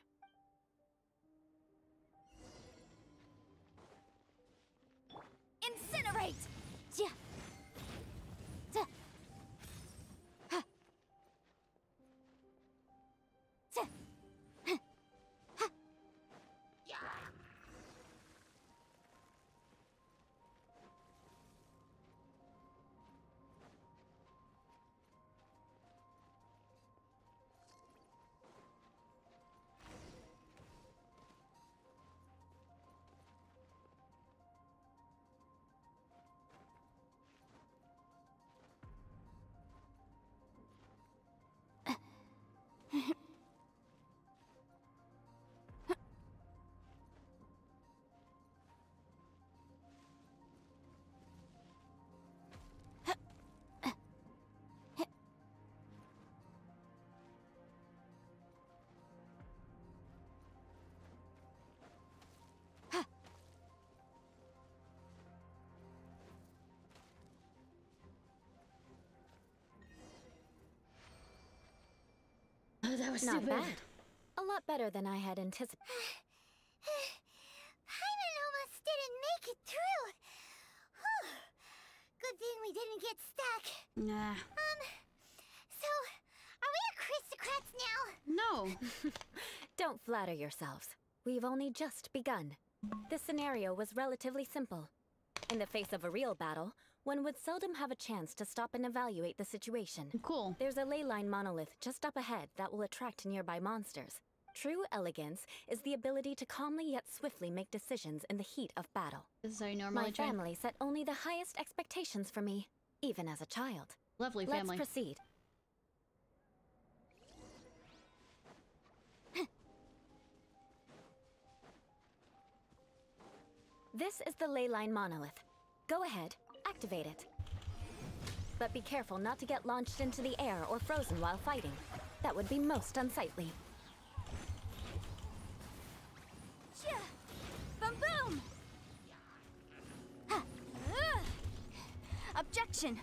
That was Not stupid. bad. A lot better than I had anticipated. Paimon almost didn't make it through. Whew. Good thing we didn't get stuck. Nah. So, are we aristocrats now? No. Don't flatter yourselves. We've only just begun. This scenario was relatively simple. In the face of a real battle, one would seldom have a chance to stop and evaluate the situation. Cool. There's a ley line monolith just up ahead that will attract nearby monsters. True elegance is the ability to calmly yet swiftly make decisions in the heat of battle. This is how you normally My train? family set only the highest expectations for me, even as a child. Lovely family. Let's proceed. This is the ley line monolith. Go ahead, activate it. But be careful not to get launched into the air or frozen while fighting. That would be most unsightly. Boom boom! Objection!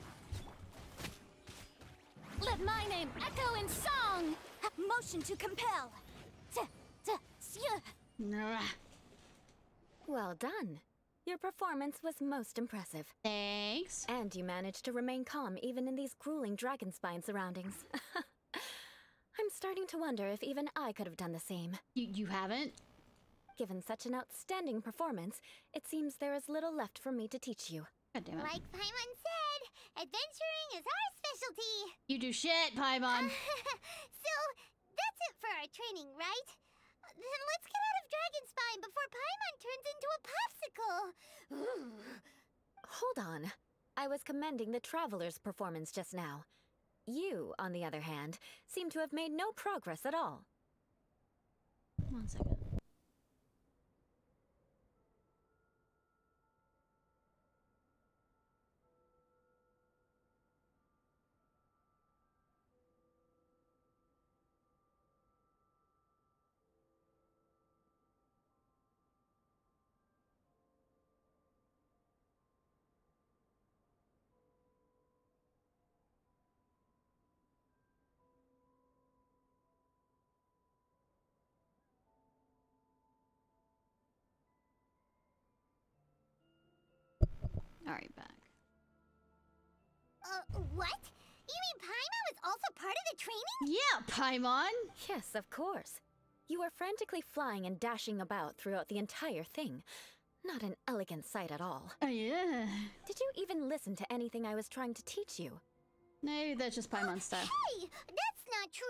Let my name echo in song! Motion to compel! Well done. Your performance was most impressive. Thanks. And you managed to remain calm even in these grueling dragon spine surroundings. I'm starting to wonder if even I could have done the same. You haven't? Given such an outstanding performance, it seems there is little left for me to teach you. God damn it. Like Paimon said, adventuring is our specialty. You do shit, Paimon. So, that's it for our training, right? Then let's get out of Dragonspine before Paimon turns into a popsicle. Hold on. I was commending the Traveler's performance just now. You, on the other hand, seem to have made no progress at all. 1 second. Alright, back. What? You mean Paimon was also part of the training? Yeah, Paimon! Yes, of course. You were frantically flying and dashing about throughout the entire thing. Not an elegant sight at all. Oh, yeah. Did you even listen to anything I was trying to teach you? Maybe that's just Paimon's style. Hey, that's not true.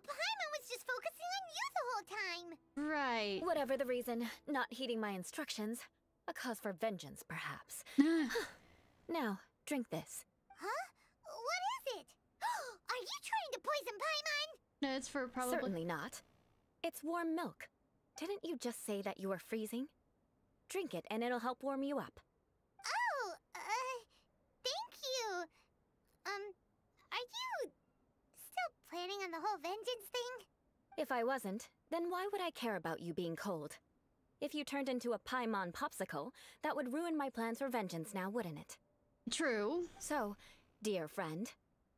Paimon was just focusing on you the whole time. Right. Whatever the reason, not heeding my instructions. A cause for vengeance, perhaps. Now, drink this. Huh? What is it? Are you trying to poison Paimon? No, it's for probably... Certainly not. It's warm milk. Didn't you just say that you were freezing? Drink it and it'll help warm you up. Oh, thank you. Are you still planning on the whole vengeance thing? If I wasn't, then why would I care about you being cold? If you turned into a Paimon popsicle, that would ruin my plans for vengeance now, wouldn't it? True. So, dear friend,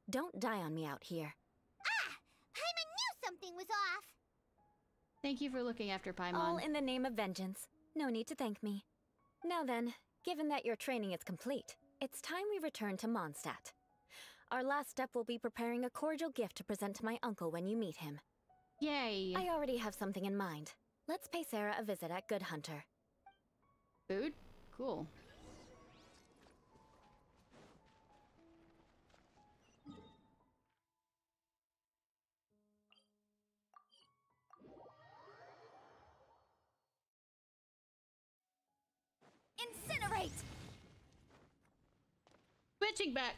don't die on me out here. Ah! Paimon knew something was off! Thank you for looking after Paimon. All in the name of vengeance. No need to thank me. Now then, given that your training is complete, it's time we return to Mondstadt. Our last step will be preparing a cordial gift to present to my uncle when you meet him. Yay! I already have something in mind. Let's pay Sarah a visit at Good Hunter. Food? Cool. Incinerate! Switching back.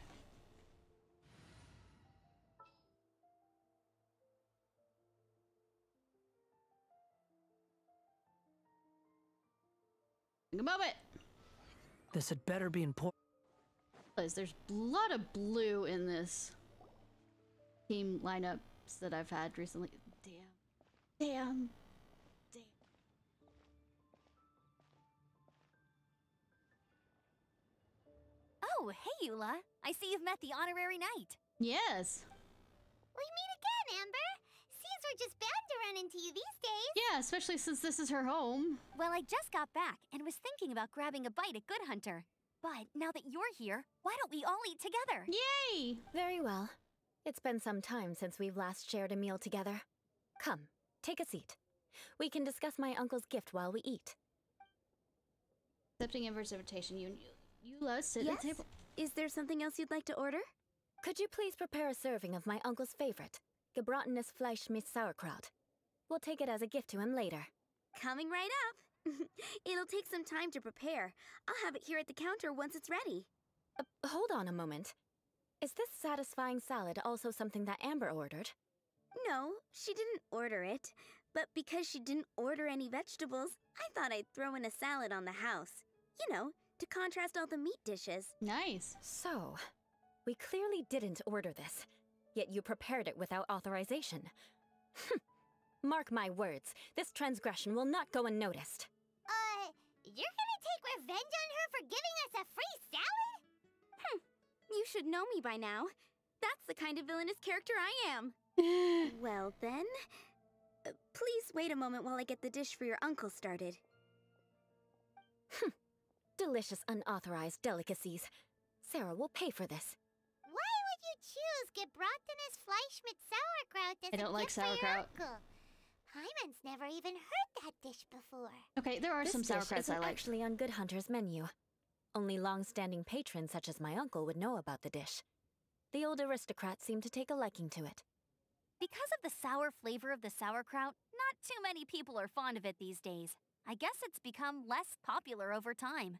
Think about it. This had better be important. There's a lot of blue in this team lineups that I've had recently. Damn. Oh, hey, Eula. I see you've met the honorary knight. Yes. We meet again, Amber. Seems are just bound to run into you these days. Yeah, especially since this is her home. Well, I just got back and was thinking about grabbing a bite at Good Hunter. But now that you're here, why don't we all eat together? Yay! Very well. It's been some time since we've last shared a meal together. Come, take a seat. We can discuss my uncle's gift while we eat. Accepting Amber's invitation, Eula, sit at the table. Is there something else you'd like to order? Could you please prepare a serving of my uncle's favorite, gebratenes Fleisch mit Sauerkraut? We'll take it as a gift to him later. Coming right up. It'll take some time to prepare. I'll have it here at the counter once it's ready. Hold on a moment. Is this satisfying salad also something that Amber ordered? No, she didn't order it. But because she didn't order any vegetables, I thought I'd throw in a salad on the house. You know, to contrast all the meat dishes. Nice. So, we clearly didn't order this, yet you prepared it without authorization. Mark my words, this transgression will not go unnoticed. You're gonna take revenge on her for giving us a free salad? You should know me by now. That's the kind of villainous character I am. Well then, please wait a moment while I get the dish for your uncle started. Delicious unauthorized delicacies. Sarah will pay for this. Why would you choose gebratenes Fleisch mit Sauerkraut as I don't like gift for your sauerkraut. uncle? Hyman's never even heard that dish before. Okay, there are some This dish sauerkrauts isn't I like. actually on Good Hunter's menu. Only long-standing patrons such as my uncle would know about the dish. The old aristocrat seemed to take a liking to it. Because of the sour flavor of the sauerkraut, not too many people are fond of it these days. I guess it's become less popular over time.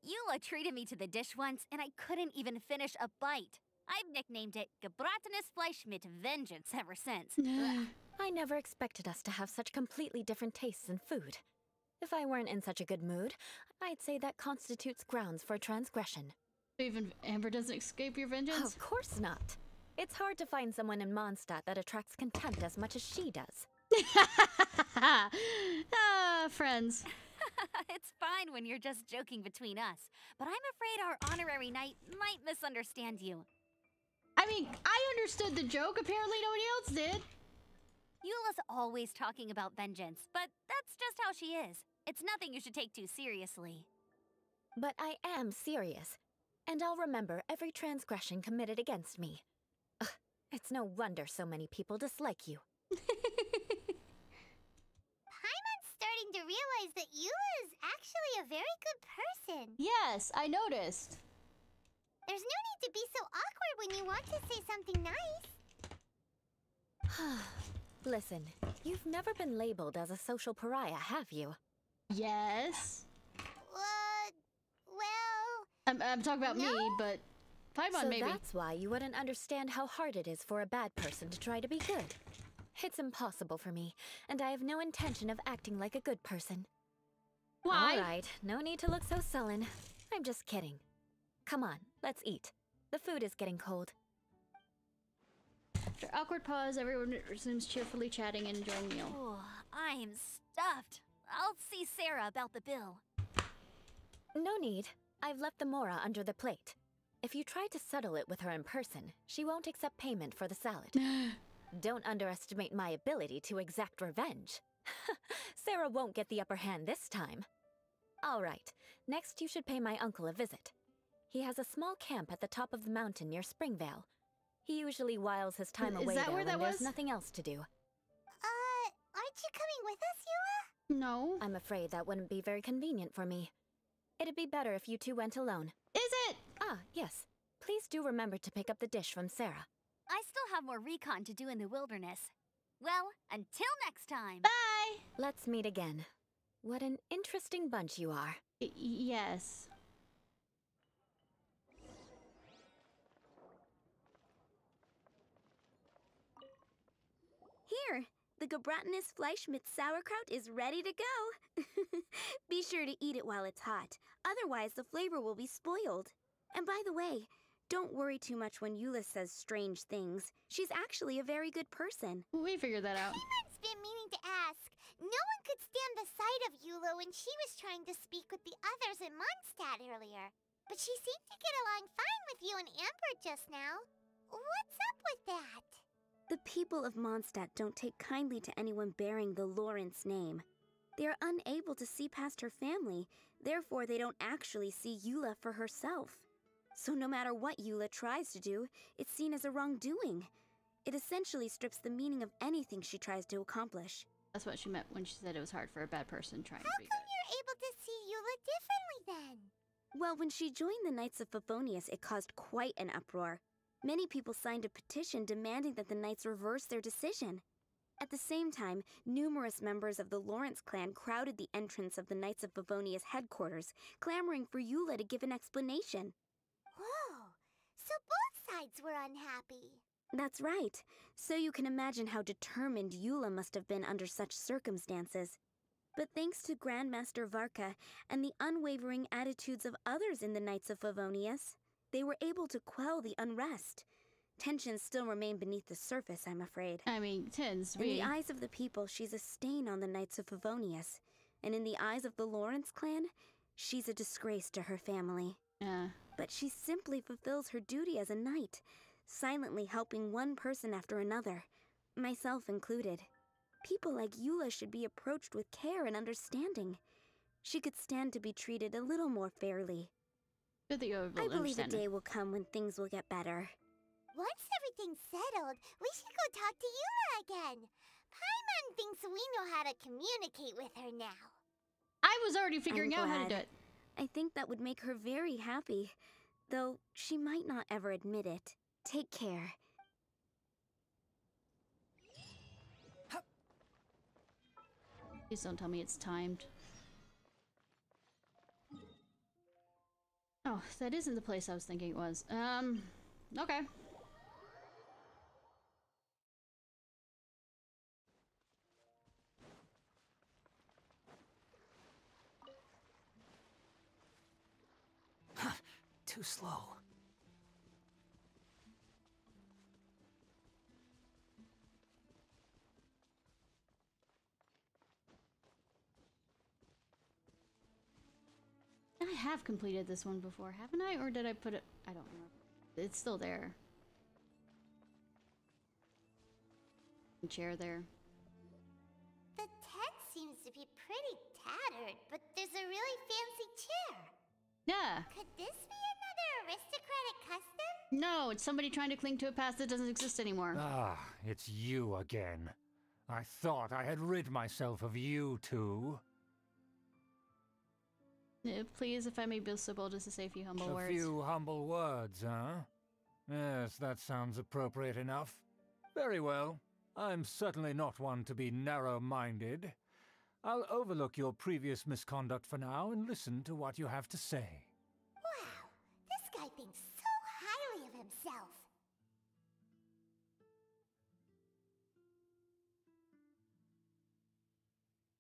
Eula treated me to the dish once, and I couldn't even finish a bite. I've nicknamed it gebratenes Fleisch mit Vengeance ever since. I never expected us to have such completely different tastes in food. If I weren't in such a good mood, I'd say that constitutes grounds for transgression. Even Amber doesn't escape your vengeance? Of course not. It's hard to find someone in Mondstadt that attracts contempt as much as she does. Friends. It's fine when you're just joking between us, but I'm afraid our honorary knight might misunderstand you. I mean, I understood the joke. Apparently nobody else did. Eula's always talking about vengeance, but that's just how she is. It's nothing you should take too seriously. But I am serious, and I'll remember every transgression committed against me. Ugh, it's no wonder so many people dislike you. Paimon's starting to realize that Eula is actually a very good person. Yes, I noticed. There's no need to be so awkward when you want to say something nice. Listen, you've never been labeled as a social pariah, have you? Yes. Well... I'm talking about me, but Paimon So maybe. that's why you wouldn't understand how hard it is for a bad person to try to be good. It's impossible for me, and I have no intention of acting like a good person. Why? All right, no need to look so sullen. I'm just kidding. Come on, let's eat. The food is getting cold. After awkward pause, everyone resumes cheerfully chatting and enjoying the meal. Oh, I'm stuffed. I'll see Sarah about the bill. No need. I've left the mora under the plate. If you try to settle it with her in person, she won't accept payment for the salad. Don't underestimate my ability to exact revenge. Sarah won't get the upper hand this time. All right, next you should pay my uncle a visit. He has a small camp at the top of the mountain near Springvale. He usually whiles his time away there when there's nothing else to do. Aren't you coming with us, Eula? No. I'm afraid that wouldn't be very convenient for me. It'd be better if you two went alone. Is it? Ah, yes. Please do remember to pick up the dish from Sarah. I still have more recon to do in the wilderness. Well, until next time. Bye! Let's meet again. What an interesting bunch you are. Yes. Here, the gebratenes Fleisch mit Sauerkraut is ready to go. Be sure to eat it while it's hot, otherwise the flavor will be spoiled. And by the way, don't worry too much when Eula says strange things. She's actually a very good person. We figured that out. Paimon's been meaning to ask. No one could stand the sight of Eula when she was trying to speak with the others in Mondstadt earlier. But she seemed to get along fine with you and Amber just now. What's up with that? The people of Mondstadt don't take kindly to anyone bearing the Lawrence name. They are unable to see past her family, therefore they don't actually see Eula for herself. So no matter what Eula tries to do, it's seen as a wrongdoing. It essentially strips the meaning of anything she tries to accomplish. That's what she meant when she said it was hard for a bad person trying to be good. How come you're able to see Eula differently then? Well, when she joined the Knights of Favonius, it caused quite an uproar. Many people signed a petition demanding that the Knights reverse their decision. At the same time, numerous members of the Lawrence clan crowded the entrance of the Knights of Favonius headquarters, clamoring for Eula to give an explanation. Whoa, so both sides were unhappy. That's right. So you can imagine how determined Eula must have been under such circumstances. But thanks to Grandmaster Varka and the unwavering attitudes of others in the Knights of Favonius, they were able to quell the unrest. Tensions still remain beneath the surface, I'm afraid. I mean, In the eyes of the people, she's a stain on the Knights of Favonius. And in the eyes of the Lawrence clan, she's a disgrace to her family. But she simply fulfills her duty as a knight, silently helping one person after another, myself included. People like Eula should be approached with care and understanding. She could stand to be treated a little more fairly. I believe a day will come when things will get better. Once everything's settled, we should go talk to Eula again. Paimon thinks we know how to communicate with her now. I was already figuring out how to do it. I think that would make her very happy, though she might not ever admit it. Take care. Please don't tell me it's timed. Oh, that isn't the place I was thinking it was. Okay. Too slow. I have completed this one before, haven't I? Or did I put it? I don't remember. It's still there. Chair there. The tent seems to be pretty tattered, but there's a really fancy chair. Yeah. Could this be another aristocratic custom? No, it's somebody trying to cling to a past that doesn't exist anymore. Ah, it's you again. I thought I had rid myself of you two. Please, if I may be so bold as to say a few humble words. A few humble words, huh? Yes, that sounds appropriate enough. Very well. I'm certainly not one to be narrow-minded. I'll overlook your previous misconduct for now and listen to what you have to say. Wow, this guy thinks so highly of himself.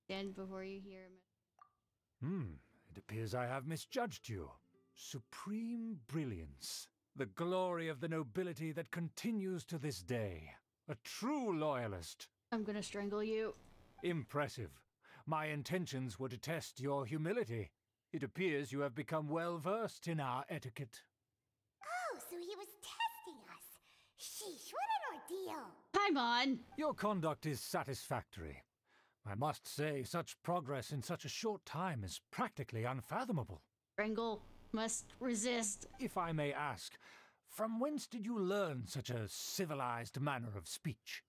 Stand before you hear him. It appears I have misjudged you. Supreme brilliance. The glory of the nobility that continues to this day. A true loyalist. I'm gonna strangle you. Impressive. My intentions were to test your humility. It appears you have become well versed in our etiquette. Oh, so he was testing us. Sheesh, what an ordeal. Paimon! Your conduct is satisfactory. I must say, such progress in such a short time is practically unfathomable. Strangle. Must resist. If I may ask, from whence did you learn such a civilized manner of speech?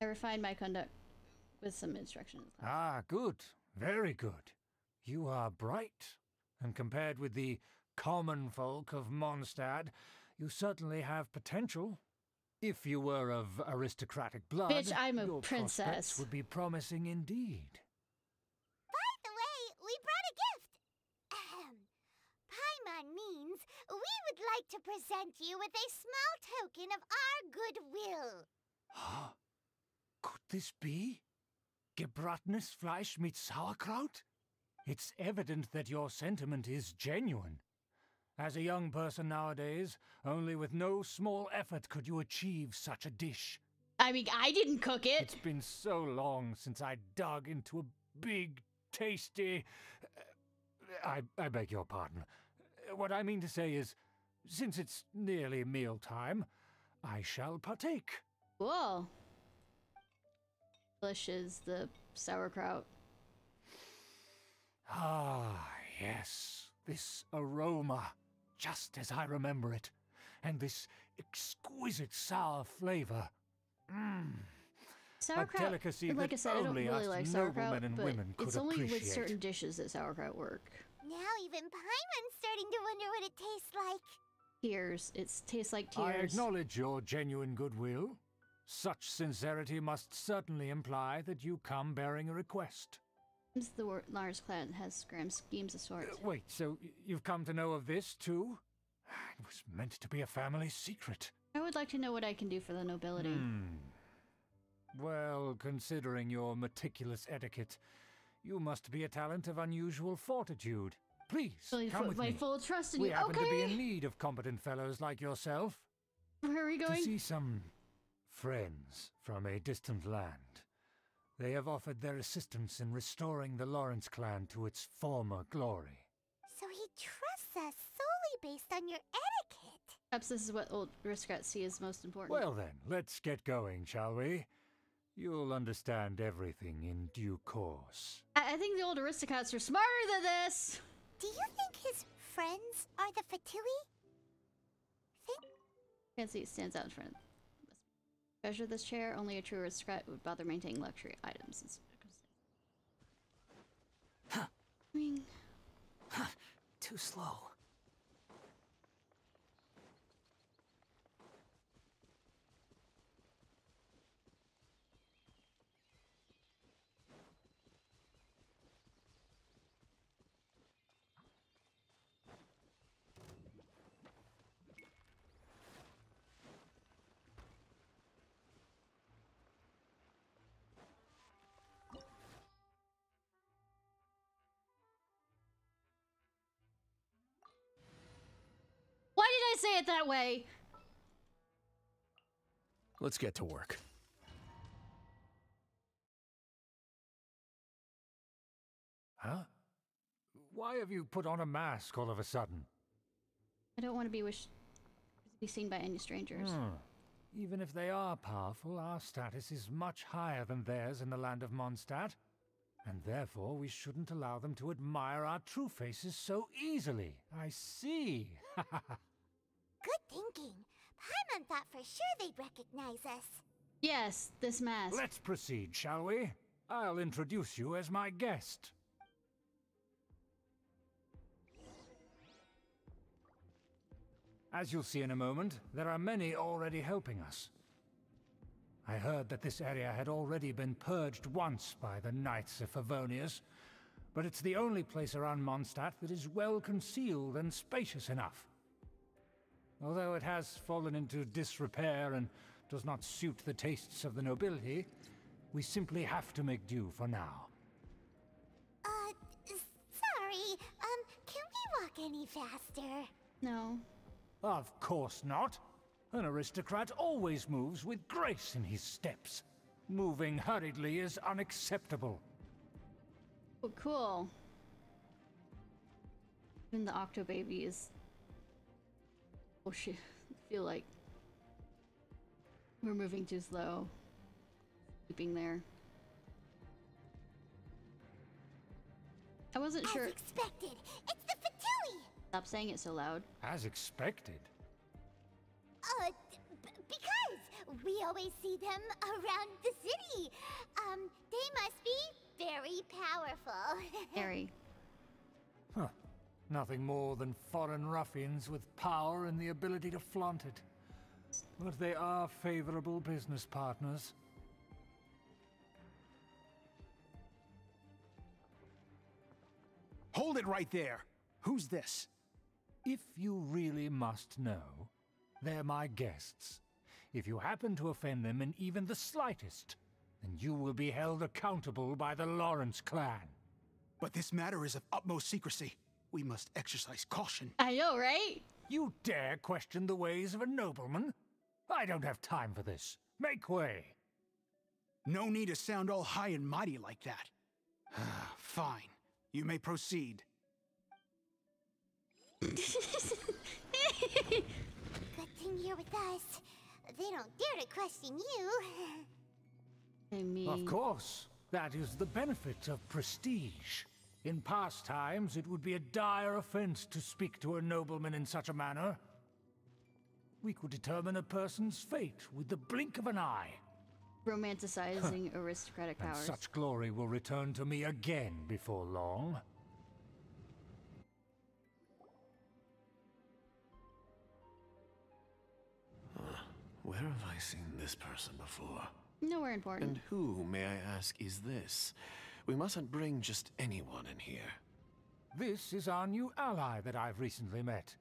I refined my conduct with some instructions. Ah, good. Very good. You are bright, and compared with the common folk of Mondstadt, you certainly have potential. If you were of aristocratic blood, Bitch, I'm a your princess. prospects would be promising indeed. By the way, we brought a gift. Paimon means we would like to present you with a small token of our goodwill. Huh? Could this be? Gebratenes Fleisch mit Sauerkraut? It's evident that your sentiment is genuine. As a young person nowadays, only with no small effort could you achieve such a dish. I mean, I didn't cook it. It's been so long since I dug into a big, tasty... I beg your pardon. What I mean to say is, since it's nearly mealtime, I shall partake. Cool. Delicious, the sauerkraut. Ah, yes. This aroma, just as I remember it. And this exquisite sour flavor. Mmm. Sauerkraut, a delicacy like I that said, I don't only really us like noblemen sauerkraut, and but women could it's only appreciate. with certain dishes that sauerkraut work. Now even Paimon's starting to wonder what it tastes like. Tears. It tastes like I tears. acknowledge your genuine goodwill. Such sincerity must certainly imply that you come bearing a request. The Lars clan has grand schemes of sorts. Wait, so you've come to know of this, too? It was meant to be a family secret. I would like to know what I can do for the nobility. Well, considering your meticulous etiquette, you must be a talent of unusual fortitude. Please, come with me. My full trust in we you. happen Okay. to be in need of competent fellows like yourself. Where are we going? To see some friends from a distant land. They have offered their assistance in restoring the Lawrence clan to its former glory. So he trusts us solely based on your etiquette. Perhaps this is what old aristocrats see as most important. Well then, let's get going, shall we? You'll understand everything in due course. I think the old aristocrats are smarter than this. Do you think his friends are the Fatui? Can't see it stands out in front. Treasure this chair. Only a true aristocrat would bother maintaining luxury items. Too slow. Why did I say it that way? Let's get to work. Huh? Why have you put on a mask all of a sudden? I don't want to be seen by any strangers. Even if they are powerful, our status is much higher than theirs in the land of Mondstadt. And therefore, we shouldn't allow them to admire our true faces so easily. I see. Good thinking. Paimon thought for sure they'd recognize us. Yes, this mask. Let's proceed, shall we? I'll introduce you as my guest. As you'll see in a moment, there are many already helping us. I heard that this area had already been purged once by the Knights of Favonius, but it's the only place around Mondstadt that is well concealed and spacious enough. Although it has fallen into disrepair and does not suit the tastes of the nobility, we simply have to make do for now. Sorry, can we walk any faster? No. Of course not. An aristocrat always moves with grace in his steps. Moving hurriedly is unacceptable. Oh, cool. Even the Octo Baby is... Oh shit, I feel like we're moving too slow. Keeping there. I wasn't sure. As expected, it's the Fatui! Stop saying it so loud. As expected. Because we always see them around the city. They must be very powerful. Very. Huh. Nothing more than foreign ruffians with power and the ability to flaunt it. But they are favorable business partners. Hold it right there. Who's this? If you really must know, they're my guests. If you happen to offend them in even the slightest, then you will be held accountable by the Lawrence clan. But this matter is of utmost secrecy. We must exercise caution. I know, right? You dare question the ways of a nobleman? I don't have time for this. Make way. No need to sound all high and mighty like that. Fine. You may proceed. Good thing you're with us. They don't dare to question you. I mean... Of course. That is the benefit of prestige. In past times, it would be a dire offense to speak to a nobleman in such a manner. We could determine a person's fate with the blink of an eye. Romanticizing aristocratic powers. And such glory will return to me again before long. Where have I seen this person before? Nowhere important. And who, may I ask, is this? We mustn't bring just anyone in here. This is our new ally that I've recently met.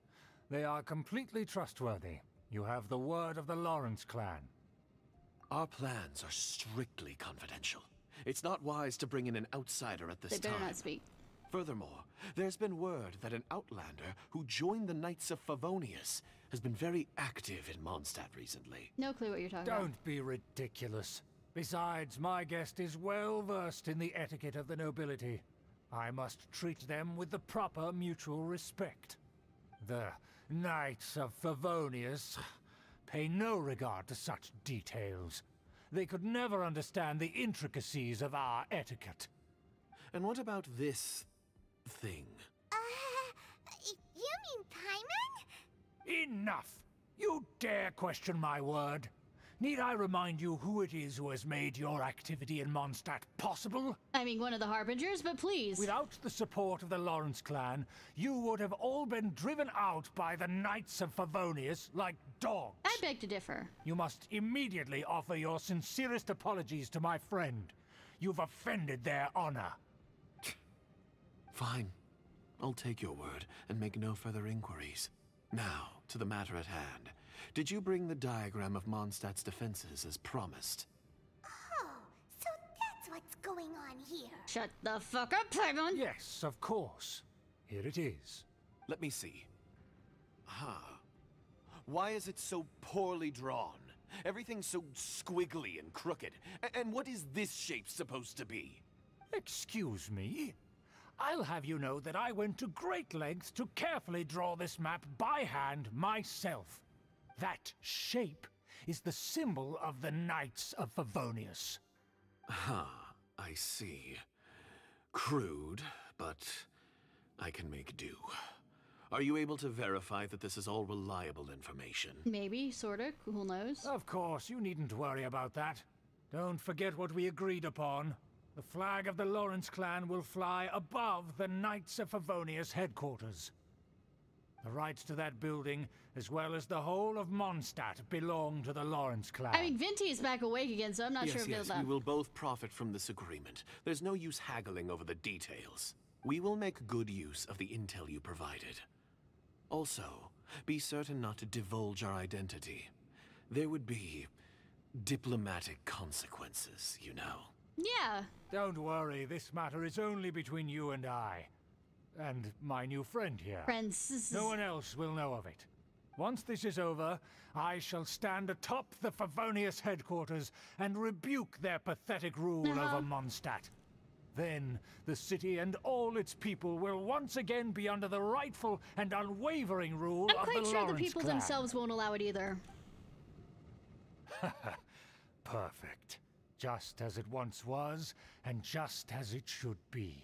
They are completely trustworthy. You have the word of the Lawrence clan. Our plans are strictly confidential. It's not wise to bring in an outsider at this time. They better not speak. Furthermore, there's been word that an outlander who joined the Knights of Favonius has been very active in Mondstadt recently. No clue what you're talking about. Don't be ridiculous. Besides, my guest is well versed in the etiquette of the nobility. I must treat them with the proper mutual respect. The Knights of Favonius pay no regard to such details. They could never understand the intricacies of our etiquette. And what about this thing? You mean Paimon? Enough! You dare question my word? Need I remind you who it is who has made your activity in Mondstadt possible? I mean, one of the Harbingers, but please. Without the support of the Lawrence clan, you would have all been driven out by the Knights of Favonius like dogs. I beg to differ. You must immediately offer your sincerest apologies to my friend. You've offended their honor. Fine. I'll take your word and make no further inquiries. Now, to the matter at hand. Did you bring the diagram of Mondstadt's defenses as promised? Oh, so that's what's going on here. Shut the fuck up, Paimon! Yes, of course. Here it is. Let me see. Why is it so poorly drawn? Everything's so squiggly and crooked. And what is this shape supposed to be? Excuse me? I'll have you know that I went to great lengths to carefully draw this map by hand myself. That shape is the symbol of the Knights of Favonius. I see. Crude, but I can make do. Are you able to verify that this is all reliable information? Maybe, sorta, who knows? Of course, you needn't worry about that. Don't forget what we agreed upon. The flag of the Lawrence clan will fly above the Knights of Favonius headquarters. The rights to that building, as well as the whole of Mondstadt, belong to the Lawrence clan. I mean, Venti is back awake again, so I'm not sure if Yes, we will both profit from this agreement. There's no use haggling over the details. We will make good use of the intel you provided. Also, be certain not to divulge our identity. There would be diplomatic consequences, you know. Yeah. Don't worry, this matter is only between you and I. And my new friend here. Friends. No one else will know of it. Once this is over, I shall stand atop the Favonius headquarters and rebuke their pathetic rule over Mondstadt. Then, the city and all its people will once again be under the rightful and unwavering rule of the Lawrence clan. I'm quite sure the people themselves won't allow it either. Perfect. Just as it once was, and just as it should be.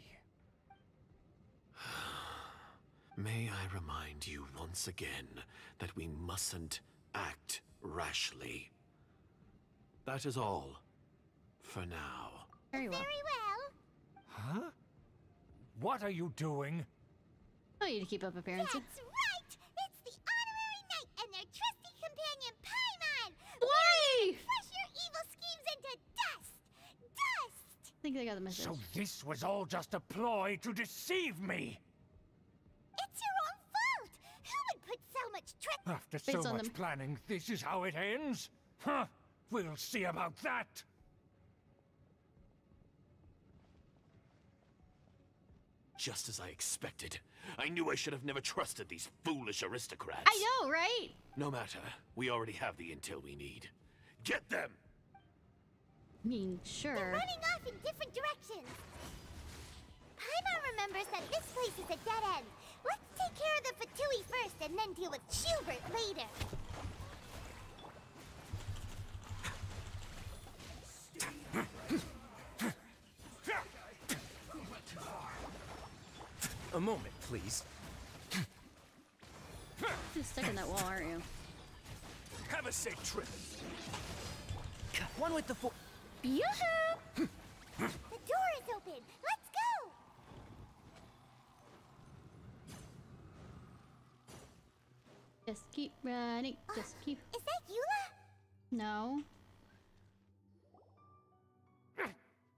May I remind you once again that we mustn't act rashly. That is all. For now. Very well. Very well. Huh? What are you doing? I need to keep up appearances. That's right! It's the honorary knight and their trusty companion, Paimon! Why? Crush your evil schemes into dust! Dust! I think they got the message. So this was all just a ploy to deceive me! It's your own fault! Who would put so much trick— After so much planning, this is how it ends? Huh? We'll see about that! Just as I expected. I knew I should have never trusted these foolish aristocrats. I know, right? No matter. We already have the intel we need. Get them! I mean, sure. They're running off in different directions. Paimon remembers that this place is a dead end. Let's take care of the Fatui first and then deal with Schubert later. A moment, please. You're stuck in that wall, aren't you? Have a safe trip. One with the Yoo-hoo! The door is open. Let's go! Just keep running. Just keep. Is that Eula? No.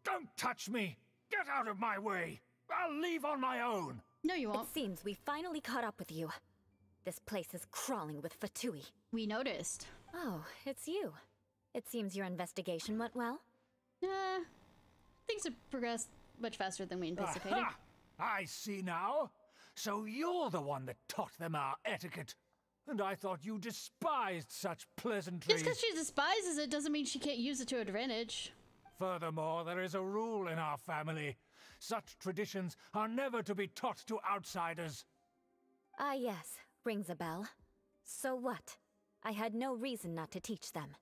Don't touch me! Get out of my way! I'll leave on my own! No, you won't. It seems we finally caught up with you. This place is crawling with Fatui. We noticed. Oh, it's you. It seems your investigation went well. Things have progressed much faster than we anticipated. Aha! I see now. So you're the one that taught them our etiquette. And I thought you despised such pleasantries. Just because she despises it doesn't mean she can't use it to her advantage. Furthermore, there is a rule in our family. Such traditions are never to be taught to outsiders. Ah, yes. Rings a bell. So what? I had no reason not to teach them.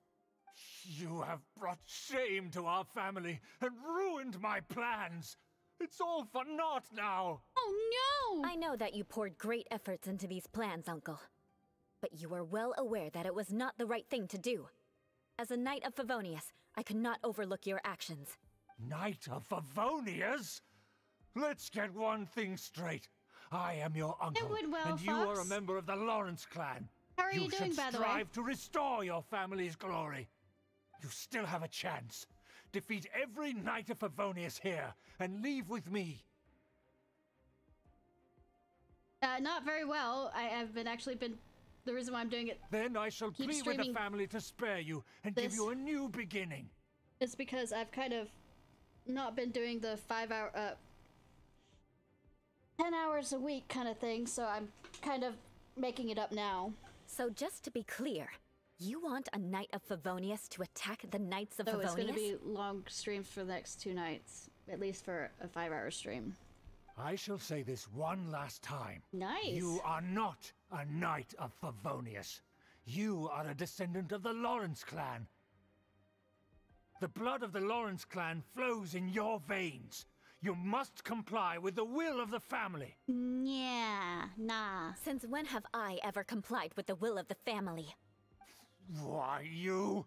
You have brought shame to our family and ruined my plans. It's all for naught now. Oh, no! I know that you poured great efforts into these plans, Uncle. But you were well aware that it was not the right thing to do. As a Knight of Favonius, I could not overlook your actions. Knight of Favonius? Let's get one thing straight. I am your uncle, and you are a member of the Lawrence clan. How are you doing, by the way? You should strive to restore your family's glory. You still have a chance. Defeat every Knight of Favonius here, and leave with me. Not very well. I've been the reason why I'm doing it. Then I shall plead with the family to spare you and give you a new beginning. It's because I've kind of not been doing the 10 hours a week kind of thing, so I'm kind of making it up now. So just to be clear, you want a Knight of Favonius to attack the Knights of Favonius? So it's going to be long streams for the next 2 nights, at least for a 5-hour stream. I shall say this one last time. Nice. You are not a Knight of Favonius. You are a descendant of the Lawrence clan. The blood of the Lawrence clan flows in your veins. You must comply with the will of the family. Yeah, nah. Since when have I ever complied with the will of the family? Why, you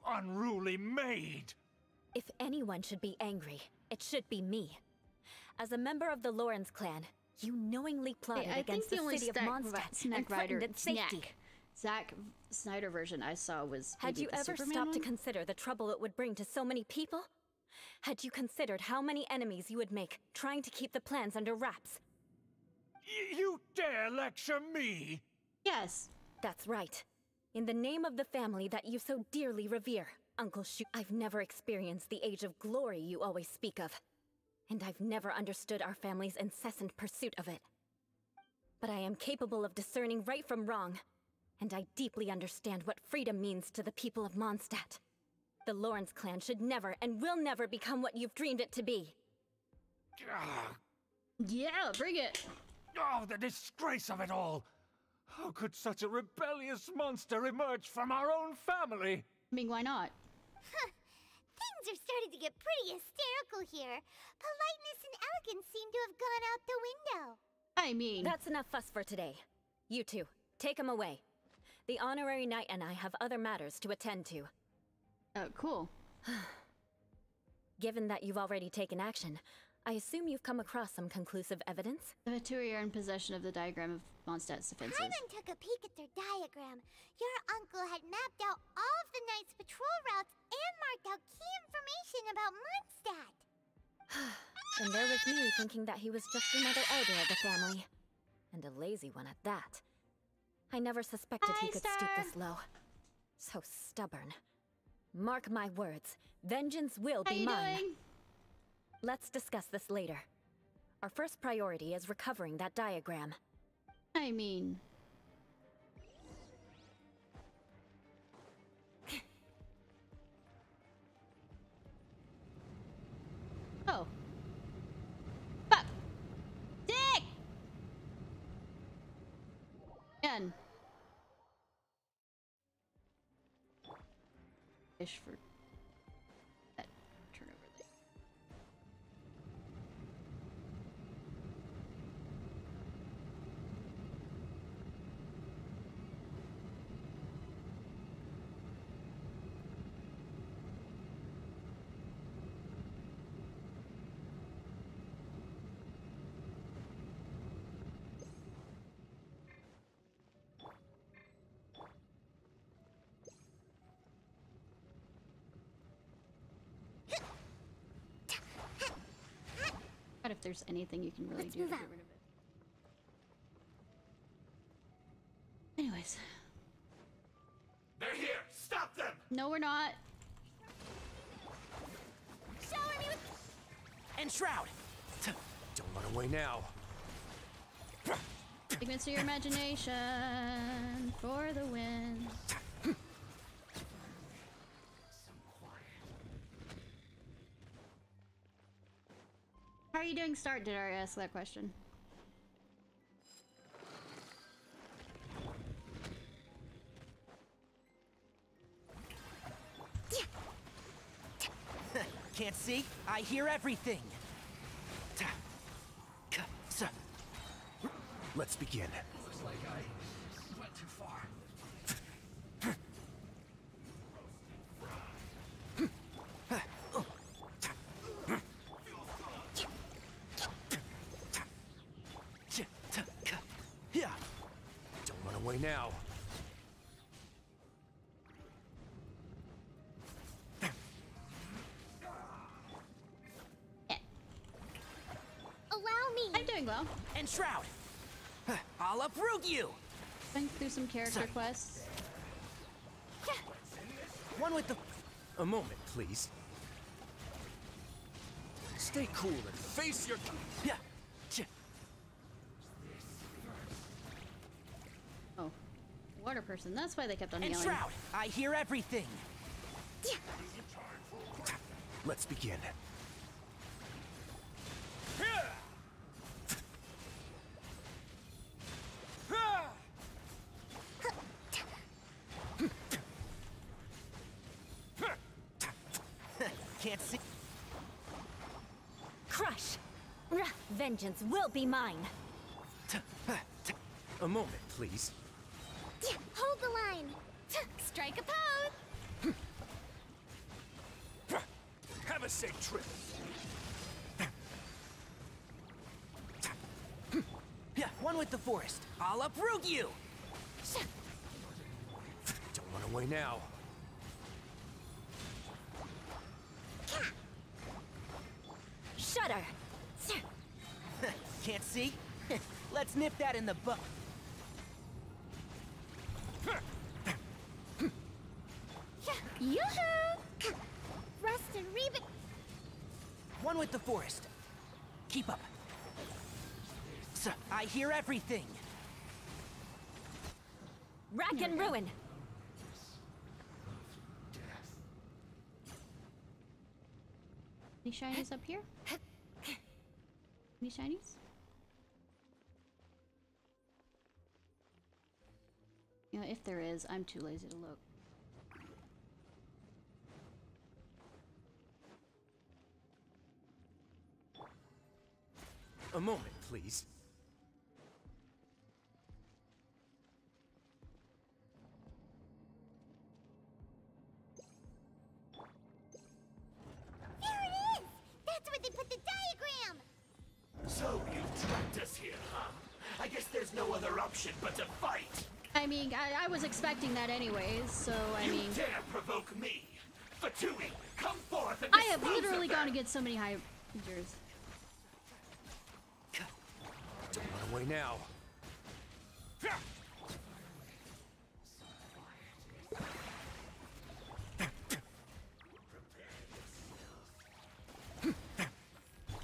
unruly maid! If anyone should be angry, it should be me. As a member of the Lawrence clan, you knowingly plotted against the city of Mondstadt and threatened its safety. Zack Snyder version I saw was Had you ever stopped to consider the trouble it would bring to so many people? Had you considered how many enemies you would make trying to keep the plans under wraps? You dare lecture me? Yes. That's right. In the name of the family that you so dearly revere, Uncle Shu, I've never experienced the age of glory you always speak of. And I've never understood our family's incessant pursuit of it. But I am capable of discerning right from wrong, and I deeply understand what freedom means to the people of Mondstadt. The Lawrence clan should never and will never become what you've dreamed it to be. Yeah, bring it! Oh, the disgrace of it all! How could such a rebellious monster emerge from our own family? I mean, why not? Things are starting to get pretty hysterical here. Politeness and elegance seem to have gone out the window. I mean... That's enough fuss for today. You two, take him away. The honorary knight and I have other matters to attend to. Oh, cool. Given that you've already taken action, I assume you've come across some conclusive evidence? The Vtuber are in possession of the diagram of Mondstadt's defenses. Paimon took a peek at their diagram. Your uncle had mapped out all of the Knight's patrol routes and marked out key information about Mondstadt. And there was me thinking that he was just another elder of the family. And a lazy one at that. I never suspected he could stoop this low. So stubborn. Mark my words, vengeance will be mine. Let's discuss this later. Our first priority is recovering that diagram. I mean... Oh. Fuck! Dick! again. Fish for that turnover thing. If there's anything you can really do to get rid of it. Anyways. They're here! Stop them! No, we're not. Shower me with... And Shroud! Don't run away now. Figments of your imagination for the win. How are you doing, Start? Did I already ask that question? Can't see? I hear everything. Let's begin. Looks like I went too far. Don't run away now. Allow me. I'm doing well. And Shroud! I'll uproot you! Going through some character quests. One with the... A moment, please. Stay cool and face your... Yeah. Oh. Water person. That's why they kept on And yelling. Shroud! I hear everything! Let's begin. Can't see... Crush! Vengeance will be mine! A moment, please. Hold the line. Strike a pose. Have a safe trip. Yeah, one with the forest. I'll uproot you! Don't run away now. Shudder! Can't see? Let's nip that in the bud. Yoo-hoo! Rust and Reba. One with the forest. Keep up. I hear everything. Rack and ruin! Any shinies up here? Any shinies? You know, if there is, I'm too lazy to look. A moment, please. There it is! That's where they put the diagram! So you trapped us here, huh? I guess there's no other option but to fight. I mean, I was expecting that anyways, so I You mean... dare provoke me? Vtuber, come forth and I have dispose literally of them. gone against so many high rangers. Don't run away now.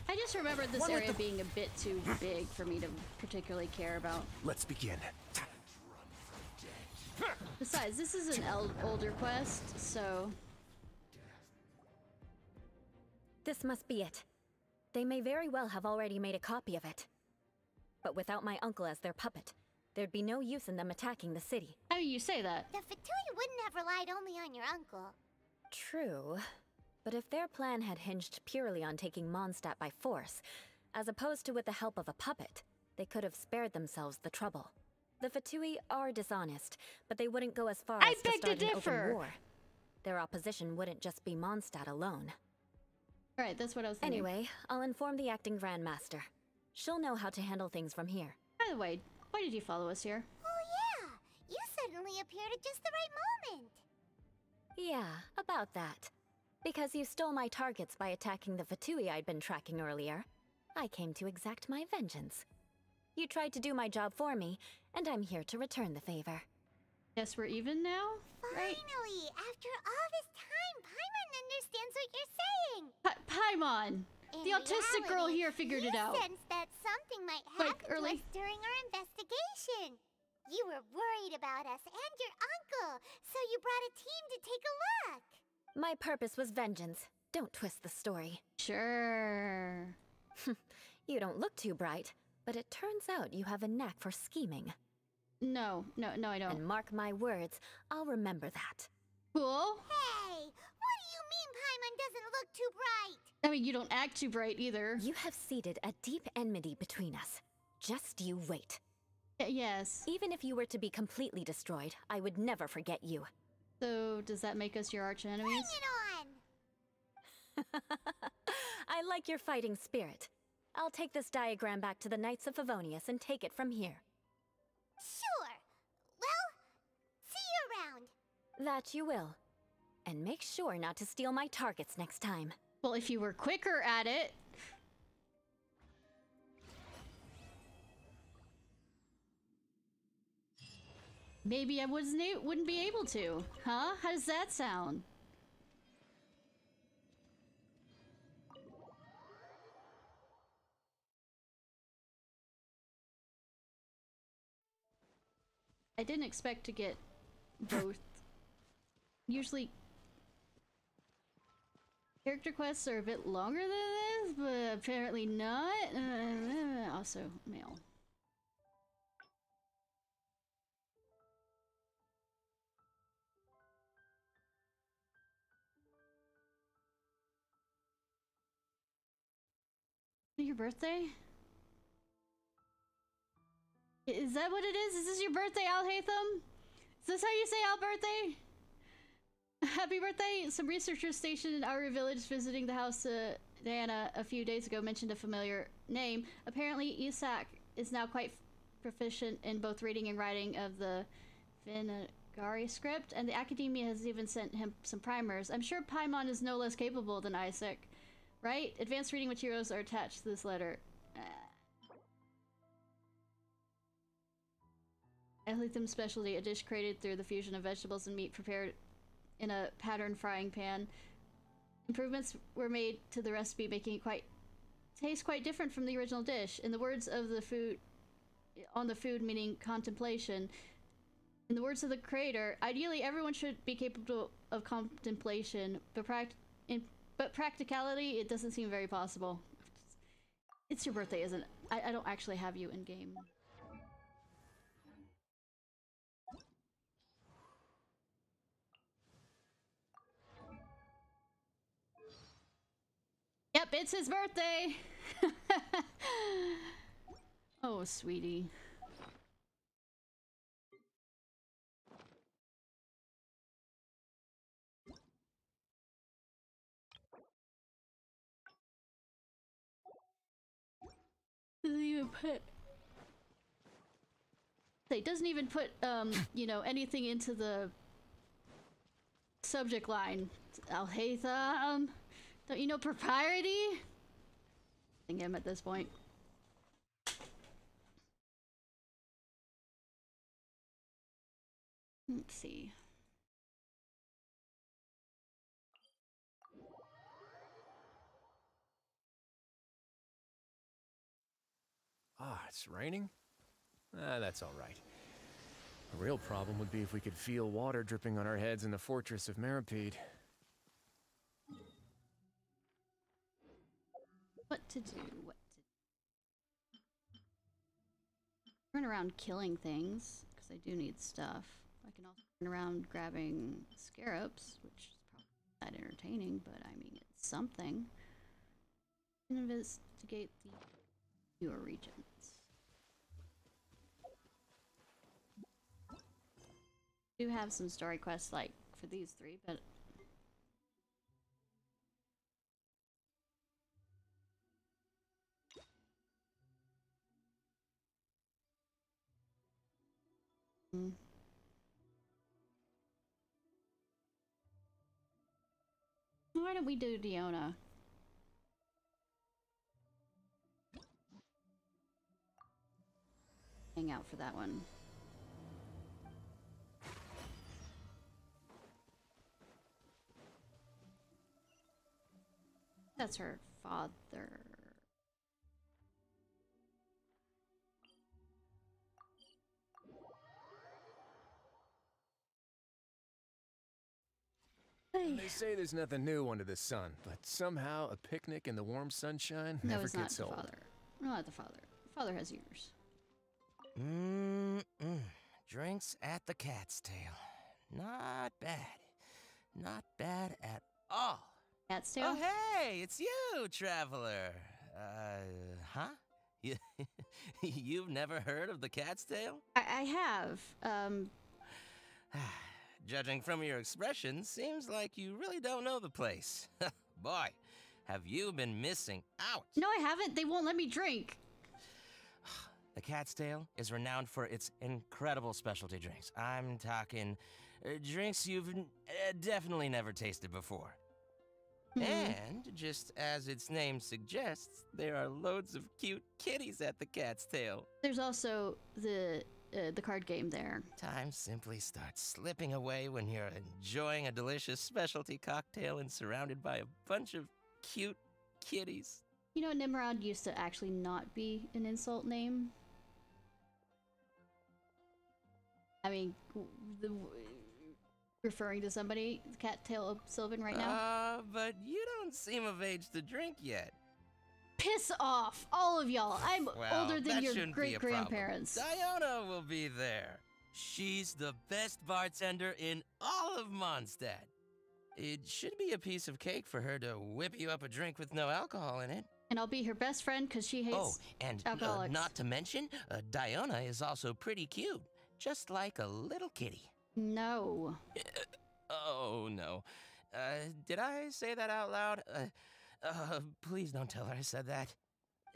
I just remembered this area being a bit too big for me to particularly care about. Let's begin. Besides, this is an older quest, so... This must be it. They may very well have already made a copy of it. But without my uncle as their puppet, There'd be no use in them attacking the city. How do you say that? The Vtuber wouldn't have relied only on your uncle. True. But if their plan had hinged purely on taking Mondstadt by force, as opposed to with the help of a puppet, they could have spared themselves the trouble. The Fatui are dishonest, but they wouldn't go as far as to start an open war. Their opposition wouldn't just be Mondstadt alone. Right, that's what I was thinking. Anyway, I'll inform the acting Grandmaster. She'll know how to handle things from here. By the way, why did you follow us here? Oh yeah, you suddenly appeared at just the right moment. Yeah, about that. Because you stole my targets by attacking the Fatui I'd been tracking earlier, I came to exact my vengeance. You tried to do my job for me, and I'm here to return the favor. Guess we're even now? Right? Finally, after all this time, Paimon understands what you're saying. Paimon! The autistic girl here figured it out. You sensed that something might happen to us during our investigation. You were worried about us and your uncle, so you brought a team to take a look. My purpose was vengeance. Don't twist the story. Sure. You don't look too bright, but it turns out you have a knack for scheming. No, I don't. And mark my words, I'll remember that. Cool. Hey, what do you mean Paimon doesn't look too bright? I mean, you don't act too bright either. You have seeded a deep enmity between us. Just you wait. Yes. Even if you were to be completely destroyed, I would never forget you. So, does that make us your arch enemies? Bring it on! I like your fighting spirit. I'll take this diagram back to the Knights of Favonius and take it from here. Sure. Well, see you around. That you will. And make sure not to steal my targets next time. Well, if you were quicker at it. Maybe I wouldn't be able to. Huh? How does that sound? I didn't expect to get both. Usually character quests are a bit longer than this, but apparently not. Also, mail. Your birthday? Is that what it is? Is this your birthday, Alhaitham? Is this how you say Al birthday? Happy birthday! Some researchers stationed in our village visiting the house Diana a few days ago mentioned a familiar name. Apparently, Isak is now quite proficient in both reading and writing of the Vinagari script, and the Academia has even sent him some primers. I'm sure Paimon is no less capable than Isaac, right? Advanced reading materials are attached to this letter. Elitham's specialty, a dish created through the fusion of vegetables and meat prepared in a patterned frying pan. Improvements were made to the recipe, making it taste quite different from the original dish. In the words of the food, meaning contemplation. In the words of the creator, ideally everyone should be capable of contemplation, but practicality, it doesn't seem very possible. It's your birthday, isn't it? I don't actually have you in game. Yep, it's his birthday! Oh, sweetie. Doesn't even put... It doesn't even put, you know, anything into the subject line. Alhaitham, don't you know propriety? I think him at this point. Let's see. Ah, it's raining? That's all right. The real problem would be if we could feel water dripping on our heads in the fortress of Meripede. What to do? We're run around killing things, because I do need stuff. I can also run around grabbing scarabs, which is probably not that entertaining, but I mean, it's something. Investigate the newer regions. I do have some story quests, like, for these three, but... Why don't we do Diona? Hang out for that one. That's her father. They say there's nothing new under the sun, but somehow a picnic in the warm sunshine No, never it's not gets the old. father. Not the father. The father has ears. Drinks at the Cat's Tail. Not bad. Not bad at all. Cat's Tail? Oh, hey, it's you, traveler. Huh? You've never heard of the Cat's Tail? I have. Judging from your expression, seems like you really don't know the place. Boy, have you been missing out. No, I haven't. They won't let me drink. The Cat's Tail is renowned for its incredible specialty drinks. I'm talking drinks you've definitely never tasted before. And, just as its name suggests, there are loads of cute kitties at the Cat's Tail. There's also the card game there. Time simply starts slipping away when you're enjoying a delicious specialty cocktail and surrounded by a bunch of cute kitties. You know, Nimrod used to actually not be an insult name. I mean, referring to somebody, Cattail Sylvan right now. But you don't seem of age to drink yet. Piss off, all of y'all. I'm older than your great-grandparents. Diona will be there. She's the best bartender in all of Mondstadt. It should be a piece of cake for her to whip you up a drink with no alcohol in it. And I'll be her best friend because she hates alcoholics. Not to mention, Diona is also pretty cute. Just like a little kitty. No. Oh, no. Did I say that out loud? Please don't tell her I said that.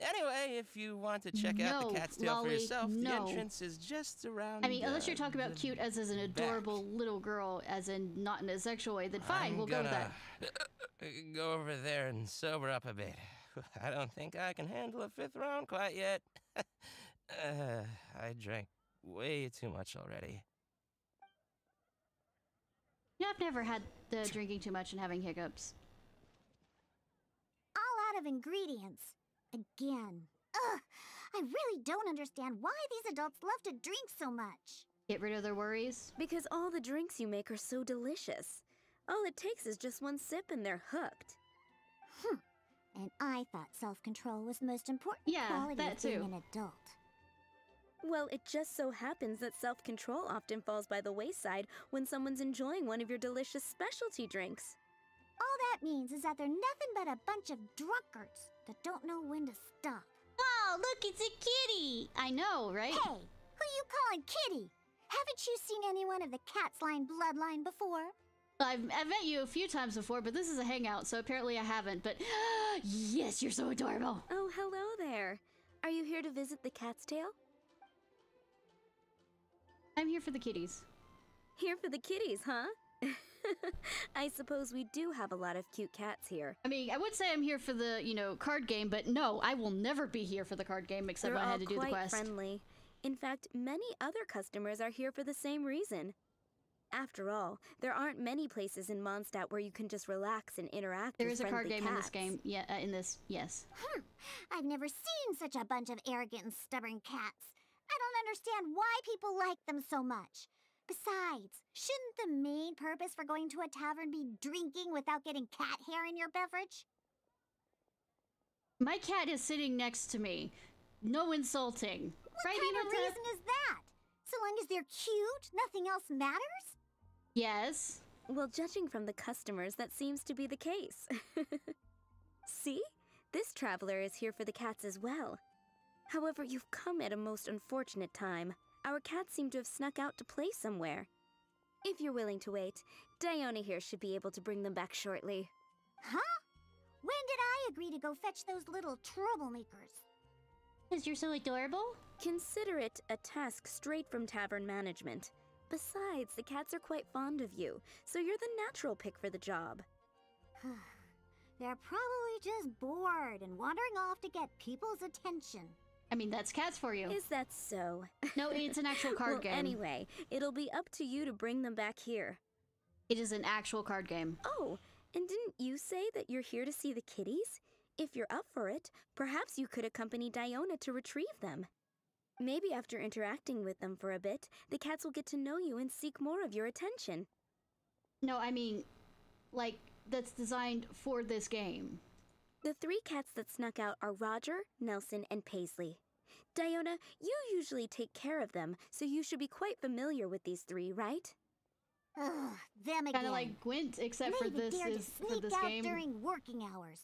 Anyway, if you want to check out the Cat's Tail for yourself, the entrance is just around. I mean, unless you're talking about cute as an adorable little girl, as in not in a sexual way, then fine, we'll go with that. Go over there and sober up a bit. I don't think I can handle a 5th round quite yet. I drank way too much already. You know, I've never had the drinking too much and having hiccups. All out of ingredients. Again. Ugh! I really don't understand why these adults love to drink so much. Get rid of their worries? Because all the drinks you make are so delicious. All it takes is just one sip and they're hooked. And I thought self-control was the most important quality of being an adult. Well, it just so happens that self-control often falls by the wayside when someone's enjoying one of your delicious specialty drinks. All that means is that they're nothing but a bunch of drunkards that don't know when to stop. Oh, look, it's a kitty! I know, right? Hey, who you calling kitty? Haven't you seen anyone of the Cat's Line bloodline before? I've met you a few times before, but this is a hangout, so apparently I haven't, but yes, you're so adorable! Oh, hello there. Are you here to visit the Cat's Tail? I'm here for the kitties. Here for the kitties, huh? I suppose we do have a lot of cute cats here. I mean, I would say I'm here for the, you know, card game, but no, I will never be here for the card game except when I had to do the quest. They're all quite friendly. In fact, many other customers are here for the same reason. After all, there aren't many places in Mondstadt where you can just relax and interact with friendly cats. There is a card game in this game. Yeah, yes. I've never seen such a bunch of arrogant and stubborn cats. I don't understand why people like them so much. Besides, shouldn't the main purpose for going to a tavern be drinking without getting cat hair in your beverage? My cat is sitting next to me. No insulting. What kind of reason is that? So long as they're cute, nothing else matters? Yes. Well, judging from the customers, that seems to be the case. See? This traveler is here for the cats as well. However, you've come at a most unfortunate time. Our cats seem to have snuck out to play somewhere. If you're willing to wait, Diona here should be able to bring them back shortly. Huh? When did I agree to go fetch those little troublemakers? Because you're so adorable? Consider it a task straight from tavern management. Besides, the cats are quite fond of you, so you're the natural pick for the job. They're probably just bored and wandering off to get people's attention. I mean, that's cats for you. Is that so? No, it's an actual card well, game. Anyway, it'll be up to you to bring them back here. It is an actual card game. Oh, and didn't you say that you're here to see the kitties? If you're up for it, perhaps you could accompany Diona to retrieve them. Maybe after interacting with them for a bit, the cats will get to know you and seek more of your attention. No, I mean, like, that's designed for this game. The 3 cats that snuck out are Roger, Nelson, and Paisley. Diona, you usually take care of them, so you should be quite familiar with these 3, right? Ugh, them again. Kind of like Gwent, except for this sneak for this out game. during working hours.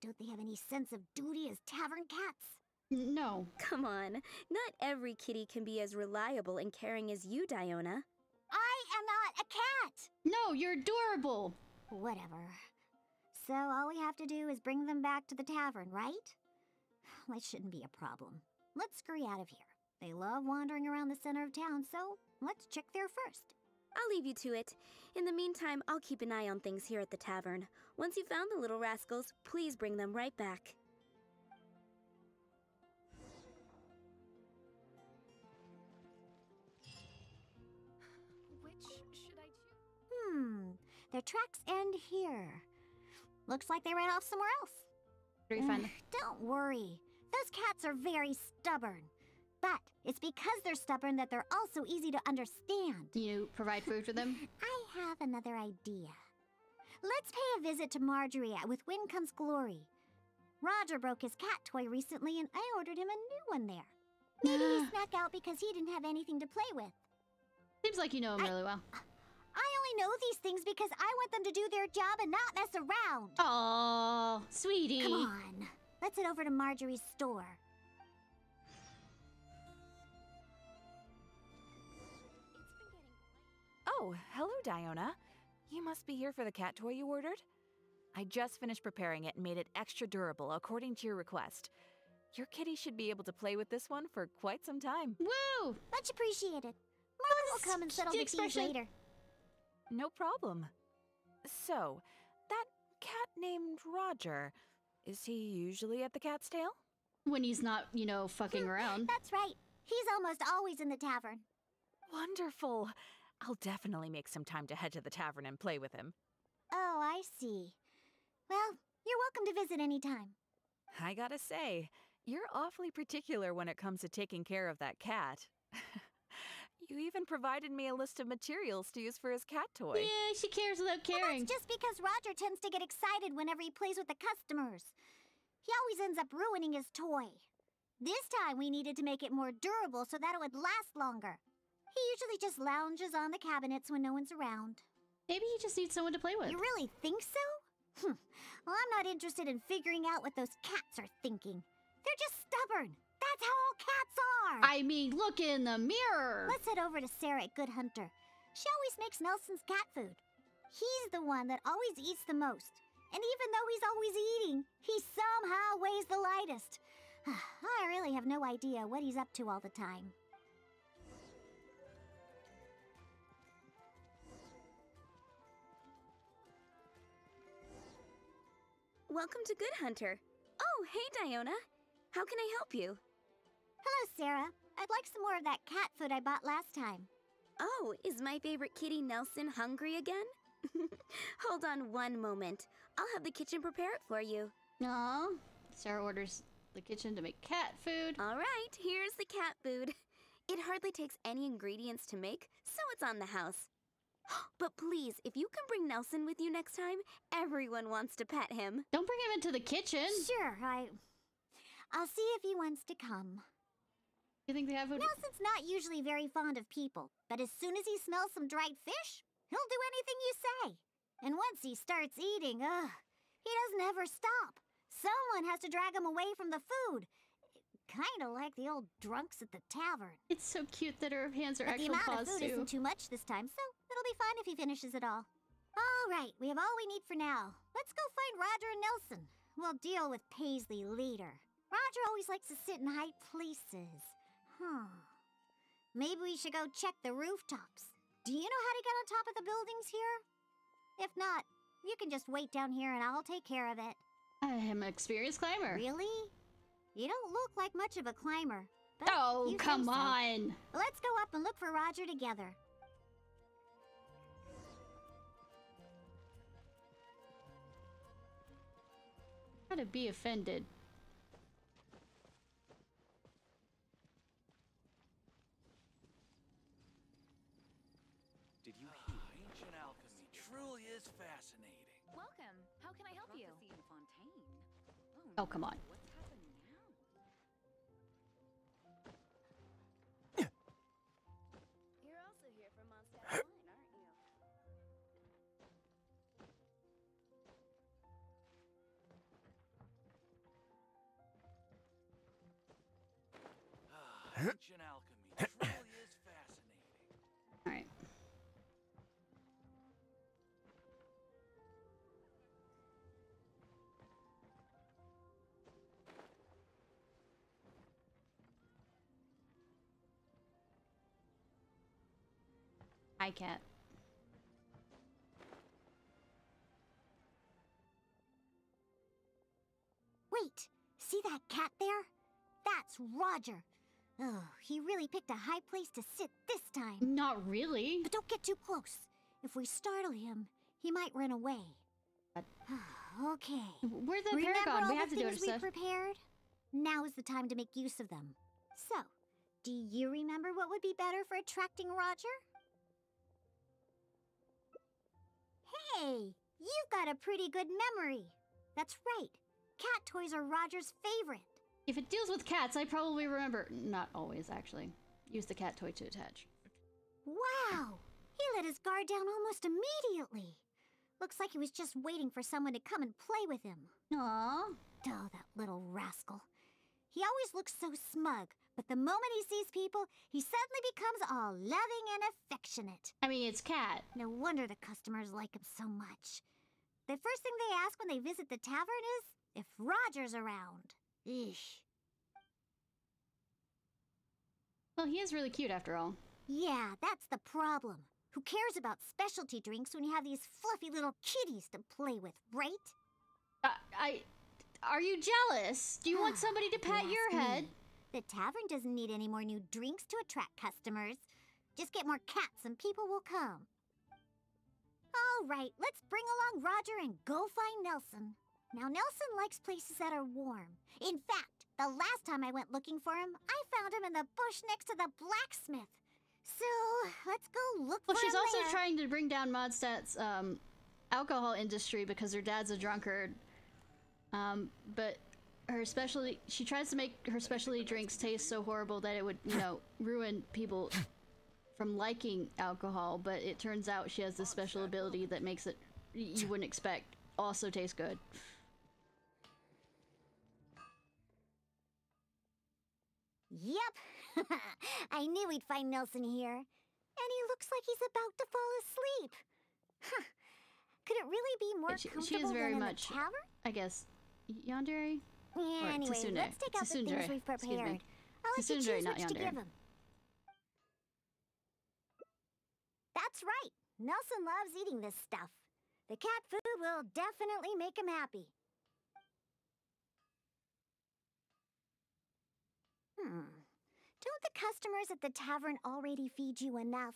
Don't they have any sense of duty as tavern cats? No. Come on, not every kitty can be as reliable and caring as you, Diona. I am not a cat! No, you're adorable! Whatever. So all we have to do is bring them back to the tavern, right? That shouldn't be a problem. Let's scurry out of here. They love wandering around the center of town, so let's check there first. I'll leave you to it. In the meantime, I'll keep an eye on things here at the tavern. Once you've found the little rascals, please bring them right back. Which should I choose? Their tracks end here. Looks like they ran off somewhere else. Don't worry. Those cats are very stubborn. But it's because they're stubborn that they're also easy to understand. You provide food for them? I have another idea. Let's pay a visit to Marjorie at With Wind Comes Glory. Roger broke his cat toy recently and I ordered him a new one there. Maybe he snuck out because he didn't have anything to play with. Seems like you know him really well. I only know these things because I want them to do their job and not mess around. Aww, sweetie. Come on. Let's head over to Marjorie's store. Oh, hello, Diona. You must be here for the cat toy you ordered? I just finished preparing it and made it extra durable according to your request. Your kitty should be able to play with this one for quite some time. Woo! Much appreciated. Mom will come and settle the keys later. No problem. So, that cat named Roger, is he usually at the Cat's Tail? When he's not, you know, fucking around. That's right. He's almost always in the tavern. Wonderful. I'll definitely make some time to head to the tavern and play with him. Oh, I see. Well, you're welcome to visit anytime. I gotta say, you're awfully particular when it comes to taking care of that cat. You even provided me a list of materials to use for his cat toy. Yeah, she cares without caring. Well, that's just because Roger tends to get excited whenever he plays with the customers. He always ends up ruining his toy. This time we needed to make it more durable so that it would last longer. He usually just lounges on the cabinets when no one's around. Maybe he just needs someone to play with. You really think so? Well, I'm not interested in figuring out what those cats are thinking. They're just stubborn. That's how all cats are. I mean, look in the mirror. Let's head over to Sarah at Good Hunter. She always makes Nelson's cat food. He's the one that always eats the most. And even though he's always eating, he somehow weighs the lightest. I really have no idea what he's up to all the time. Welcome to Good Hunter. Oh, hey, Diona. How can I help you? Hello, Sarah. I'd like some more of that cat food I bought last time. Oh, is my favorite kitty Nelson hungry again? Hold on one moment. I'll have the kitchen prepare it for you. Aw. Sarah orders the kitchen to make cat food. All right, here's the cat food. It hardly takes any ingredients to make, so it's on the house. But please, if you can bring Nelson with you next time, everyone wants to pet him. Don't bring him into the kitchen. Sure, I'll see if he wants to come. You think they have food? Nelson's not usually very fond of people, but as soon as he smells some dried fish, he'll do anything you say. And once he starts eating, he doesn't ever stop. Someone has to drag him away from the food. Kind of like the old drunks at the tavern. It's so cute that her hands are But the actual amount paws of food too. isn't too much this time, so it'll be fine if he finishes it all. All right, we have all we need for now. Let's go find Roger and Nelson. We'll deal with Paisley later. Roger always likes to sit in high places. Maybe we should go check the rooftops. Do you know how to get on top of the buildings here? If not, you can just wait down here and I'll take care of it. I am an experienced climber. Really? You don't look like much of a climber. But Oh, you come say so. on. Let's go up and look for Roger together. How to be offended. Did you hear? Ancient alchemy truly is fascinating. Welcome. How can I help you? Oh, come on. You're also here for Mondstadt Wine, aren't you? Ancient alchemy truly is fascinating. All right. Hi, cat. Wait, see that cat there? That's Roger. Oh, he really picked a high place to sit this time. Not really. But don't get too close. If we startle him, he might run away. Okay. We're the Remember Paragon. all We have the to do things it. we prepared? Now is the time to make use of them. So, do you remember what would be better for attracting Roger? Hey, you've got a pretty good memory. That's right. Cat toys are Roger's favorite. If it deals with cats, I probably remember. Not always, actually. Use the cat toy to attach. Wow! He let his guard down almost immediately. Looks like he was just waiting for someone to come and play with him. Aww. Oh, that little rascal. He always looks so smug, but the moment he sees people, he suddenly becomes all loving and affectionate. I mean, it's Cat. No wonder the customers like him so much. The first thing they ask when they visit the tavern is if Roger's around. Eesh. Well, he is really cute after all. Yeah, that's the problem. Who cares about specialty drinks when you have these fluffy little kitties to play with, right? Are you jealous? Do you want somebody to pat your head? The tavern doesn't need any more new drinks to attract customers. Just get more cats and people will come. All right, let's bring along Roger and go find Nelson. Now, Nelson likes places that are warm. In fact, the last time I went looking for him, I found him in the bush next to the blacksmith. So, let's go look for him. Well, she's also there. trying to bring down Mondstadt's alcohol industry because her dad's a drunkard. But her specialty, she tries to make her specialty drinks taste so horrible that it would, you know, ruin people from liking alcohol. But it turns out she has this special ability that makes it, you wouldn't expect, also taste good. Yep. I knew we'd find Nelson here. And he looks like he's about to fall asleep. Huh. Could it really be more comfortable She is very than in much, the tavern? I guess, yandere? Yeah, Or anyway, tsundere. let's take out the things Tsundere. we've Excuse me. prepared. I'll let you Tsundere, choose not which to yandere. give him. That's right. Nelson loves eating this stuff. The cat food will definitely make him happy. Don't the customers at the tavern already feed you enough?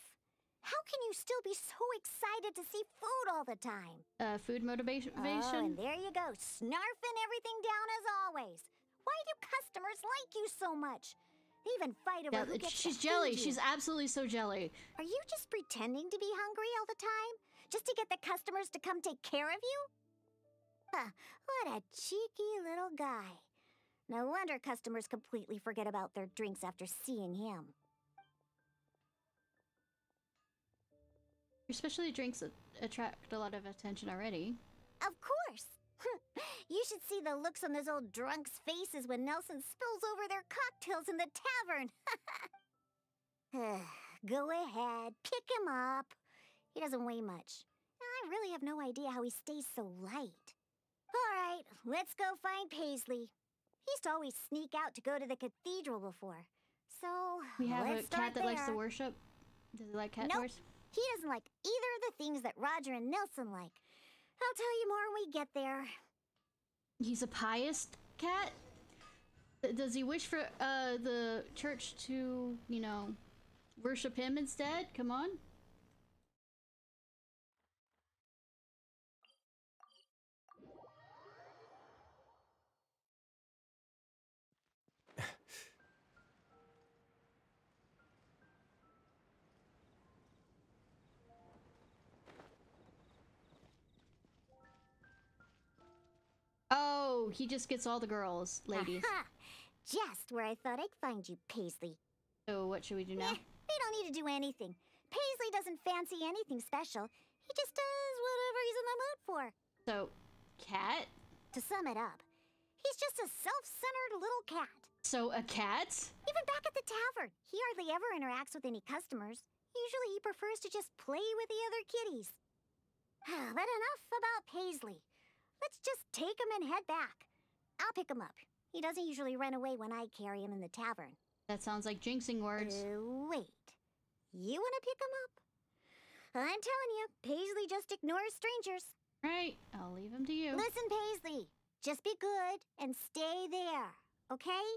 How can you still be so excited to see food all the time? Food motivation? Oh, and there you go, snarfing everything down as always. Why do customers like you so much? They even fight over who gets she's to jelly. feed you. She's absolutely so jelly. Are you just pretending to be hungry all the time? Just to get the customers to come take care of you? Huh, what a cheeky little guy. No wonder customers completely forget about their drinks after seeing him. Your specialty drinks attract a lot of attention already. Of course! You should see the looks on those old drunks' faces when Nelson spills over their cocktails in the tavern. Go ahead, pick him up. He doesn't weigh much. I really have no idea how he stays so light. All right, let's go find Paisley. He used to always sneak out to go to the cathedral before. So, We have let's a start cat that there. likes to worship. Does he like cat Nope. tours? He doesn't like either of the things that Roger and Nelson like. I'll tell you more when we get there. He's a pious cat? Does he wish for the church to, you know, worship him instead? Come on. Oh, he just gets all the girls, ladies. Aha! Just where I thought I'd find you, Paisley. So what should we do now? We don't need to do anything. Paisley doesn't fancy anything special. He just does whatever he's in the mood for. So, cat? To sum it up, he's just a self-centered little cat. So, a cat? Even back at the tavern, he hardly ever interacts with any customers. Usually he prefers to just play with the other kitties. But enough about Paisley. Let's just take him and head back. I'll pick him up. He doesn't usually run away when I carry him in the tavern. That sounds like jinxing words. Wait. You want to pick him up? I'm telling you, Paisley just ignores strangers. Right, I'll leave him to you. Listen, Paisley. Just be good and stay there, okay?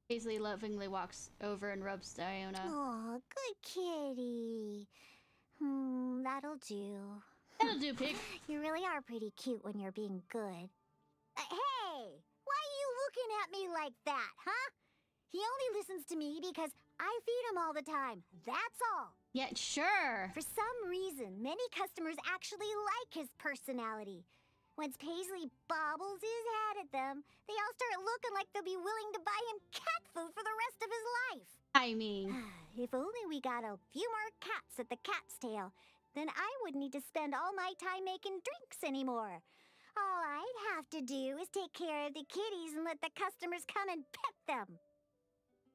Paisley lovingly walks over and rubs Diona. Oh, good kitty. That'll do. That'll do, pig. You really are pretty cute when you're being good. Hey! Why are you looking at me like that, huh? He only listens to me because I feed him all the time. That's all. Yeah, sure. For some reason, many customers actually like his personality. Once Paisley bobbles his head at them, they all start looking like they'll be willing to buy him cat food for the rest of his life. I mean... If only we got a few more cats at the Cat's Tail, then I wouldn't need to spend all my time making drinks anymore. All I'd have to do is take care of the kitties and let the customers come and pet them.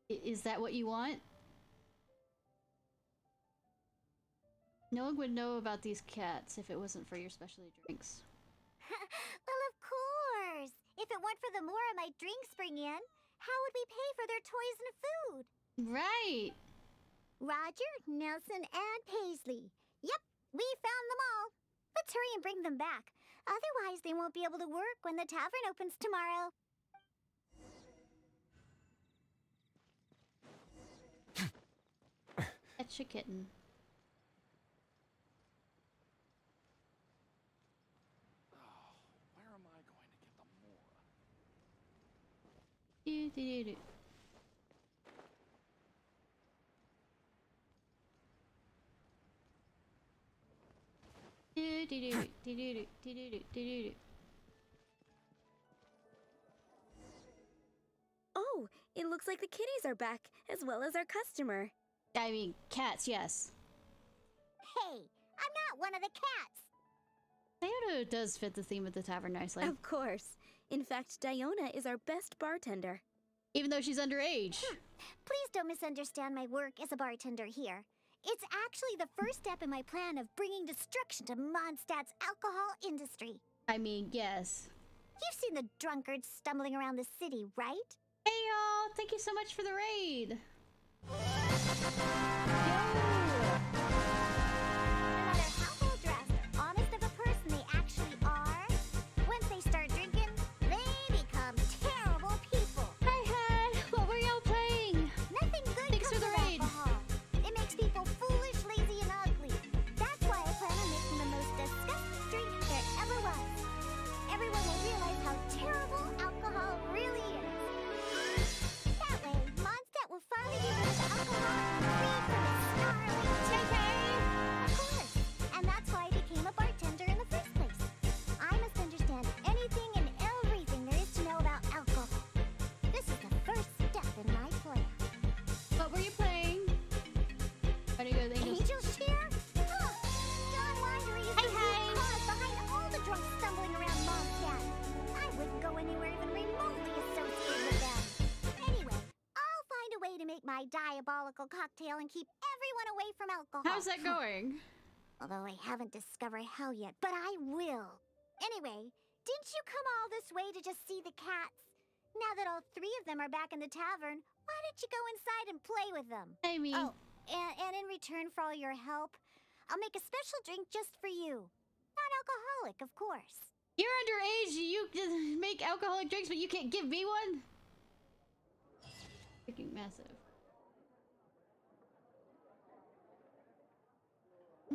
Is that what you want? No one would know about these cats if it wasn't for your specialty drinks. Well, of course. If it weren't for the more my drinks bring in, how would we pay for their toys and food? Right. Roger, Nelson, and Paisley. Yep, we found them all. Let's hurry and bring them back. Otherwise, they won't be able to work when the tavern opens tomorrow. That's a kitten. Where am I going to get the more? Do-do-do-do. Do-do-do-do, do-do-do, do-do-do, do-do-do. Oh, it looks like the kitties are back, as well as our customer. I mean, cats, yes. Hey, I'm not one of the cats. Diona does fit the theme of the tavern nicely. Of course. In fact, Diona is our best bartender. Even though she's underage. Please don't misunderstand my work as a bartender here. It's actually the first step in my plan of bringing destruction to Mondstadt's alcohol industry. I mean, yes. You've seen the drunkards stumbling around the city, right? Hey y'all, thank you so much for the raid. No matter how well dressed or honest of a person they actually are, once they start drinking, they become terrible people. Hi, what were y'all playing? Nothing good Thanks comes for the of raid. alcohol. It makes people foolish, lazy, and ugly. That's why I plan on making the most disgusting drink there ever was. Everyone will realize how terrible alcohol really is. That way, Mondstadt will finally be rid of alcohol and free from its diabolical cocktail and keep everyone away from alcohol. How's that going? Although I haven't discovered how yet, but I will. Anyway, didn't you come all this way to just see the cats? Now that all 3 of them are back in the tavern, why don't you go inside and play with them? I mean... Oh, and in return for all your help, I'll make a special drink just for you. Non-alcoholic, of course. You're underage, you make alcoholic drinks, but you can't give me one? Freaking massive.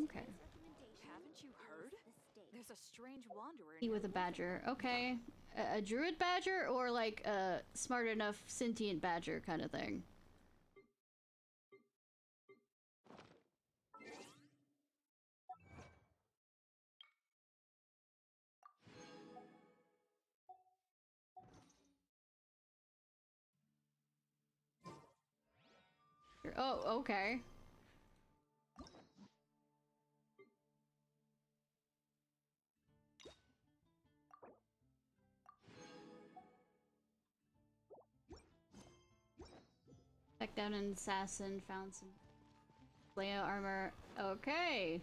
Okay. Haven't you heard? There's a strange wanderer. With a badger. Okay. A druid badger or like a smart enough sentient badger kind of thing? Oh, okay. Back down in Assassin, found some Leo armor. Okay.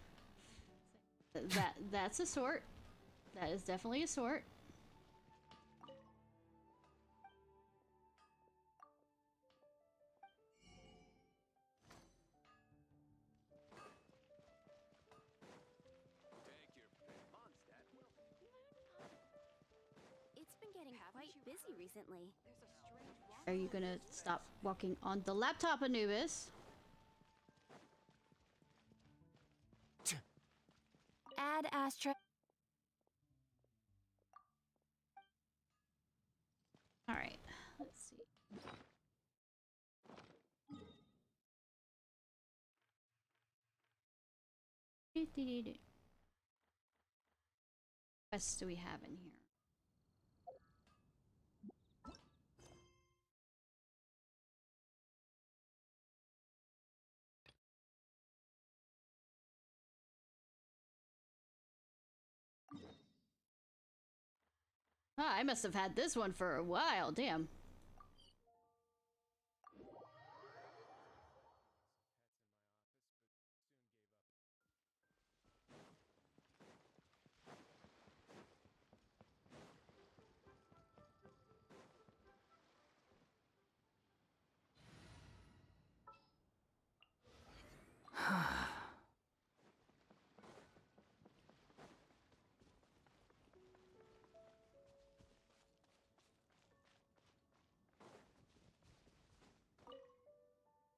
That's a sort. That is definitely a sort. It's been getting quite busy recently. Are you gonna stop walking on the laptop, Anubis? Add Astra. All right. Let's see. What quests do we have in here? Ah, I must have had this one for a while, damn.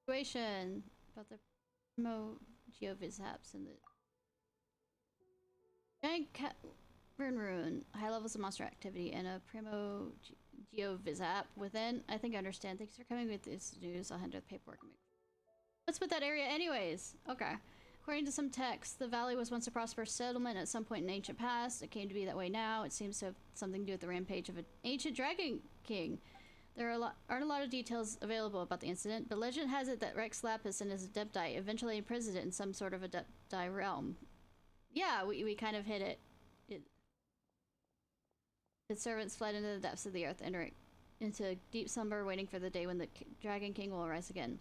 Situation about the Primo Geovisaps and the giant cavern ruin, high levels of monster activity, and a Primo Geovisap within. I think I understand. Thanks for coming with this news. I'll handle the paperwork. What's with that area anyways? Okay. According to some texts, the valley was once a prosperous settlement at some point in ancient past. It came to be that way now. It seems to have something to do with the rampage of an ancient dragon king. There aren't a lot of details available about the incident, but legend has it that Rex Lapis and his Adepti eventually imprisoned it in some sort of Adepti realm. Yeah, we kind of hit it. Its servants fled into the depths of the earth, entering into deep slumber, waiting for the day when the Dragon King will arise again.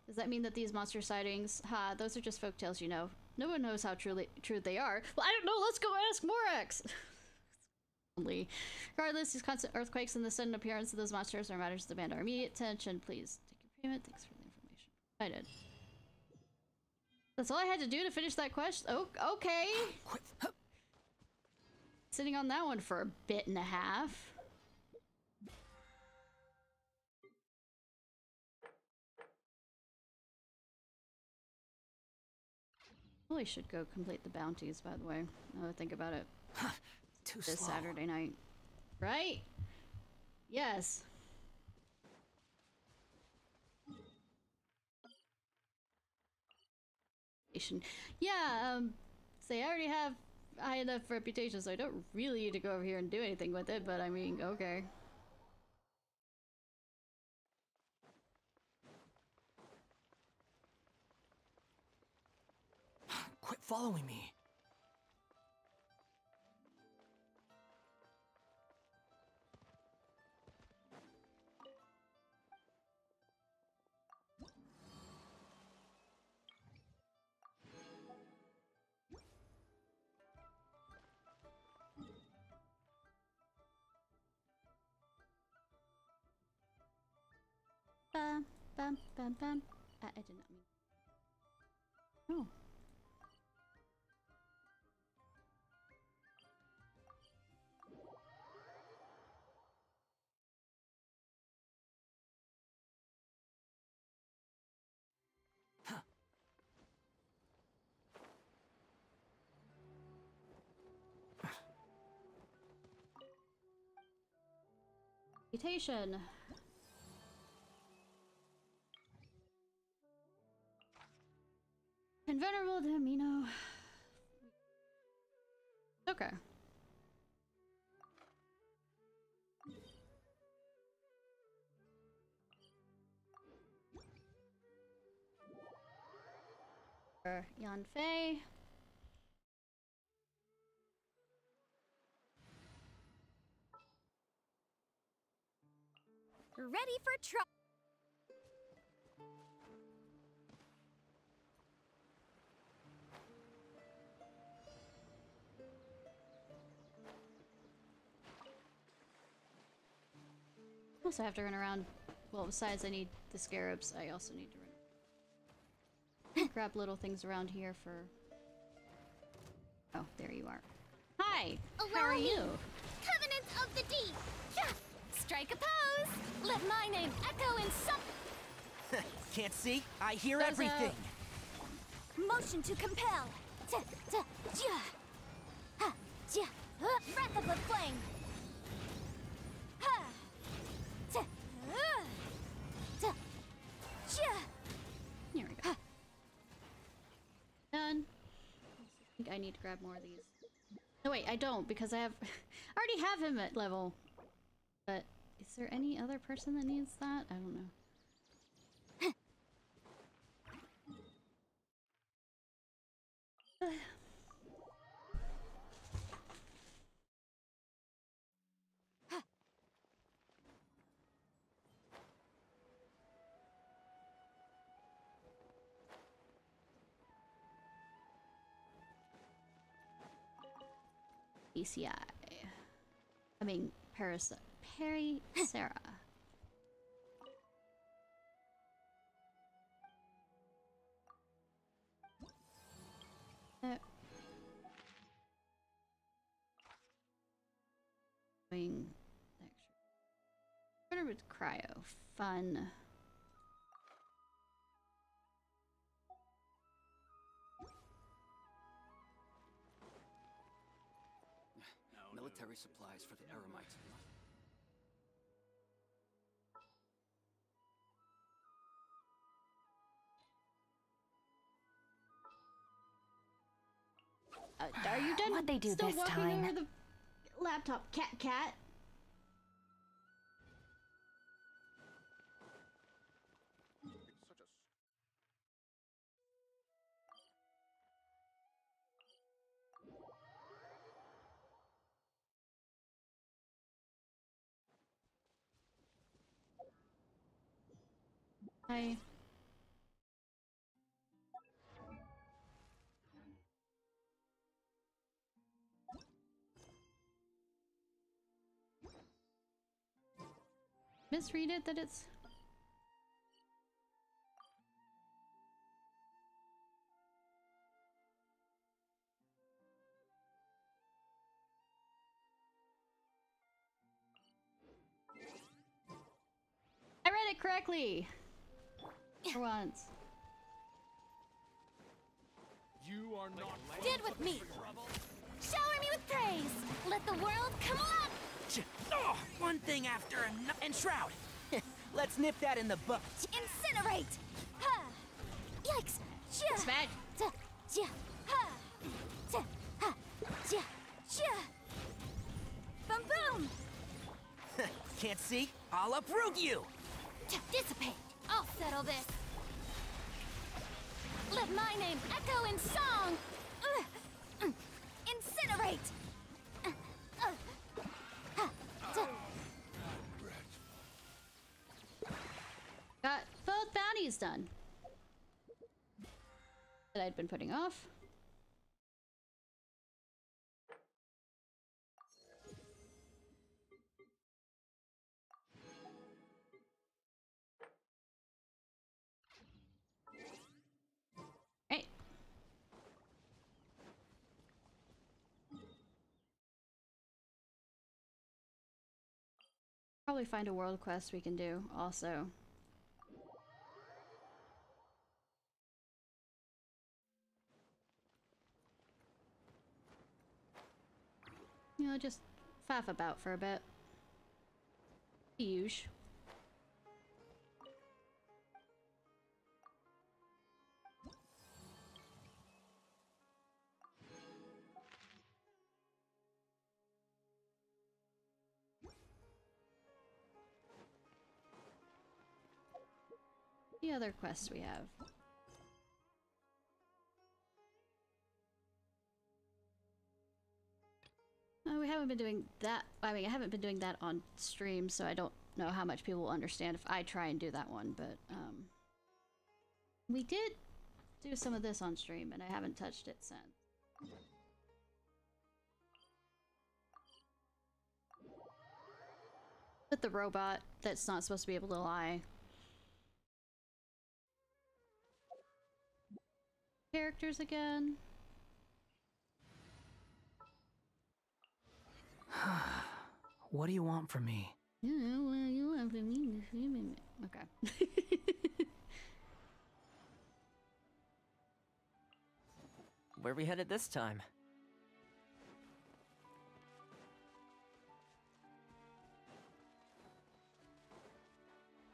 Does that mean that these monster sightings, those are just folktales, you know? No one knows how true they are. Well, I don't know, let's go ask Morax! Regardless, these constant earthquakes and the sudden appearance of those monsters are matters that demand our immediate attention. Please take your payment. Thanks for the information. I did. That's all I had to do to finish that quest? Oh, okay. Sitting on that one for a bit and a half. Probably should go complete the bounties, by the way. Now that I think about it. This Saturday night. Right? Yes. Yeah, say I already have high enough reputation, so I don't really need to go over here and do anything with it, but I mean, okay. Quit following me. bum bum bum. I did not mean. Oh. Reputation. Invulnerable to amino. Okay. Yanfei. Ready for trial. Also have to run around. Well, besides I need the scarabs, I also need to run. Grab little things around here for... Oh, there you are. Hi! How are you? Covenant of the Deep! Yeah. Strike a pose! Let my name echo in some... Can't see? I hear everything! Motion to compel! Breath of the flame! Here we go. Done. I think I need to grab more of these. No, wait, I don't, because I have... I already have him at level. But is there any other person that needs that? I don't know. PCI. I mean, Perry Sarah. Doing extra. What with cryo? Fun. Military supplies for the Eremites. Are you done? What'd they do Still this walking time? over the laptop, cat. Hi. Misread it that it's... I read it correctly! For once. You are not... Get with me! Shower me with praise! Let the world come up! Oh, one thing after another. And Shroud! Let's nip that in the bud. Incinerate! Ha! Yikes! It's bad. Boom boom! Can't see? I'll uproot you! Dissipate! I'll settle this! Let my name echo in song! Incinerate! Got both bounties done. That I'd been putting off. Probably find a world quest we can do also. You know, just faff about for a bit. Huge. The other quests we have. We haven't been doing that. I mean, I haven't been doing that on stream, so I don't know how much people will understand if I try and do that one, but we did do some of this on stream, and I haven't touched it since. With the robot that's not supposed to be able to lie. Characters again. What do you want from me? Okay. Where we headed this time?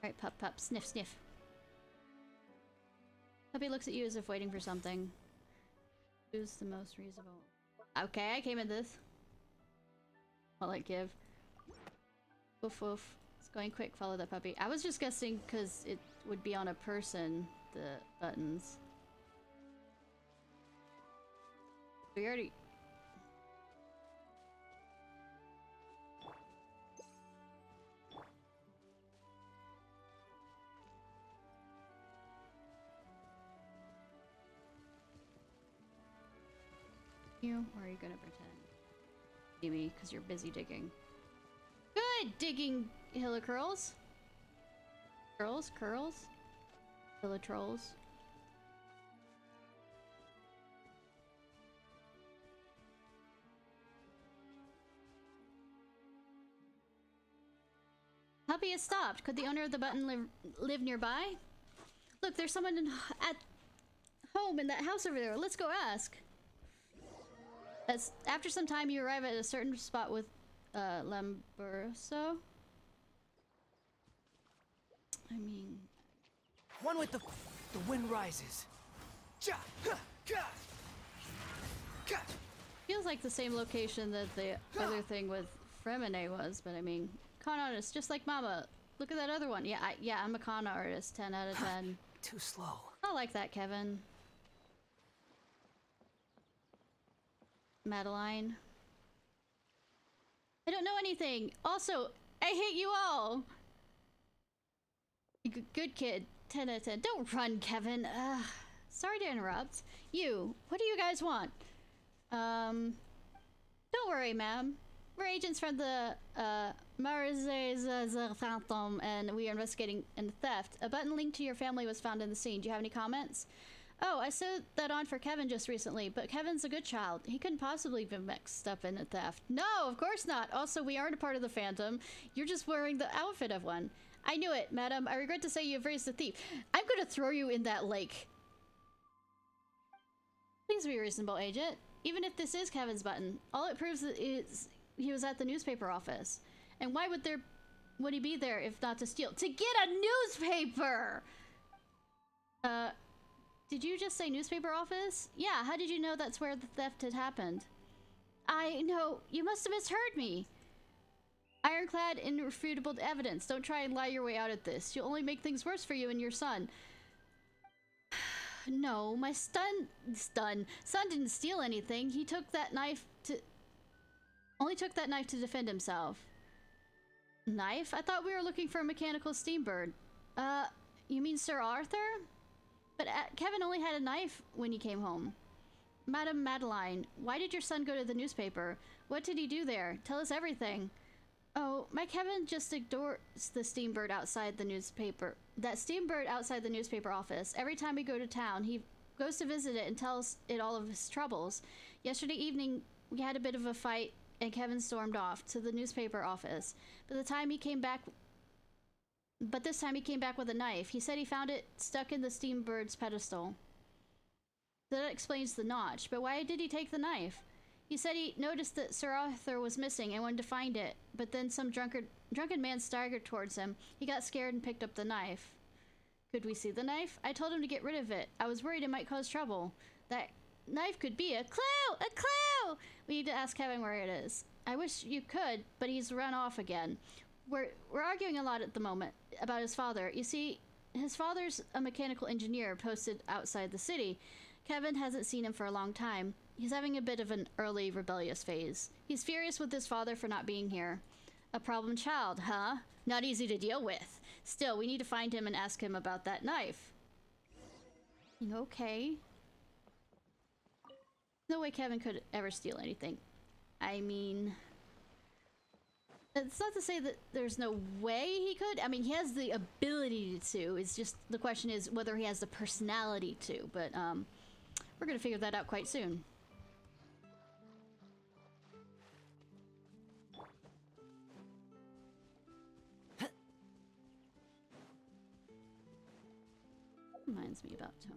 Alright, pup, pup, sniff, sniff. Puppy looks at you as if waiting for something. Who's the most reasonable? Okay, I came in this. I'll let give. Woof woof. It's going quick, follow that puppy. I was just guessing because it would be on a person, the buttons. We already... You, or are you gonna pretend? See me, because you're busy digging. Good digging, Hilla Curls. Curls? Curls? Hilla Trolls. Puppy has stopped. Could the owner of the button live nearby? Look, there's someone at home in that house over there. Let's go ask. As after some time, you arrive at a certain spot with Lamberso. I mean, one with the wind rises. Feels like the same location that the other thing with Fremine was, but I mean, con artist, just like Mama. Look at that other one. Yeah, I'm a con artist. 10 out of 10. Too slow. I like that, Kevin. Madeline. I don't know anything. Also, I hate you all. Good kid. 10 out of 10. Don't run, Kevin. Sorry to interrupt. You, what do you guys want? Don't worry, ma'am. We're agents from the Marzes Phantom, and we are investigating a theft. A button linked to your family was found in the scene. Do you have any comments? Oh, I sewed that on for Kevin just recently, but Kevin's a good child. He couldn't possibly be mixed up in a theft. No, of course not. Also, we aren't a part of the Phantom. You're just wearing the outfit of one. I knew it, madam. I regret to say you have raised a thief. I'm gonna throw you in that lake. Please be reasonable, agent. Even if this is Kevin's button, all it proves is he was at the newspaper office. And why would he be there if not to steal? To get a newspaper! Did you just say newspaper office? Yeah, how did you know that's where the theft had happened? I know, you must have misheard me. Ironclad, irrefutable evidence. Don't try and lie your way out of this. You'll only make things worse for you and your son. No, my son didn't steal anything. He took that knife to... Only took that knife to defend himself. Knife? I thought we were looking for a mechanical steambird. You mean Sir Arthur? But Kevin only had a knife when he came home. Madam Madeline, why did your son go to the newspaper? What did he do there? Tell us everything. Oh, my Kevin just ignores the steambird outside the newspaper. That steambird outside the newspaper office. Every time we go to town, he goes to visit it and tells it all of his troubles. Yesterday evening, we had a bit of a fight, and Kevin stormed off to the newspaper office. But this time he came back with a knife. He said he found it stuck in the steambird's pedestal. That explains the notch, but why did he take the knife? He said he noticed that Sir Arthur was missing and wanted to find it, but then some drunken man staggered towards him. He got scared and picked up the knife. Could we see the knife? I told him to get rid of it. I was worried it might cause trouble. That knife could be a clue! A clue! We need to ask Kevin where it is. I wish you could, but he's run off again. We're arguing a lot at the moment about his father. You see, his father's a mechanical engineer posted outside the city. Kevin hasn't seen him for a long time. He's having a bit of an early rebellious phase. He's furious with his father for not being here. A problem child, huh? Not easy to deal with. Still, we need to find him and ask him about that knife. Okay. No way Kevin could ever steal anything. I mean, it's not to say that there's no way he could. I mean, he has the ability to. It's just the question is whether he has the personality to. But we're gonna figure that out quite soon. Reminds me about Tone.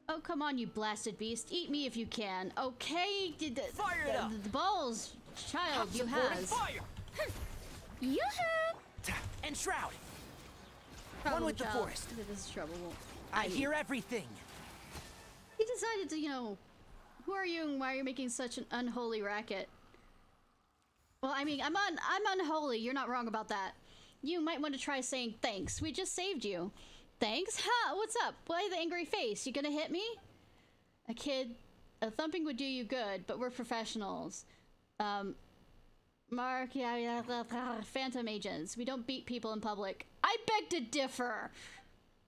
Oh, come on, you blasted beast. Eat me if you can. Okay, Fire it up! The balls, child, you has. Fire! Yoo-hoo! And Shroud! Problem, One with child. the forest. This is trouble. I hear everything. He decided to, you know, who are you and why are you making such an unholy racket? Well, I mean, I'm unholy. You're not wrong about that. You might want to try saying thanks. We just saved you. Thanks? Ha! What's up? Why the angry face? You gonna hit me? A thumping would do you good, but we're professionals. Mark, yeah, phantom agents. We don't beat people in public. I beg to differ!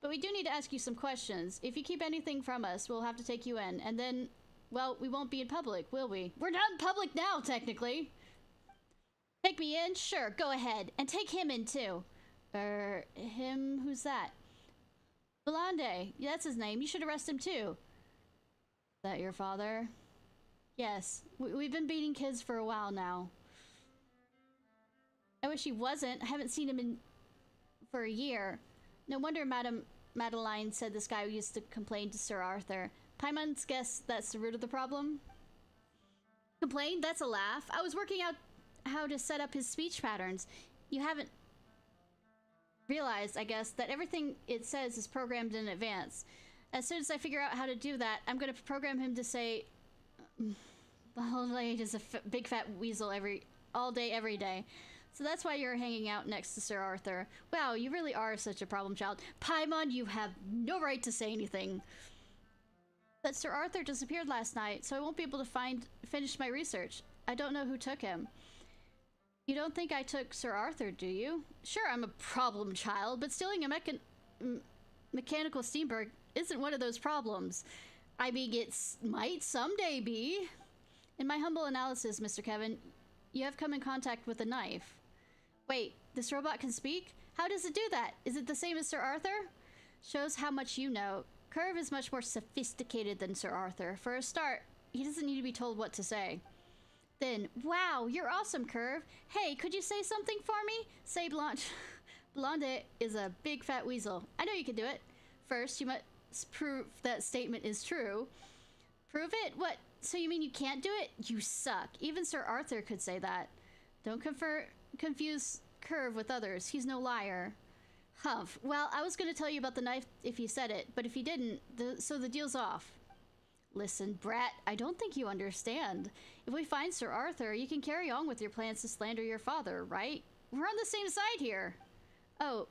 But we do need to ask you some questions. If you keep anything from us, we'll have to take you in. And then, well, we won't be in public, will we? We're not in public now, technically. Take me in? Sure, go ahead. And take him in, too. Him? Who's that? Blonde. Yeah, that's his name. You should arrest him, too. Is that your father? Yes. We've been beating kids for a while now. I wish he wasn't. I haven't seen him for a year. No wonder Madeline said this guy used to complain to Sir Arthur. Paimon's guess that's the root of the problem? Complain? That's a laugh. I was working out how to set up his speech patterns. You haven't realized, I guess, that everything it says is programmed in advance. As soon as I figure out how to do that, I'm going to program him to say, the whole lady is a big fat weasel all day, every day. So that's why you're hanging out next to Sir Arthur. Wow, you really are such a problem child. Paimon, you have no right to say anything. But Sir Arthur disappeared last night, so I won't be able to finish my research. I don't know who took him. You don't think I took Sir Arthur, do you? Sure, I'm a problem child, but stealing a mechanical steamberg isn't one of those problems. I mean, it might someday be. In my humble analysis, Mr. Kevin, you have come in contact with a knife. Wait, this robot can speak? How does it do that? Is it the same as Sir Arthur? Shows how much you know. Curve is much more sophisticated than Sir Arthur. For a start, he doesn't need to be told what to say. Then, wow, you're awesome, Curve. Hey, could you say something for me? Say Blonde is a big fat weasel. I know you can do it. First, you must prove that statement is true. Prove it? What? So you mean you can't do it? You suck. Even Sir Arthur could say that. Don't confuse Curve with others. He's no liar. Humph. Well, I was going to tell you about the knife if he said it, but if he didn't, so the deal's off. Listen, brat, I don't think you understand. If we find Sir Arthur, you can carry on with your plans to slander your father, right? We're on the same side here. Oh,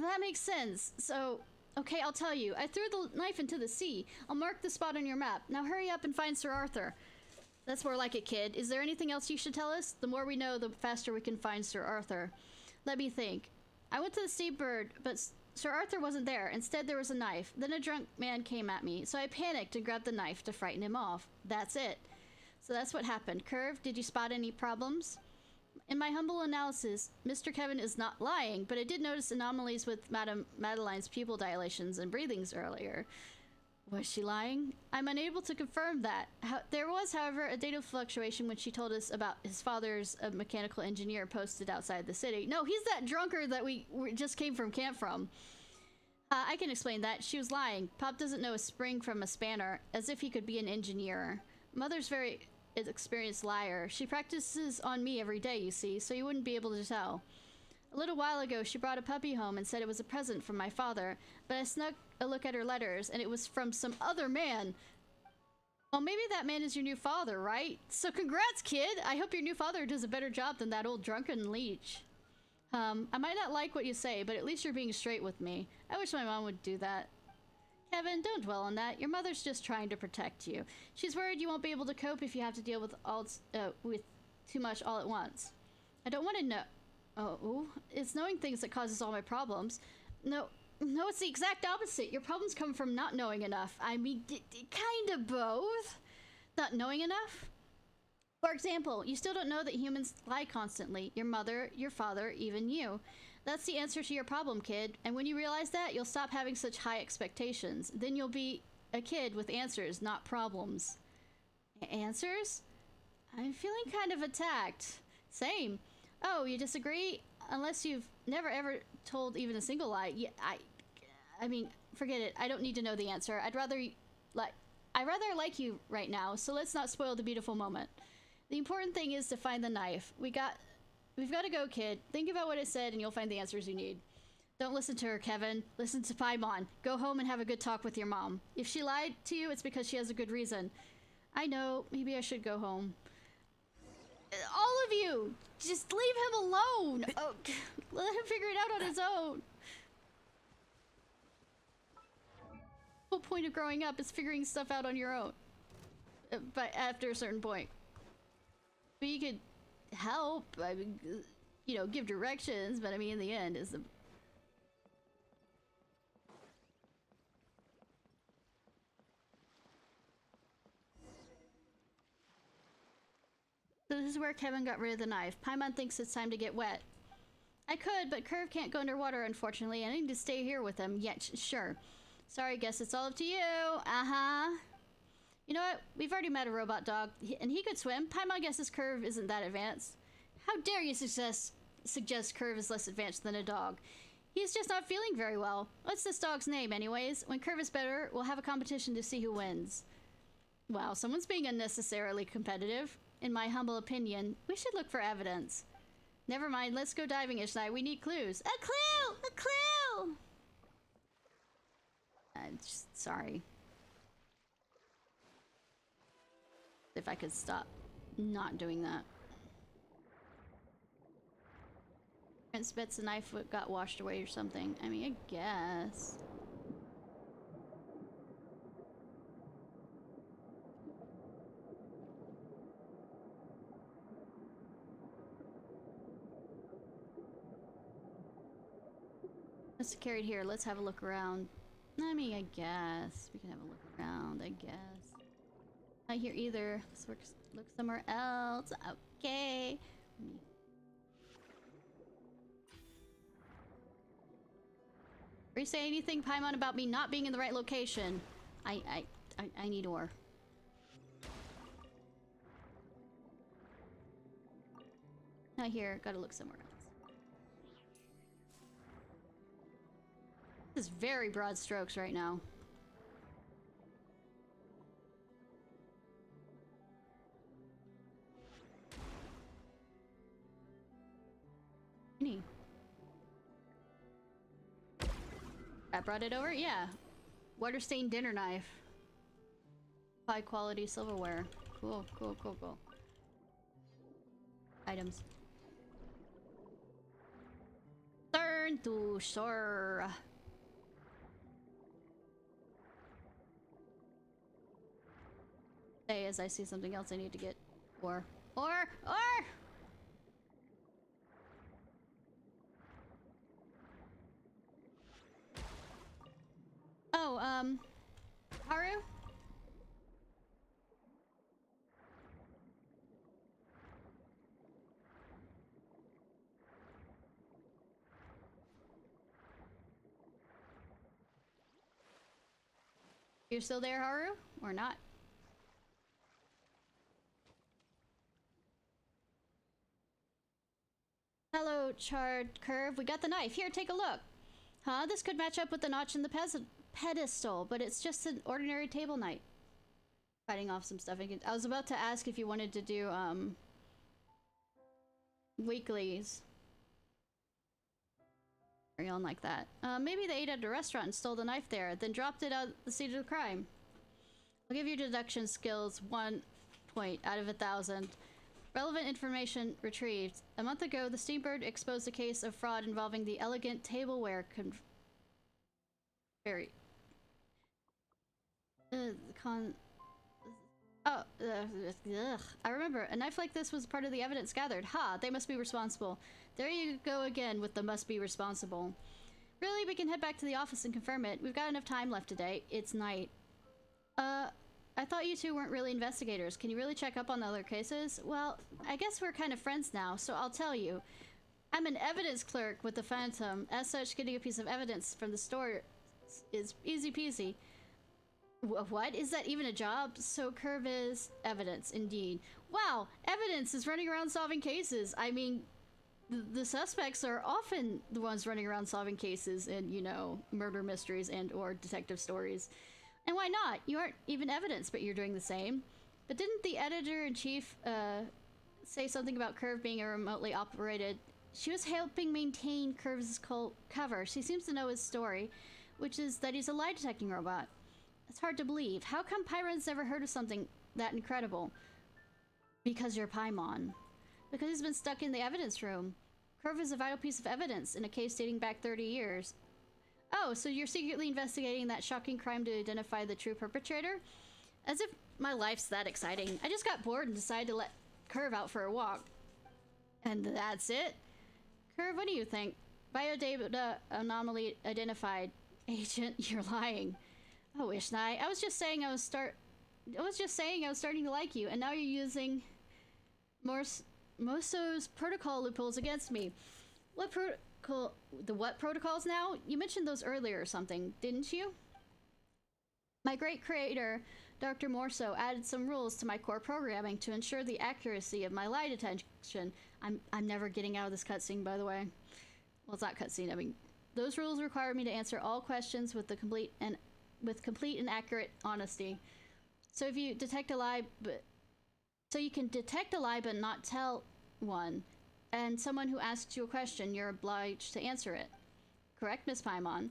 that makes sense. So, okay, I'll tell you. I threw the knife into the sea. I'll mark the spot on your map. Now hurry up and find Sir Arthur. That's more like it, kid. Is there anything else you should tell us? The more we know, the faster we can find Sir Arthur. Let me think. I went to the Seabird, but Sir Arthur wasn't there. Instead, there was a knife. Then a drunk man came at me, so I panicked and grabbed the knife to frighten him off. That's it. So that's what happened. Curve, did you spot any problems? In my humble analysis, Mr. Kevin is not lying, but I did notice anomalies with Madame Madeline's pupil dilations and breathings earlier. Was she lying? I'm unable to confirm that. There was, however, a data fluctuation when she told us about his father's a mechanical engineer posted outside the city. No, he's that drunkard that we just came from camp from. I can explain that. She was lying. Pop doesn't know a spring from a spanner, as if he could be an engineer. Mother's very experienced liar. She practices on me every day, you see, so you wouldn't be able to tell. A little while ago, she brought a puppy home and said it was a present from my father, but I snuck a look at her letters, and it was from some other man. Well, maybe that man is your new father, right? So congrats, kid! I hope your new father does a better job than that old drunken leech. I might not like what you say, but at least you're being straight with me. I wish my mom would do that. Kevin, don't dwell on that. Your mother's just trying to protect you. She's worried you won't be able to cope if you have to deal with with too much all at once. I don't want to know. Oh, it's knowing things that causes all my problems. No, it's the exact opposite. Your problems come from not knowing enough. I mean, kind of both. Not knowing enough? For example, you still don't know that humans lie constantly. Your mother, your father, even you. That's the answer to your problem, kid. And when you realize that, you'll stop having such high expectations. Then you'll be a kid with answers, not problems. Answers? I'm feeling kind of attacked. Same. Oh, you disagree? Unless you've never ever told even a single lie. Yeah, I mean, forget it. I don't need to know the answer. I'd rather like you right now, so let's not spoil the beautiful moment. The important thing is to find the knife. We've got to go, kid. Think about what it said and you'll find the answers you need. Don't listen to her, Kevin. Listen to Paimon. Go home and have a good talk with your mom. If she lied to you, it's because she has a good reason. I know. Maybe I should go home. All of you! Just leave him alone! Oh, let him figure it out on his own. The whole point of growing up is figuring stuff out on your own. But after a certain point. But you could help, I mean, you know, give directions, but I mean, in the end, is the... So this is where Kevin got rid of the knife. Paimon thinks it's time to get wet. I could, but Curve can't go underwater, unfortunately. I need to stay here with him. Yeah, sure. Sorry, guess it's all up to you. Uh-huh. You know what? We've already met a robot dog, and he could swim. Paimon guesses Curve isn't that advanced. How dare you suggest Curve is less advanced than a dog? He's just not feeling very well. What's this dog's name, anyways? When Curve is better, we'll have a competition to see who wins. Wow, someone's being unnecessarily competitive. In my humble opinion, we should look for evidence. Never mind, let's go diving, Ishnai. We need clues. A clue! A clue! Sorry. If I could stop not doing that. Prince bets the knife got washed away or something. I mean, I guess. Let's carry it here. Let's have a look around. I mean, I guess. We can have a look around, I guess. Not here either. Let's look somewhere else. Okay. Are you saying anything, Paimon, about me not being in the right location? I need ore. Not here. Gotta look somewhere else. This is very broad strokes right now. I brought it over? Yeah. Water stained dinner knife. High quality silverware. Cool, cool, cool, cool. Items. Turn to shore. Say as I see something else I need to get. Or. Oh, Haru? You're still there, Haru? Or not? Hello, Charred Curve. We got the knife. Here, take a look. Huh? This could match up with the notch in the pedestal, but it's just an ordinary table knife. Fighting off some stuff. I was about to ask if you wanted to do, weeklies. Carry on like that. Maybe they ate at a restaurant and stole the knife there, then dropped it at the scene of the crime. I'll give you deduction skills 1 point out of 1,000. Relevant information retrieved. A month ago, the Steambird exposed a case of fraud involving the elegant tableware I remember. A knife like this was part of the evidence gathered. Ha! They must be responsible. There you go again with the must be responsible. Really, we can head back to the office and confirm it. We've got enough time left today. It's night. I thought you two weren't really investigators. Can you really check up on the other cases? Well, I guess we're kind of friends now, so I'll tell you. I'm an evidence clerk with the Phantom. As such, getting a piece of evidence from the store is easy peasy. What? Is that even a job? So Curve is evidence, indeed. Wow, evidence is running around solving cases. I mean, the suspects are often the ones running around solving cases in, you know, murder mysteries and or detective stories. And why not? You aren't even evidence, but you're doing the same. But didn't the editor-in-chief say something about Curve being a remotely operated... She was helping maintain Curve's cover. She seems to know his story, which is that he's a lie detecting robot. It's hard to believe. How come Pyron's never heard of something that incredible? Because you're Paimon. Because he's been stuck in the evidence room. Curve is a vital piece of evidence in a case dating back 30 years. Oh, so you're secretly investigating that shocking crime to identify the true perpetrator? As if my life's that exciting. I just got bored and decided to let Curve out for a walk. And that's it? Curve, what do you think? Biodata anomaly identified. Agent, you're lying. Oh, Ishnai, I was just saying I was starting to like you, and now you're using Moso's protocol loopholes against me. What protocol? The what protocols now? You mentioned those earlier or something, didn't you? My great creator, Dr. Morso, added some rules to my core programming to ensure the accuracy of my lie detection. I'm never getting out of this cutscene, by the way. Well, it's not cutscene. I mean, those rules require me to answer all questions with complete and accurate honesty. So if you detect a lie, you can detect a lie but not tell one. And someone who asks you a question, you're obliged to answer it. Correct, Miss Paimon?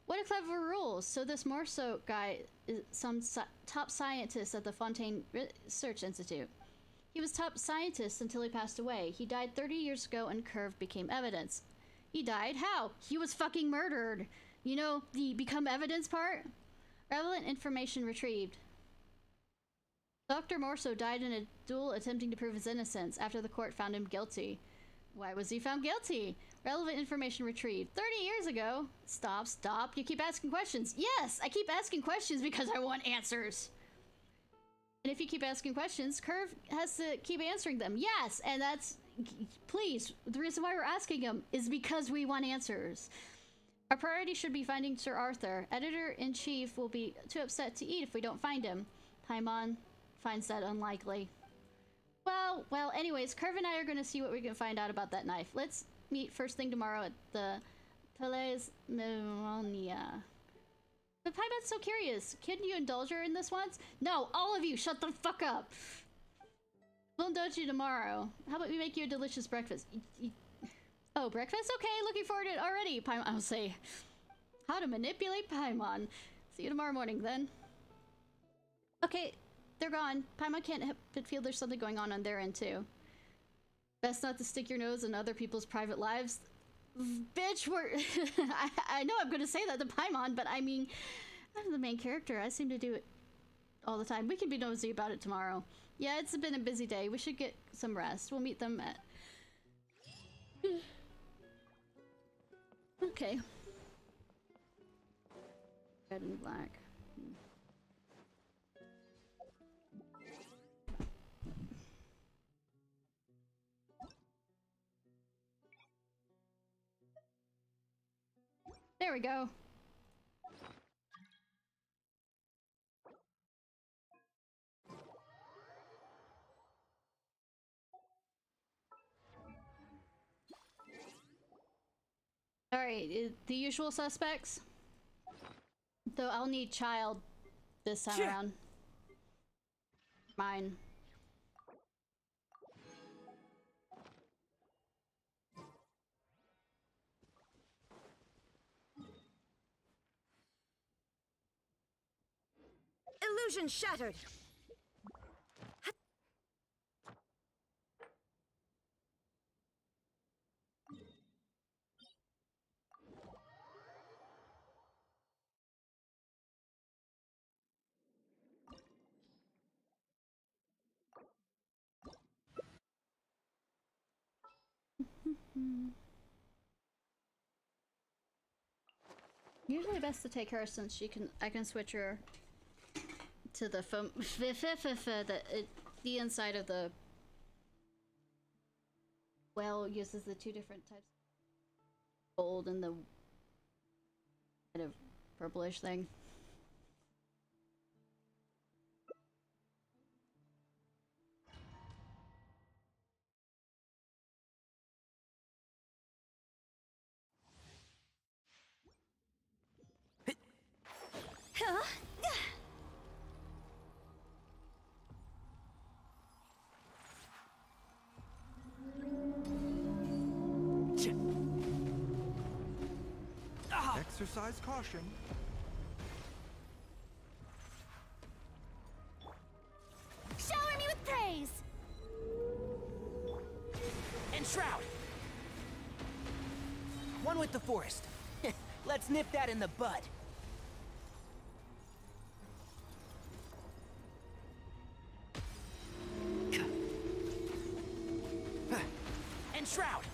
What a clever rules. So this Morso guy is some top scientist at the Fontaine Research Institute. He was top scientist until he passed away. He died 30 years ago and Curve became evidence. He died? How? He was fucking murdered. You know, the become evidence part? Relevant information retrieved. Dr. Morso died in a duel attempting to prove his innocence after the court found him guilty. Why was he found guilty? Relevant information retrieved. 30 years ago. Stop. You keep asking questions. Yes, I keep asking questions because I want answers. And if you keep asking questions, Curve has to keep answering them. Yes, and that's... Please, the reason why we're asking them is because we want answers. Our priority should be finding Sir Arthur. Editor-in-Chief will be too upset to eat if we don't find him. Paimon finds that unlikely. Well, anyways, Curve and I are going to see what we can find out about that knife. Let's meet first thing tomorrow at the Palais Meronia. But Paimon's so curious. Can you indulge her in this once? No, all of you, shut the fuck up. We'll indulge you tomorrow. How about we make you a delicious breakfast? Oh, breakfast? Okay, looking forward to it already. Paimon, I'll say. How to manipulate Paimon. See you tomorrow morning, then. Okay, they're gone. Paimon can't help but feel there's something going on their end, too. Best not to stick your nose in other people's private lives. Bitch, we're... I know I'm going to say that to Paimon, but I mean... I'm the main character. I seem to do it all the time. We can be nosy about it tomorrow. Yeah, it's been a busy day. We should get some rest. We'll meet them at... Okay. Red and black. There we go. Alright, the usual suspects. Though I'll need child this time around. Mine. Illusion shattered. Usually best to take her since I can switch her to the the inside of the well uses the two different types of gold and the kind of purplish thing. Exercise caution. Shower me with praise. And Shroud. One with the forest. Let's nip that in the bud. And Shroud.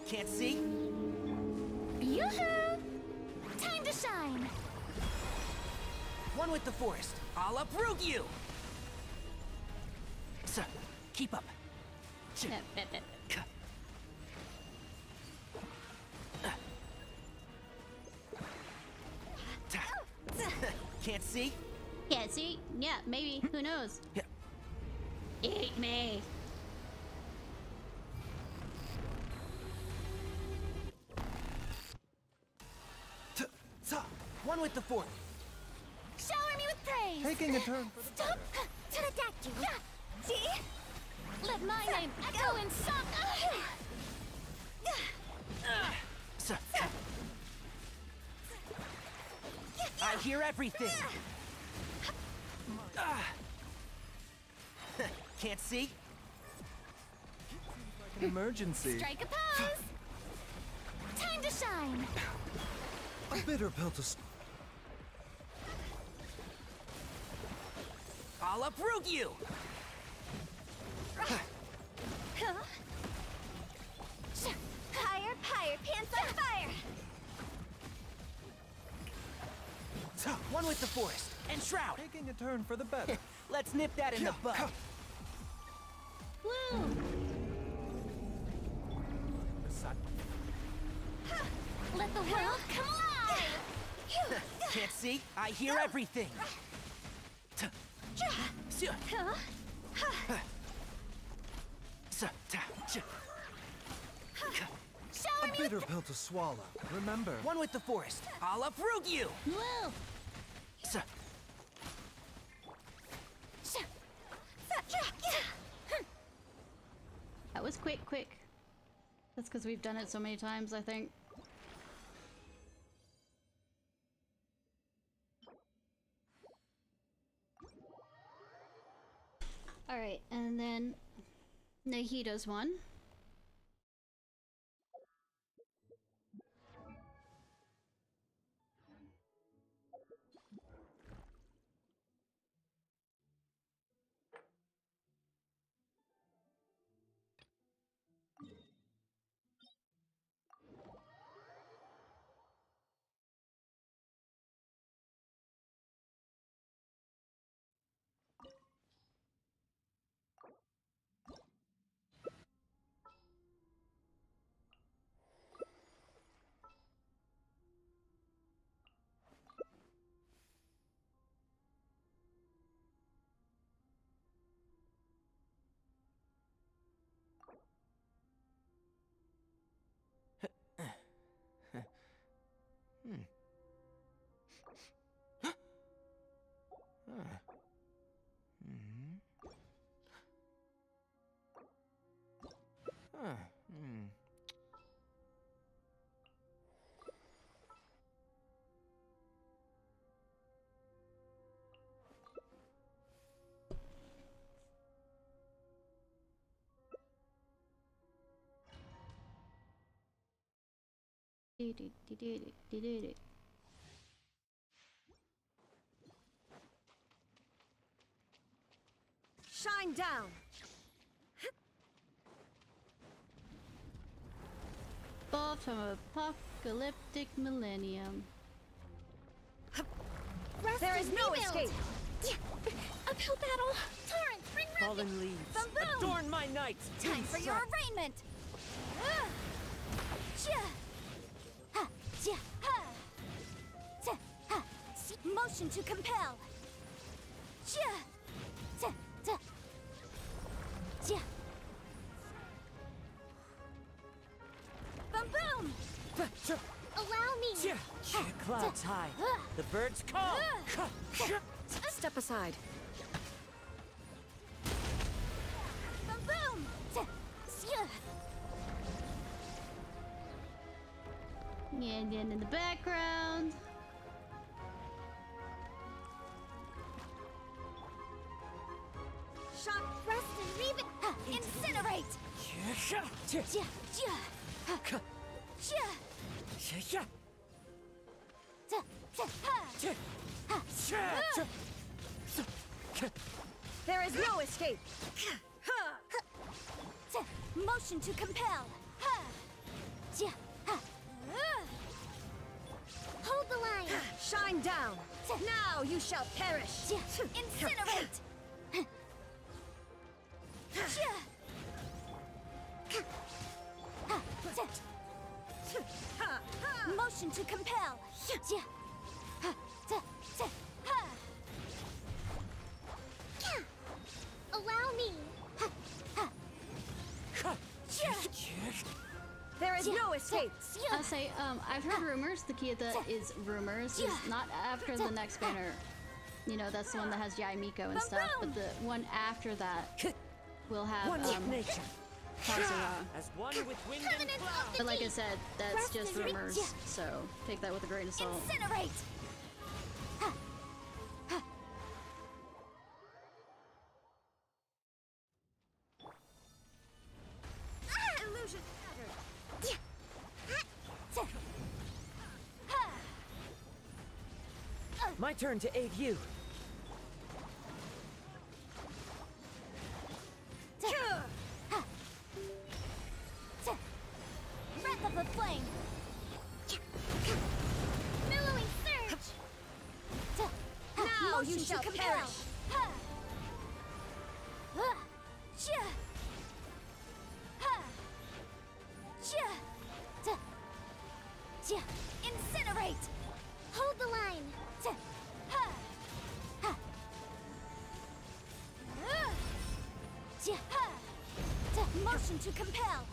Can't see? Yoo-hoo! Time to shine. One with the forest. I'll uproot you! So, keep up. Can't see? Can't see? Yeah, maybe. Who knows? Eat me. One with the fork. Shower me with praise. Taking a turn for the Stop to attack you. See? Let my name echo in song. I hear everything. Can't see? An emergency. Strike a pose. Time to shine. A bitter pill to I'll uproot you! Higher, higher, pants on fire! One with the forest, and Shroud! Taking a turn for the better. Let's nip that in the bud. Woo! Let the world come alive! Can't see? I hear everything! A bitter pill to swallow. Remember. One with the forest. I'll uproot you! Whoa! That was quick. That's because we've done it so many times, I think. Alright, and then Nahida's one. Shine down. Evolved from apocalyptic millennium. There is no escape. Uphill battle. Torrent, bring Fallen leaves. Boom! Adorn my night. Time for your arraignment. Motion to compel. Boom boom. Allow me. Clouds high. The birds call. Step aside. Boom boom. And then in the background. Shot, rest, and leave it. Incinerate. There is no escape. Motion to compel. Hold the line. Shine down. Now you shall perish. Incinerate. Motion to compel. Allow me. There is no escape. I'll say, I've heard rumors. The key that is rumors is not after the next banner. You know, that's the one that has Yai Miko and stuff. But the one after that will have nature. As one with wind and cloud. But like I said, that's just rumors. So take that with a grain of salt. Incinerate. Illusion My turn to aid you. Breath of the flame. Billowing surge. Now you shall perish. Incinerate. Hold the line. Motion to compel.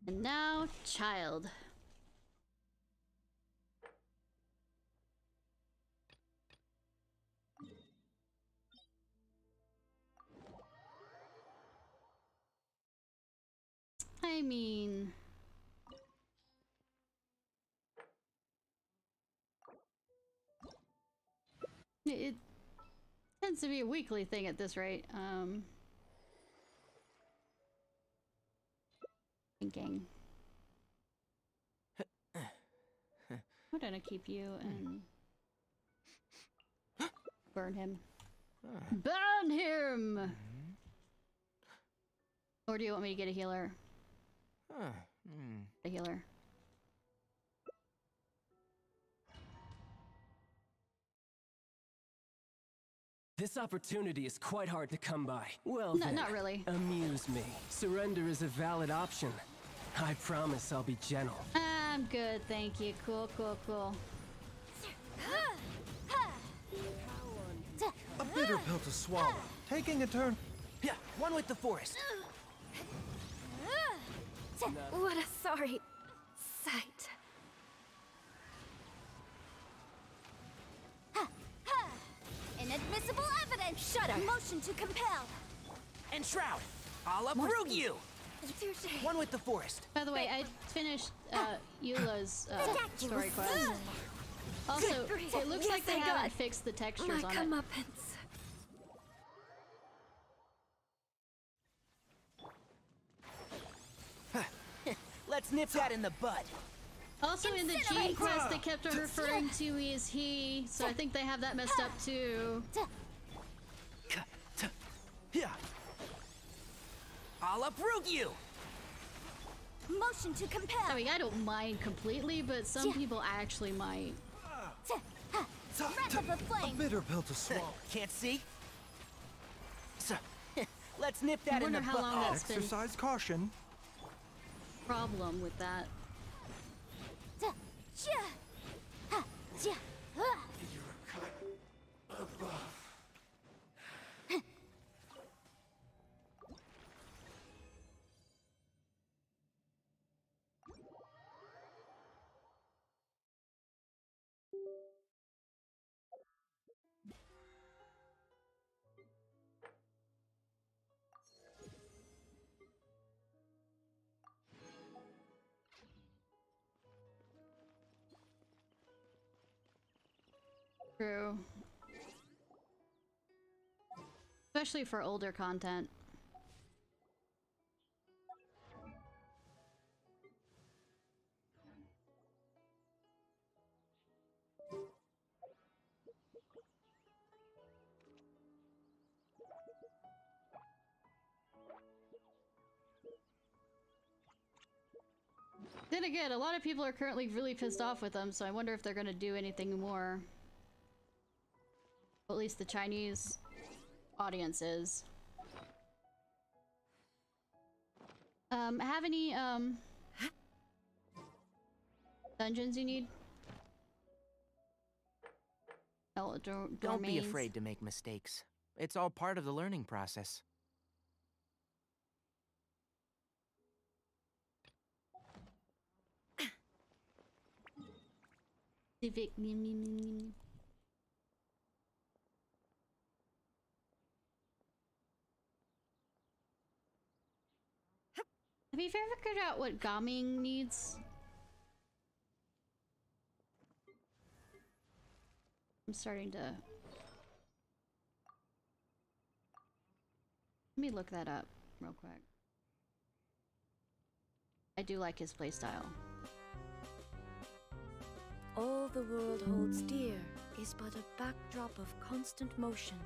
And now, child. I mean... It tends to be a weekly thing at this rate. Thinking. Why don't I keep you and... burn him. Burn him! Or do you want me to get a healer? A healer. This opportunity is quite hard to come by. Well No, then, not really. Amuse me. Surrender is a valid option. I promise I'll be gentle. I'm good, thank you. Cool, cool, cool. A bitter pill to swallow. Taking a turn. Yeah, one with the forest. What a sorry sight. Inadmissible evidence. Shut up. Motion to compel. Enshroud. I'll uproot you. One with the forest. By the way, I finished Eula's story quest. Also, it looks like they haven't fixed the textures on it. Let's nip that in the bud. Also in the Gene quest, they kept on referring to me as he, so I think they have that messed up too. I'll uproot you! Motion to compel. I mean, I don't mind completely, but some people actually might. Breath of the flame. A bitter pill to swallow. Can't see? Let's nip that in the how long that's been Exercise caution. problem with that. True. Especially for older content. Then again, a lot of people are currently really pissed off with them, so I wonder if they're gonna do anything more. At least the Chinese audience is. Have any, dungeons you need? Oh, Don't be afraid to make mistakes. It's all part of the learning process. Civic. Have you ever figured out what Gaming needs? I'm starting to... Let me look that up real quick. I do like his playstyle. All the world holds dear is but a backdrop of constant motion.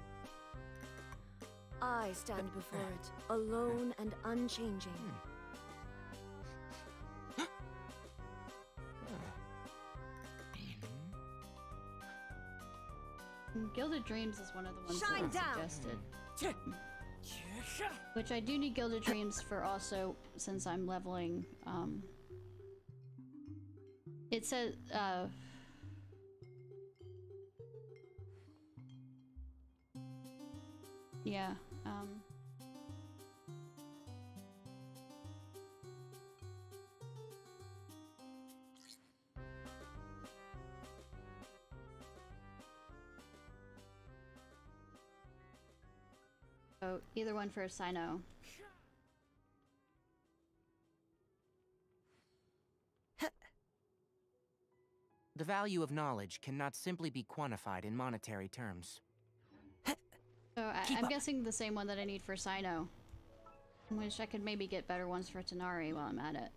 I stand before it, alone and unchanging. Gilded Dreams is one of the ones that I suggested. Which I do need Gilded Dreams for also, since I'm leveling, it says, yeah, so either one for a Sino. The value of knowledge cannot simply be quantified in monetary terms. So I'm guessing the same one that I need for Sino. I wish I could maybe get better ones for Tanari while I'm at it.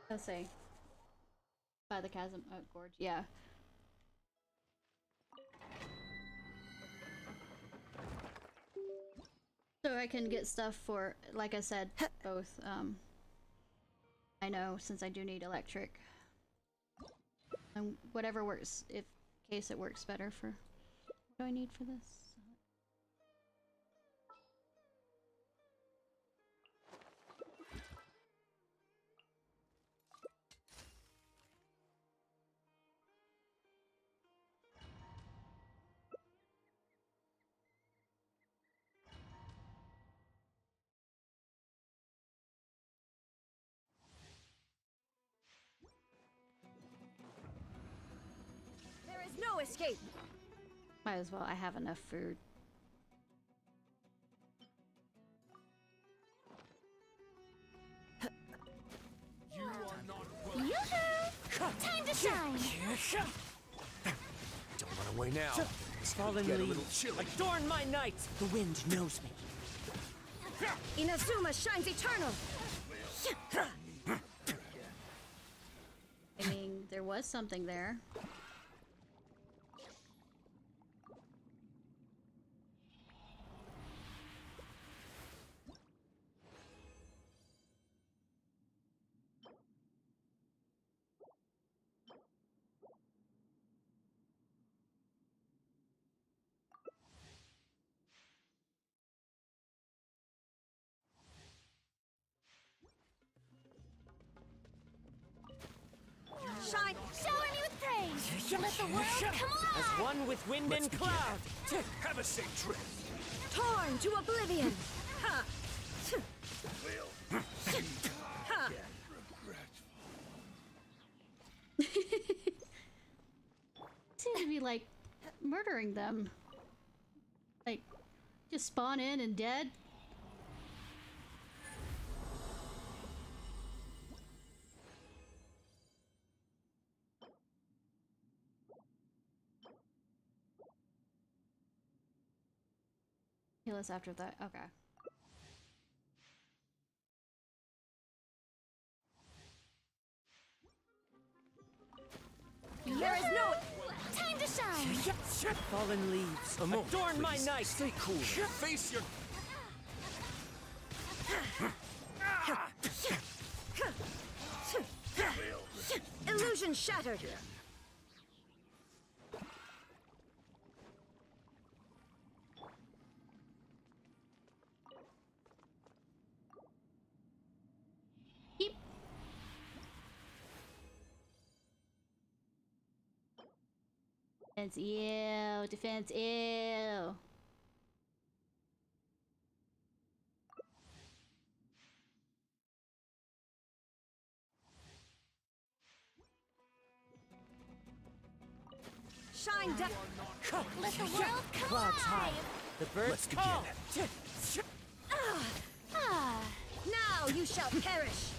Let's say by the chasm gorge, yeah. So I can get stuff for, like I said, both. I know since I do need electric. And whatever works, if in case it works better for... What do I need for this? There is no escape. Might as well. I have enough food. You are not Yoo-hoo! Time to shine! Don't run away now. Fallen Get a little leaves. chilly. Adorn my night. The wind knows me. Inazuma shines eternal. I mean, there was something there. Shine! Shower me with praise! Let the world come alive! As one with wind and cloud. Have a safe trip. Torn to oblivion. Ha! Will Ha! Seems to be like murdering them. Like, just spawn in and dead. Heal us after that. Okay. There is no Time to shine! Fallen leaves. Adorn my night. Stay cool. Face your... illusion shattered. Beep. Defense, ew. Defense, ew. Shine down. Let the world come Clouds high. alive! The birds Let's call. Ah, now you shall perish.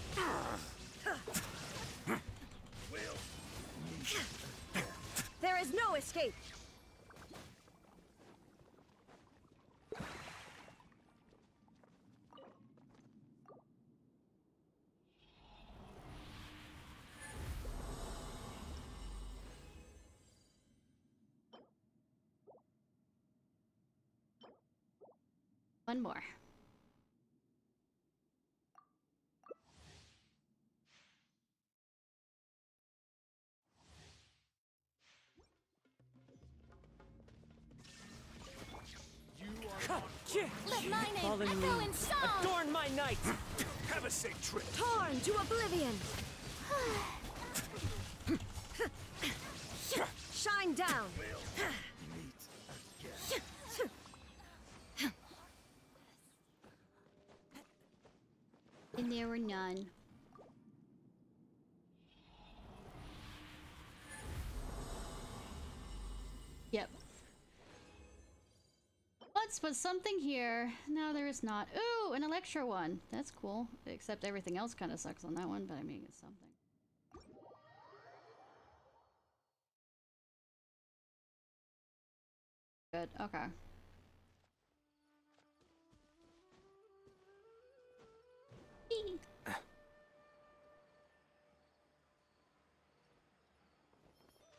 There is no escape. One more. Let my name Fallen echo in leaves. song! Adorn my night. have a safe trip. Torn to oblivion. Shine down. And there were none. Yep. Once was something here. Now there is not. Ooh, an Electro one. That's cool. Except everything else kind of sucks on that one, but I mean, it's something. Good. Okay.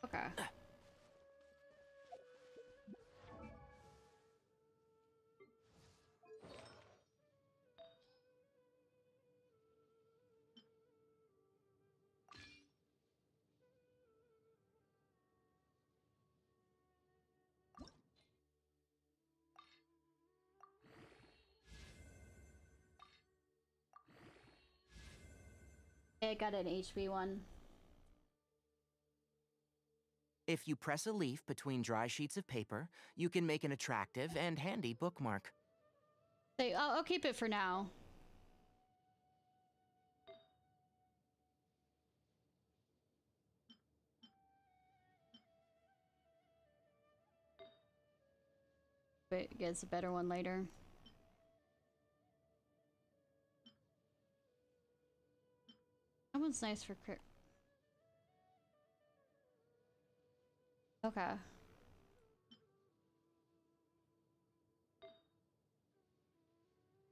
Okay. I got an HB one. If you press a leaf between dry sheets of paper, you can make an attractive and handy bookmark. Say, I'll keep it for now. But gets a better one later. That one's nice for crit. Okay.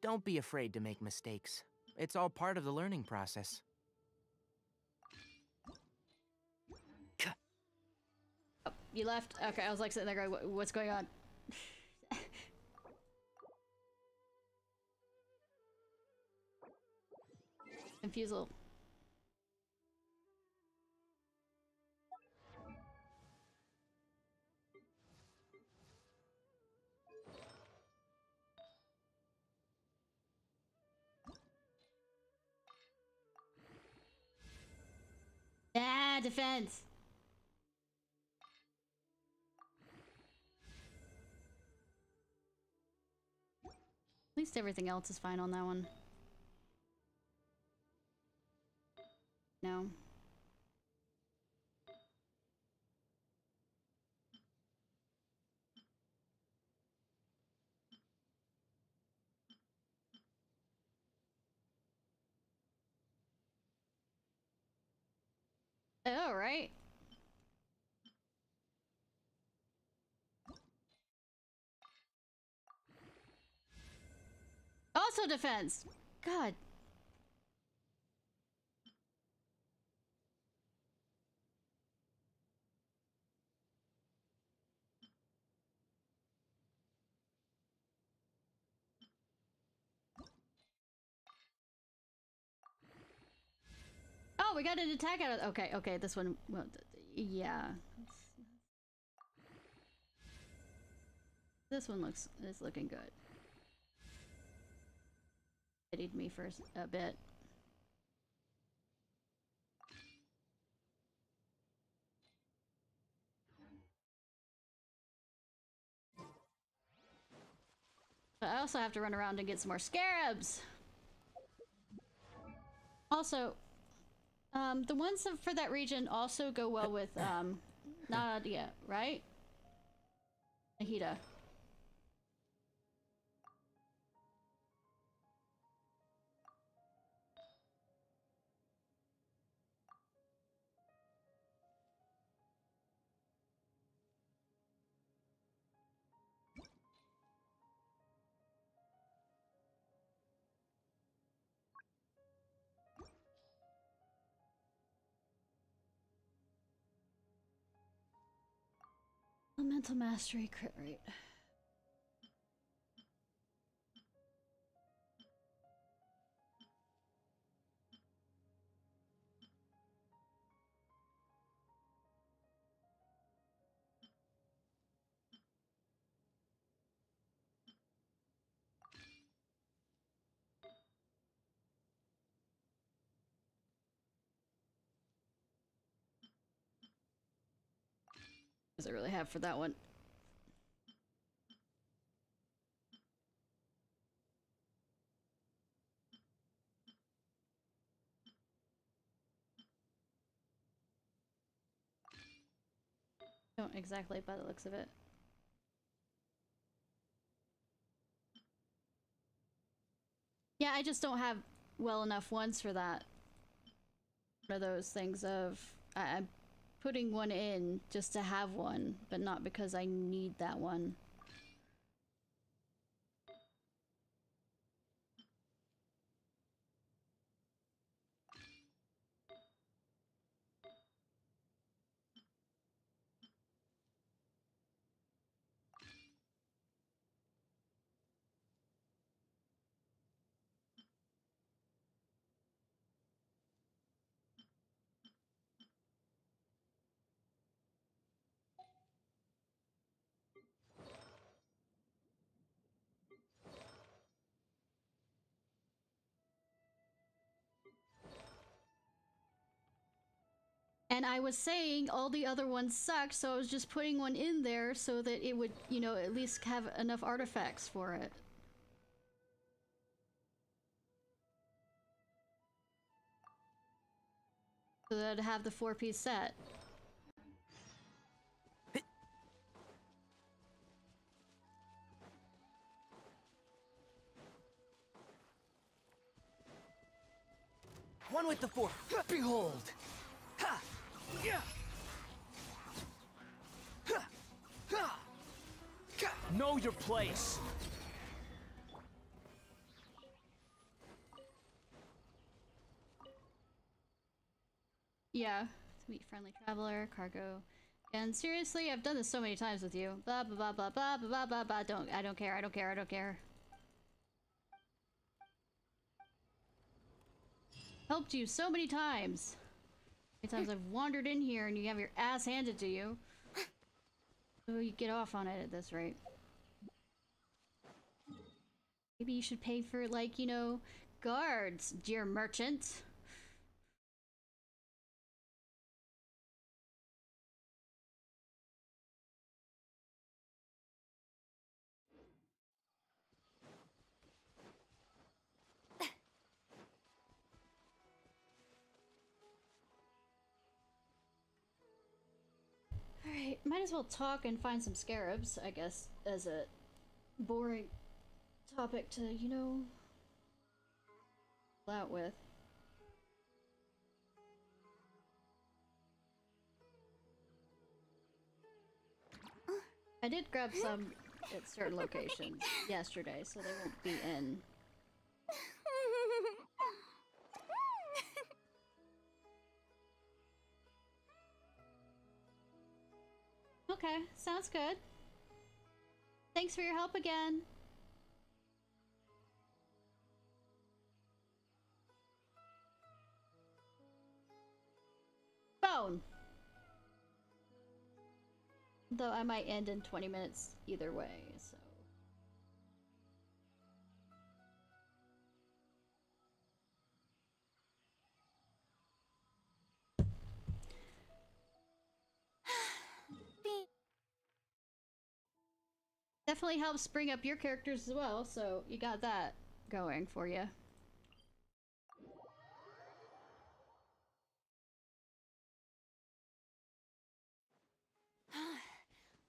Don't be afraid to make mistakes. It's all part of the learning process. Oh, you left? Okay, I was like sitting there going, what's going on? Confusal. Ah, defense. At least everything else is fine on that one. No. Oh, right. Also defense. God. Oh, we got an attack out of. Okay, okay, this one. Well, yeah. This one is looking good. Pitied me for a bit. But I also have to run around and get some more scarabs. Also, the ones for that region also go well with Nadia, right? Nahida. Elemental mastery crit rate. What does it really have for that one? Don't exactly by the looks of it. Yeah, I just don't have well enough ones for that. One of those things of I'm putting one in just to have one, but not because I need that one. And I was saying all the other ones suck, so I was just putting one in there so that it would, you know, at least have enough artifacts for it. So that I'd have the 4-piece set. One with the force. Behold. Ha! Yeah. Ha! Ha! Know your place. Yeah, to meet friendly traveler, cargo. And seriously, I've done this so many times with you. Blah blah blah blah blah blah blah blah. I don't care. I don't care. I don't care. Helped you so many times. How many times I've wandered in here and you have your ass handed to you. Oh, you get off on it at this rate. Maybe you should pay for, like, you know, guards, dear merchant. Alright, might as well talk and find some scarabs, I guess, as a boring topic to, you know, pull out with. I did grab some at certain locations yesterday, so they won't be in. Okay, sounds good. Thanks for your help again. Phone. Though I might end in 20 minutes either way, so. Definitely helps bring up your characters as well, so you got that going for you.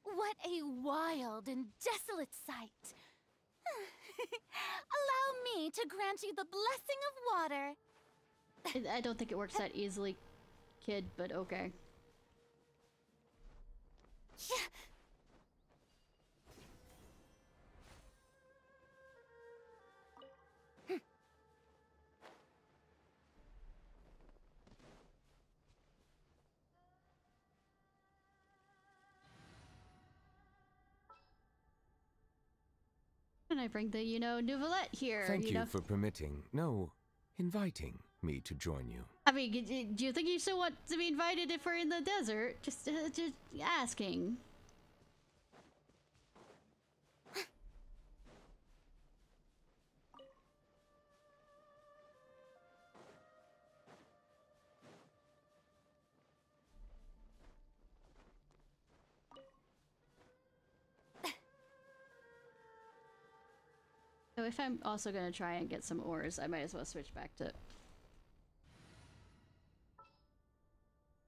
What a wild and desolate sight. Allow me to grant you the blessing of water. I don't think it works that easily, kid, but okay. And I bring the, you know, Nouvelette here. Thank you know? for permitting, no, inviting me to join you. I mean, do you think you still want to be invited if we're in the desert? Just asking. So if I'm also gonna try and get some ores, I might as well switch back to...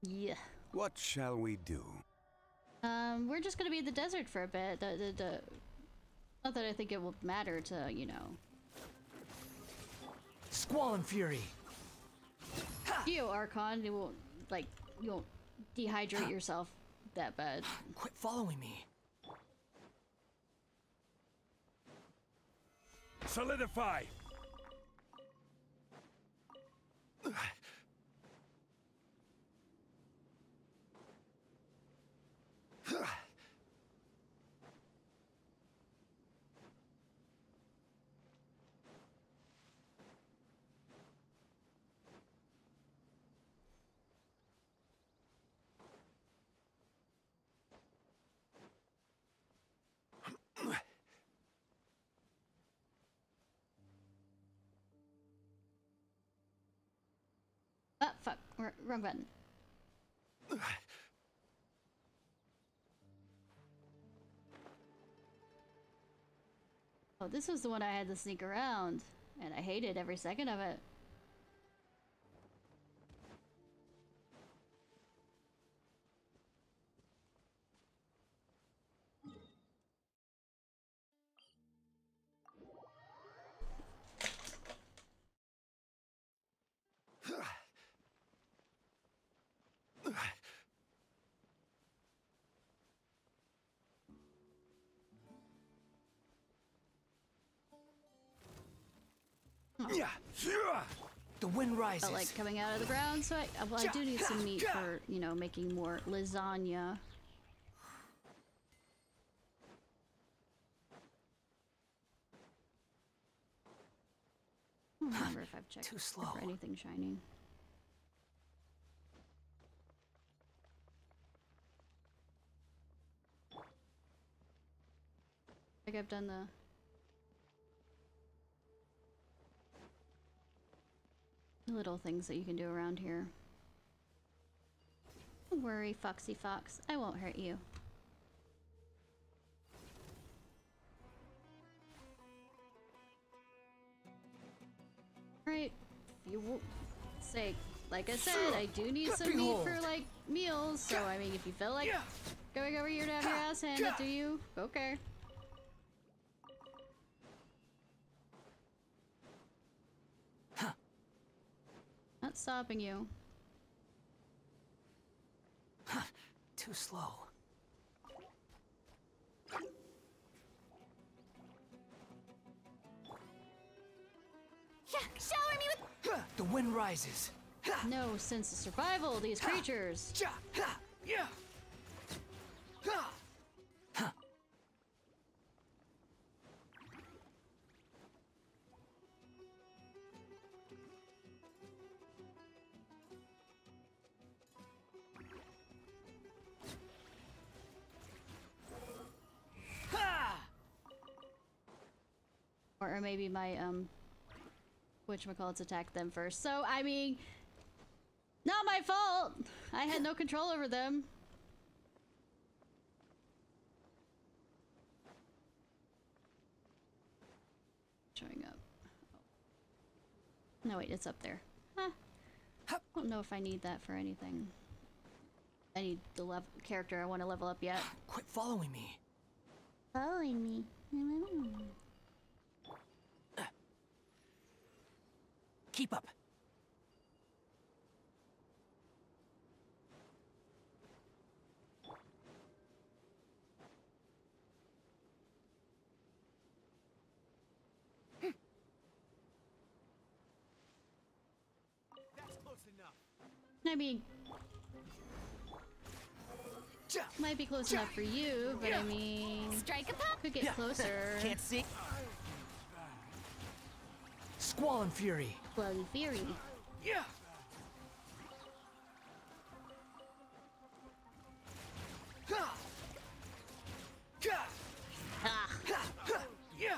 Yeah. What shall we do? We're just gonna be in the desert for a bit. Not that I think it will matter to, you know... Squall and Fury! You, Archon, it won't, like, you won't dehydrate yourself that bad. Quit following me. Solidify! Fuck. Wrong button. Oh, this was the one I had to sneak around, and I hated every second of it. The wind rises. Felt like coming out of the ground, so I do need some meat for, you know, making more lasagna. I don't remember if I've checked for anything shiny. I think I've done the little things that you can do around here. Don't worry, Foxy Fox. I won't hurt you. Right. You will say, like I said, I do need some meat for, like, meals. So, I mean, if you feel like going over here to have your ass handed to you, okay. Not stopping you. Too slow. Shower me with. The wind rises. No sense of survival, these creatures. Or maybe my whatchamacallits attacked them first. So I mean, not my fault. I had no control over them. Showing up. No wait, it's up there. Huh. I don't know if I need that for anything. I need the character I want to level up yet. Quit following me. Following me. Keep up. That's close enough. I mean, might be close enough for you, but I mean, Strike a pop. could get closer. Can't see. Squall and Fury. Bloody Fury. Yeah. Yeah.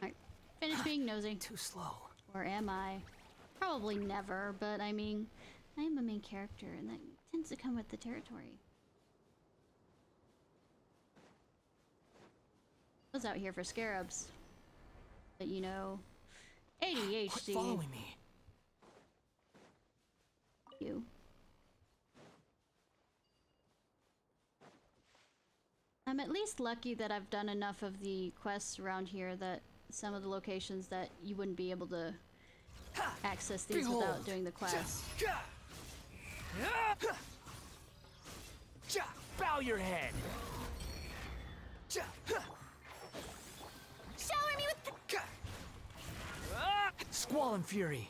Alright, finish being nosy. Too slow. Or am I? Probably never, but I mean, I am a main character, and that tends to come with the territory. I was out here for scarabs. But you know, ADHD. Quit following me. You. I'm at least lucky that I've done enough of the quests around here that some of the locations that you wouldn't be able to access these without doing the quest. Bow your head. Shower me with. Squall and Fury.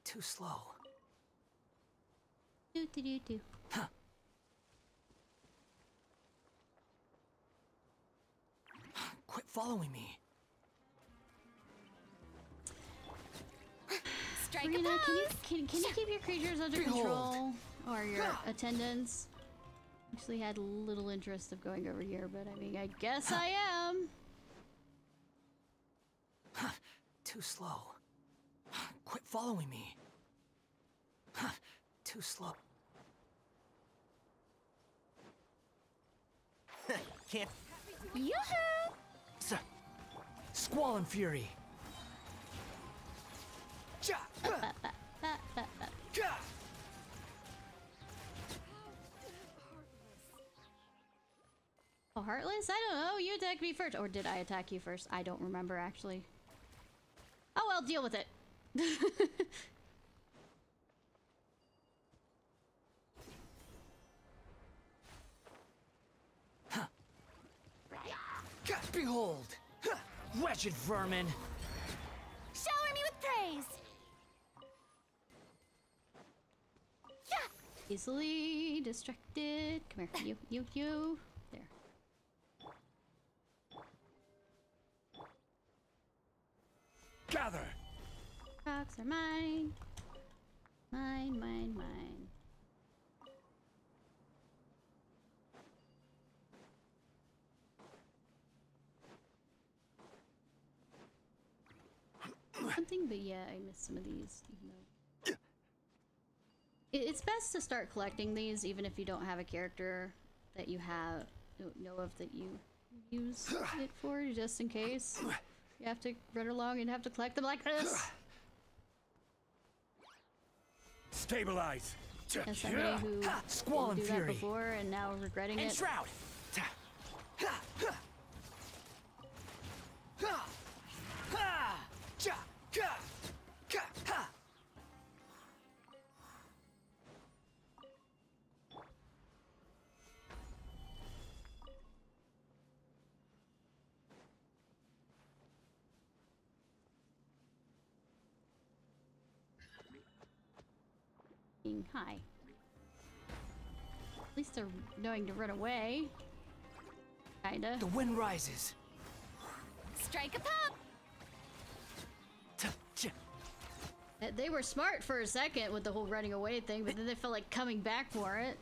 Too slow. Do. Quit following me. Strike a Rena, pose. can you keep your creatures under control? Or your attendants. Actually had little interest of going over here, but I mean, I guess I am. Too slow. Quit following me. Too slow. Can't. Yoo-hoo! Squall and Fury. Oh, Heartless? I don't know. You attacked me first. Or did I attack you first? I don't remember, actually. Oh, well, deal with it. Behold! Wretched vermin! Shower me with praise! Easily distracted. Come here. You. There. Gather! Rocks are mine. Mine. Something, but yeah, I missed some of these. Even though it's best to start collecting these, even if you don't have a character that you know of that you use it for, just in case you have to run along and have to collect them like this. Stabilize. As somebody who Squall and didn't do that Fury. before and now regretting it. Enshroud! Hi. At least they're knowing to run away. Kinda. The wind rises. Strike a pop! They were smart for a second with the whole running away thing, but then they felt like coming back for it.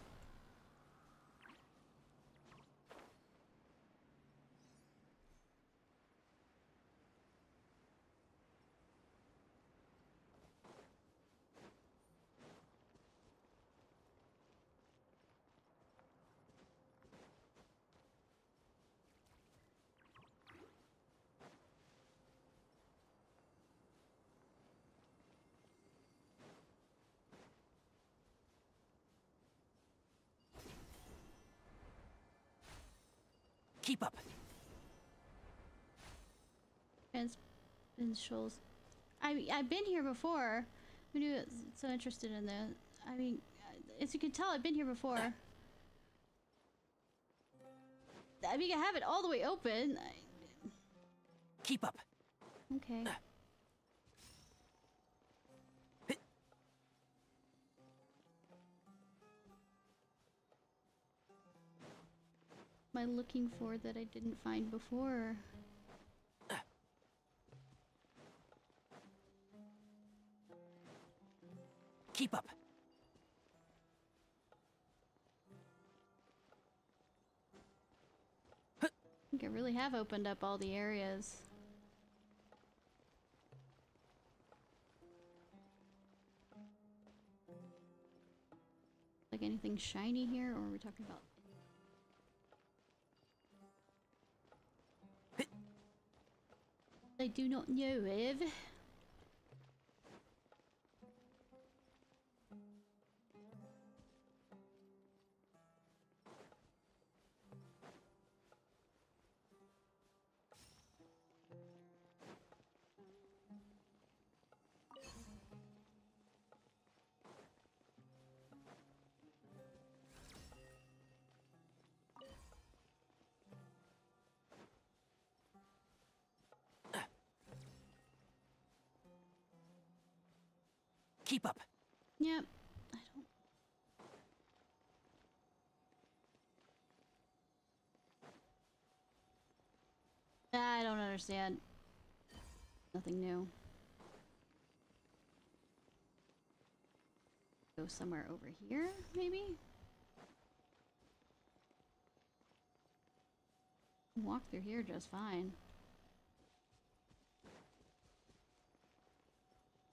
Keep up. Shoals. I've been here before. Who knew it's so interested in that? I mean, as you can tell, I've been here before. I mean, I have it all the way open. Keep up. Okay. Am I looking for that I didn't find before? Keep up. I think I really have opened up all the areas. Like anything shiny here, or are we talking about? I do not know of. Keep up. Yep. I don't understand. Nothing new. Go somewhere over here, maybe? Walk through here just fine.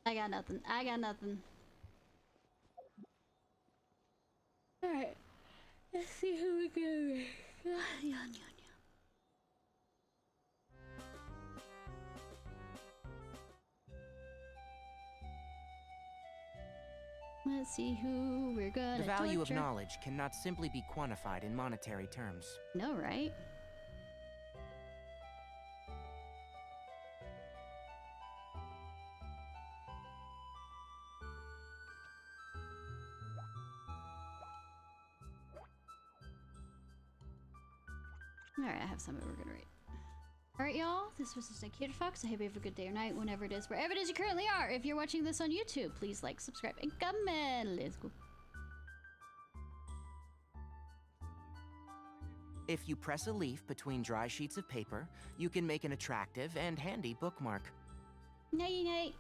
I got nothing. I got nothing. Alright. Let's see who we can. Let's see who we're gonna The value torture. of knowledge cannot simply be quantified in monetary terms. No, right? Alright, I have something we're gonna read. Alright, y'all, this was Ciarfox. I hope you have a good day or night, whenever it is, wherever it is you currently are. If you're watching this on YouTube, please like, subscribe, and comment. Let's go. If you press a leaf between dry sheets of paper, you can make an attractive and handy bookmark. Night night.